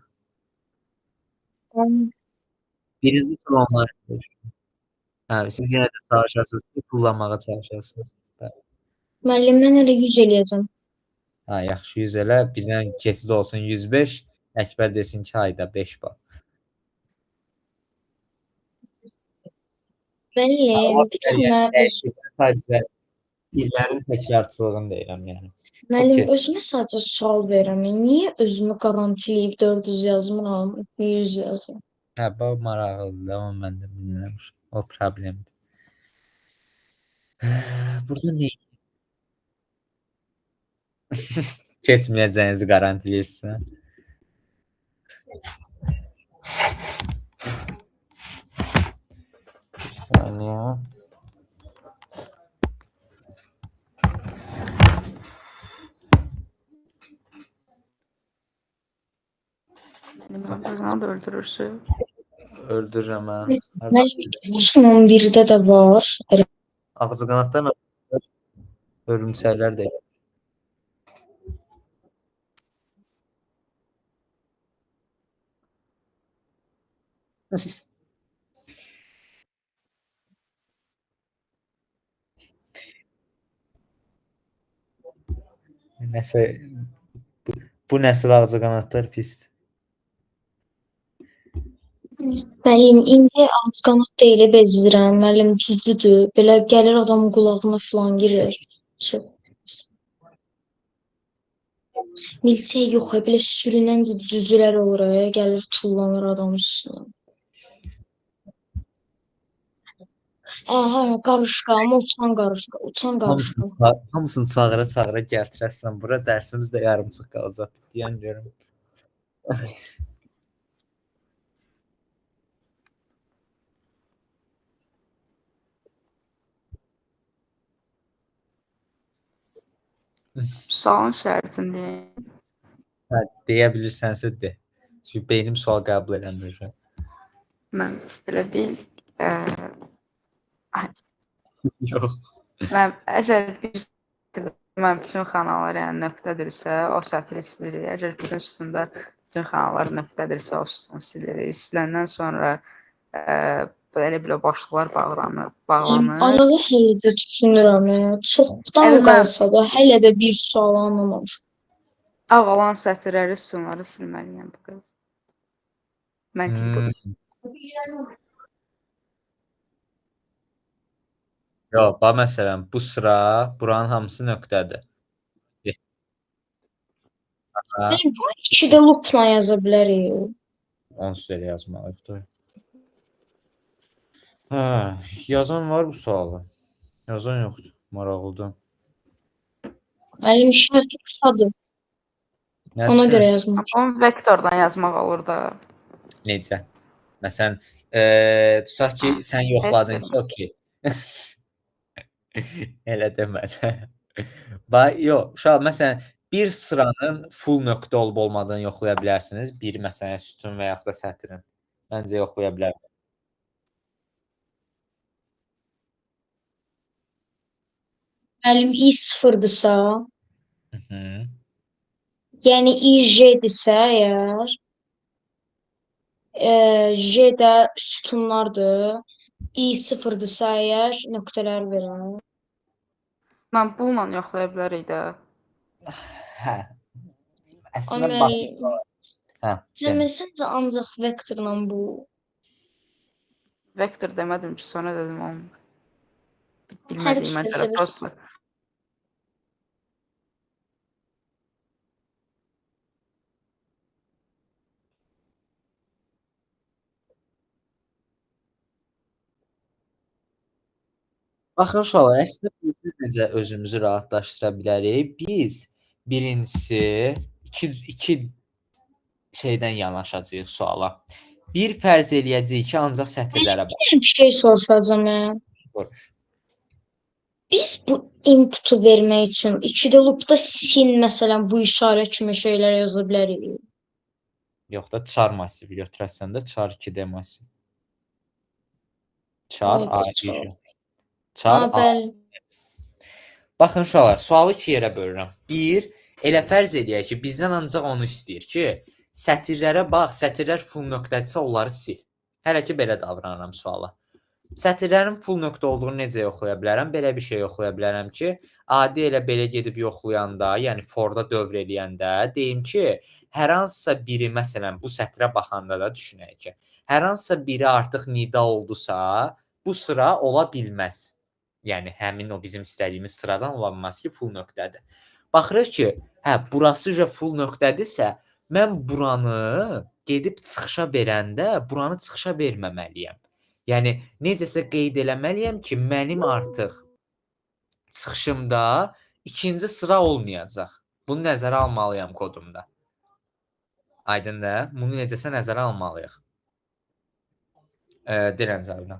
Birinci tur onlar. Hə, siz yenə də çalışarsınız ki, kullanmağa çalışarsınız. Bəli. Müəllim, mən elə 100 eləyəcəm. Ha, yaxşı 100 elə. Birdən keçid olsun 105. Əkbər desin ki, ayda 5 bal. Müəllim, bir dənə Sadəcə illərin təkrarçılığını deyirəm yəni. müəllim, Okey. özümə sadəcə sual verirəm. Niyə özümü qarantiləyib 400 yazmıram, 100 yazıram? Hə, bu maraqlıdır, amma mən də bilmirəm. O problemdir. Burada nə? Keçməyəcəyinizi qarantiləyirsən. Bir saniyə. Özünü də öldürürsün. Öldürürəm hə. Müəllim, 2011-də də var. Ağzı qanaddan ölümsərlər də. Nəsə bu nəsil ağzı qanadlar pisdir. Müəllim, indi ağcaqanad deyil, bezdirəm. Müəllim, cücüdür. Belə gəlir adamın qulağına filan girir. Çox. Milçək yox, belə sürünəncə cücülər olur, gəlir tullanır adamın üstünə. Hə, qarışqa, amma uçan qarışqa, uçan qarışqa. Hamısını çağıra-çağıra gətirəsən bura, dərsimiz də yarımçıq qalacaq. Deyən görüm. Sualın şərtini deyim. Hə, deyə bilirsənsə de. Çünki beynim sual qəbul eləmir. Mən elə bil Yox. mən əgər bir mən bütün xanalar yəni nöqtədirsə, o sətri silir. Əgər bütün üstündə bütün xanalar nöqtədirsə, o sütunu silir. Siləndən sonra belə belə başlıqlar bağlanır. Aralı hələ də düşünürəm. Çoxdan Əli mən- qalsa da hələ də bir sual anlamamışam. Ağ olan sətirləri, sütunları silməliyəm bu qədər. Məntiqi budur. Yox, bax məsələn, bu sıra buranın hamısı nöqtədir. Mən bu ikidə loopla yaza bilərik. Onsuz elə yazmalıyıq. Hə, yazan var bu sualı. Yazan yoxdur. Maraqlıdır. Mənim şərti qısadır. Nə Ona görə düşünürsən? yazmışam. Onu vektordan yazmaq olur da. Necə? Məsələn, tutaq ki, sən yoxladın heç ki, okey. Elə demədə. Yox, uşaq, məsələn, bir sıranın full nöqtə olub olmadığını yoxlaya bilərsiniz. Bir məsələn, sütun və yaxud da sətrin. Məncə yoxlaya bilərsiniz. Müəllim i sıfırdırsa, Mhm. Yəni IJ-dirsə əgər, J də sütunlardır. I0-dırsa əgər nöqtələr verər. Mən bununla yoxlaya bilərik də. Hə. Əslində Amma bax, hə, Cəmil, səncə ancaq vektorla bu Vektor demədim ki, sonra dedim olmur. hər Bilmədiyimə ikisi görə də prosla. baxın uşaqlar, əslində biz necə özümüzü rahatlaşdıra bilərik? Biz birincisi iki şeydən yanaşacağıq suala. Bir fərz eləyəcəyik ki, ancaq sətirlərə bax. bir şey soruşacağam mən. Soruş. Biz bu inputu vermək üçün 2D loopda sin məsələn bu işarə kimi şeylər yaza bilərik. Yox da char massivi götürəsən də char 2D massiv. Char Oldu, A char. region. Char A. Bəli. Baxın uşaqlar, sualı iki yerə bölürəm. Bir, elə fərz eləyək ki, bizdən ancaq onu istəyir ki, sətirlərə bax, sətirlər full nöqtədirsə onları sil. Hələ ki belə davranıram suala. Sətirlərin full nöqtə olduğunu necə yoxlaya bilərəm? Belə bir şey yoxlaya bilərəm ki, adi elə belə gedib yoxlayanda, yəni forda dövr eləyəndə deyim ki, hər hansısa biri, məsələn, bu sətrə baxanda da düşünək ki, hər hansısa biri artıq nida oldusa, bu sıra ola bilməz. Yəni, həmin o bizim istədiyimiz sıradan ola bilməz ki, full nöqtədir. Baxırıq ki, hə, burası full nöqtədirsə, mən buranı gedib çıxışa verəndə, buranı çıxışa verməməliyəm. Yəni, necəsə qeyd eləməliyəm ki, mənim artıq çıxışımda ikinci sıra olmayacaq. Bunu nəzərə almalıyam kodumda. Aydındır? Bunu necəsə nəzərə almalıyıq. Deyirəm Zəvinə.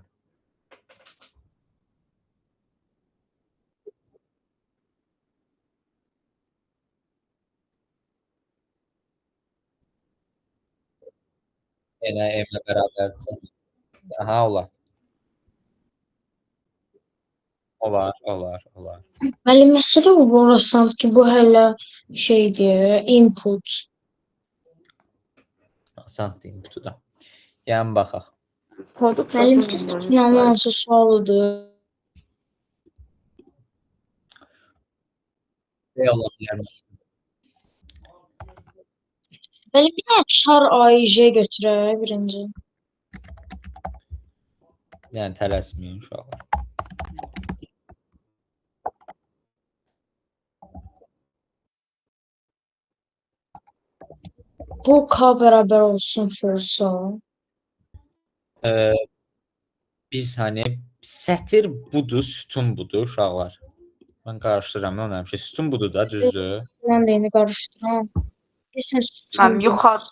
Yenə M-lə bərabərdirsə. Aha, olar. Olar. Bəli, məsələ orasıdır ki, bu hələ şeydir, input. Asandır inputu da. Yəni, baxaq. Kodu Müəllim, siz planlı hansı sualıdır? Ola bilər. Bəli, bir dənə char AIJ götürək birinci. Yəni, tələsməyin uşaqlar. Bu K bərabər olsun false. Bir saniyə. Sətir budur, sütun budur uşaqlar. Mən qarışdırıram, mən həmişə. Sütun budur da, düzdür? Mən də indi qarışdıram. Desən Həm sütun.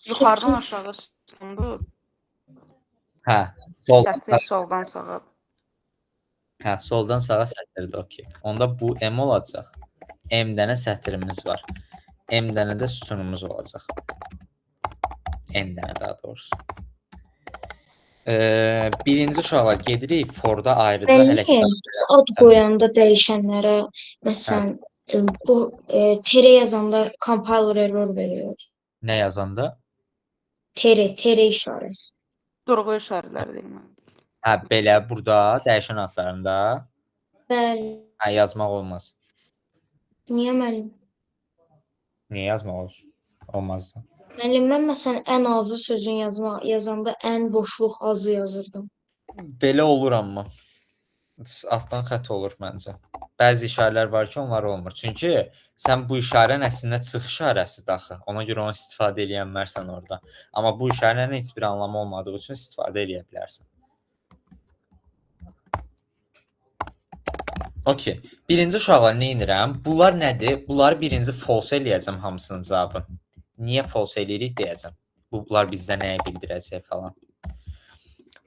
yuxarıdan aşağı sütundur. Hə, sol. Sətir soldan sağa. Hə, soldan sağa sətirdir, okey. Onda bu M olacaq. M dənə sətirimiz var. M dənə də sütunumuz olacaq. N dənə daha doğrusu. Birinci uşaqlar gedirik forda ayrıca hələ ki. Bəli, ad qoyanda dəyişənlərə, məsələn, bu tere yazanda compiler error veriyor. Nə yazanda? Tere işarəsi. Durğu işarələri deyim mən. Hə, belə burada dəyişən adlarında Bəli. hə, yazmaq olmaz. Niyə müəllim? Niyə yazmaq olsun? Olmaz da. Müəllim, mən məsələn ən azı sözün yazanda ən boşluq azı yazırdım. Belə olur amma. Altdan xətt olur məncə. Bəzi işarələr var ki, onlar olmur. Çünki sən bu işarən əslində çıx işarəsidir axı. Ona görə onu istifadə edə bilmərsən orada. Amma bu işarənin heç bir anlamı olmadığı üçün istifadə edə bilərsən. Okey. Birinci uşaqlar nə edirəm? Bunlar nədir? Bunları birinci false eləyəcəm hamısının cavabını. Niyə false eləyirik deyəcəm. Bunlar bizdə nəyə bildirəcək falan.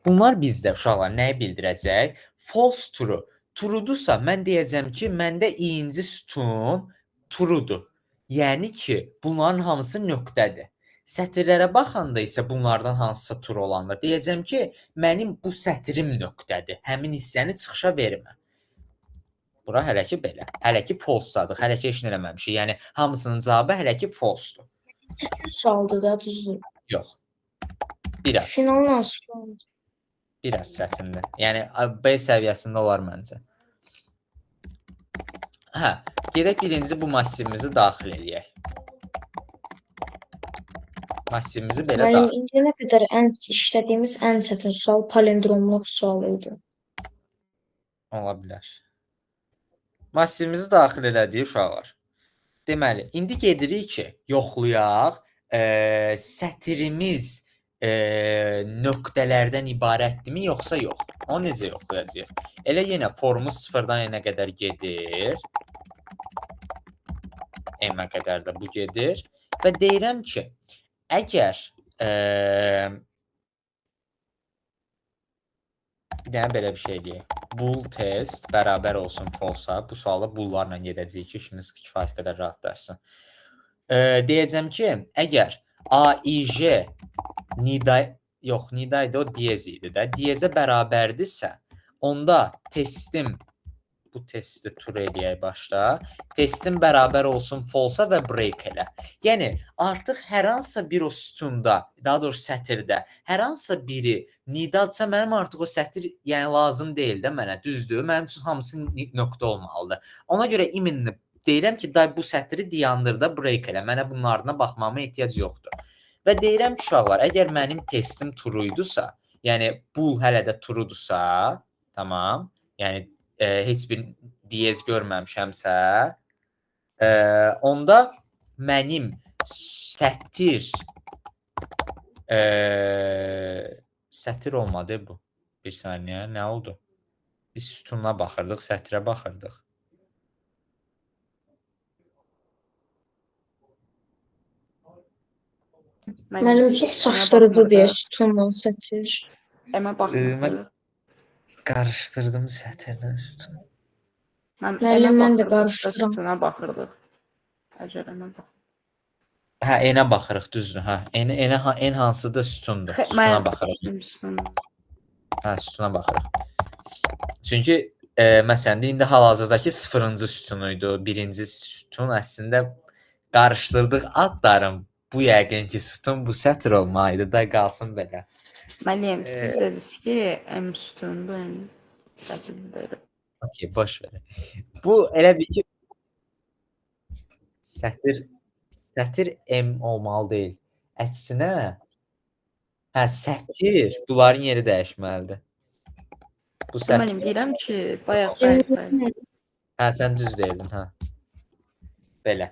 Bunlar bizdə uşaqlar nəyə bildirəcək? False true. True'dursa mən deyəcəm ki, məndə i-ci sütun true'dur. Yəni ki, bunların hamısı nöqtədir. Sətirlərə baxanda isə bunlardan hansısa true olanda deyəcəm ki, mənim bu sətrim nöqtədir. Həmin hissəni çıxışa vermə. Bura hələ ki belə. Hələ ki false-dadır. Hələ ki heç nə eləməmişik. Yəni hamısının cavabı hələ ki false-dur. Çətin sualdır da, düzdür. Yox. Biraz. Finaldan sonra. Biraz çətindir. Yəni B səviyyəsində olar məncə. Hə, gedək birinci bu massivimizi daxil eləyək. Massivimizi belə Müəllim, daxil. indiyənə qədər işlədiyimiz ən çətin sual palindromluq sualı idi. Ola bilər. Massivimizi daxil elədik uşaqlar. Deməli, indi gedirik ki, yoxlayaq, sətrimiz nöqtələrdən ibarətdirmi, yoxsa yox? O necə yoxlayacağıq? Elə yenə formumuz 0-dan n-ə qədər gedir. M-ə qədər də bu gedir. Və deyirəm ki, əgər bir dənə belə bir şey eləyək. Bool test bərabər olsun false-a. Bu suala boollarla gedəcəyik ki, işimiz kifayət qədər rahatlarsın. Deyəcəm ki, əgər AIJ nidaydı, o diyez idi də. Diyezə bərabərdirsə, onda testim, bu testi tur eləyək başda. Testin bərabər olsun false-a və break elə. Yəni, artıq hər hansısa bir o sütunda, daha doğrusu sətirdə, hər hansısa biri nidadsa, mənim artıq o sətir lazım deyil də mənə, düzdür. Mənim üçün hamısı nöqtə olmalıdır. Ona görə iminli deyirəm ki, bu sətiri dayandır da break elə. Mənə bunlarına baxmama ehtiyac yoxdur. Və deyirəm ki, uşaqlar, əgər mənim testim turuydusa, yəni bool hələ də turudursa, tamam, yəni heç bir diyez görməmişəmsə, onda mənim sətir sətir olmadı bu. Bir saniyə, nə oldu? Biz sütuna baxırdıq, sətirə baxırdıq. Mənim çox çaşdırıcı deyə sütunla sətir. Əmə baxmırdı. Qarışdırdım sətirlə sütunu. Müəllim, mən də qarışdıram. Sütuna baxırdıq. Əgər əmə baxırdıq. Hə, enə baxırıq, düzdür. Hə, en hansıdır sütundur. Sütuna baxırıq. Hə, sütuna baxırıq. Çünki məsələn, indi hal-hazırdakı 0-cı sütunuydu. 1-ci sütun əslində qarışdırdıq adlarım. Bu yəqin ki, sütun bu sətr olmaydı da qalsın belə. Müəllim, siz dediniz ki, M sütundur, M sətirdir. Okey, boş ver. Bu elə bir ki, sətir M olmalı deyil. Əksinə, hə, sətir bunların yeri dəyişməlidir. Bu sətir. Müəllim, deyirəm ki, bayaq. Hə, sən düz deyildin, hə. Belə.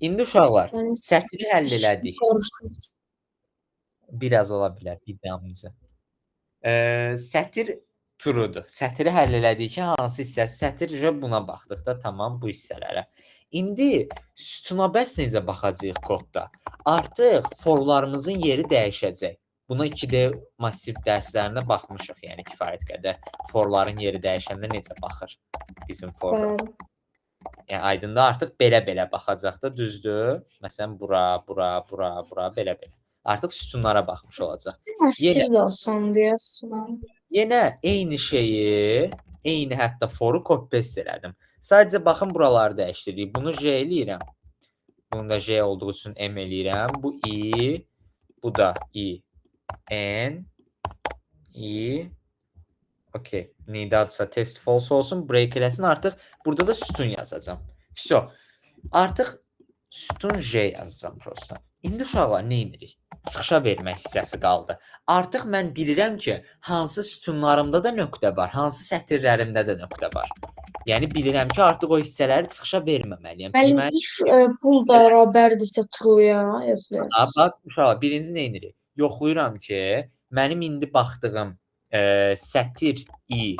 İndi uşaqlar, sətri həll elədik. Biraz ola bilər, bir damcı. Sətir turudur. Sətri həll elədik ki, hansı hissəsi? Sətir buna baxdıq da, tamam, bu hissələrə. İndi sütuna bəs necə baxacağıq kodda? Artıq forlarımızın yeri dəyişəcək. Buna 2D massiv dərslərində baxmışıq, yəni kifayət qədər. Forların yeri dəyişəndə necə baxır bizim forlar? Yəni, aydında artıq belə-belə baxacaq da, düzdür? Məsələn, bura, belə-belə. Artıq sütunlara baxmış olacaq. Massiv də olsan deyəsən. Yenə eyni şeyi, eyni hətta foru copy-paste elədim. Sadəcə baxın, buraları dəyişdirdik. Bunu J eləyirəm. Bunu da J olduğu üçün M eləyirəm. Bu I, bu da I. N, I, okey. Nidadsa test false olsun, break eləsin. Artıq burada da sütun yazacağam. Vəsə, artıq sütun J yazacağam prosta. İndi uşaqlar nə edirik? Çıxışa vermək hissəsi qaldı. Artıq mən bilirəm ki, hansı sütunlarımda da nöqtə var, hansı sətirlərimdə də nöqtə var. Yəni bilirəm ki, artıq o hissələri çıxışa verməməliyəm. Mənim if bool bərabərdirsə true-ya yoxlayırıq. Bax, uşaqlar, birinci nə edirik? Yoxlayıram ki, mənim indi baxdığım sətir I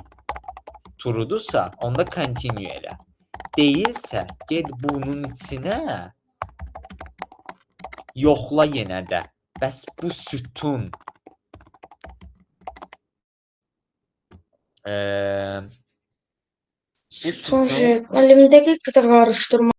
turudursa, onda continue elə. Deyilsə, get bunun içinə yoxla yenə də. Bəs bu sütun Sütun J. Müəllim, dəqiq qədər qarışdırma.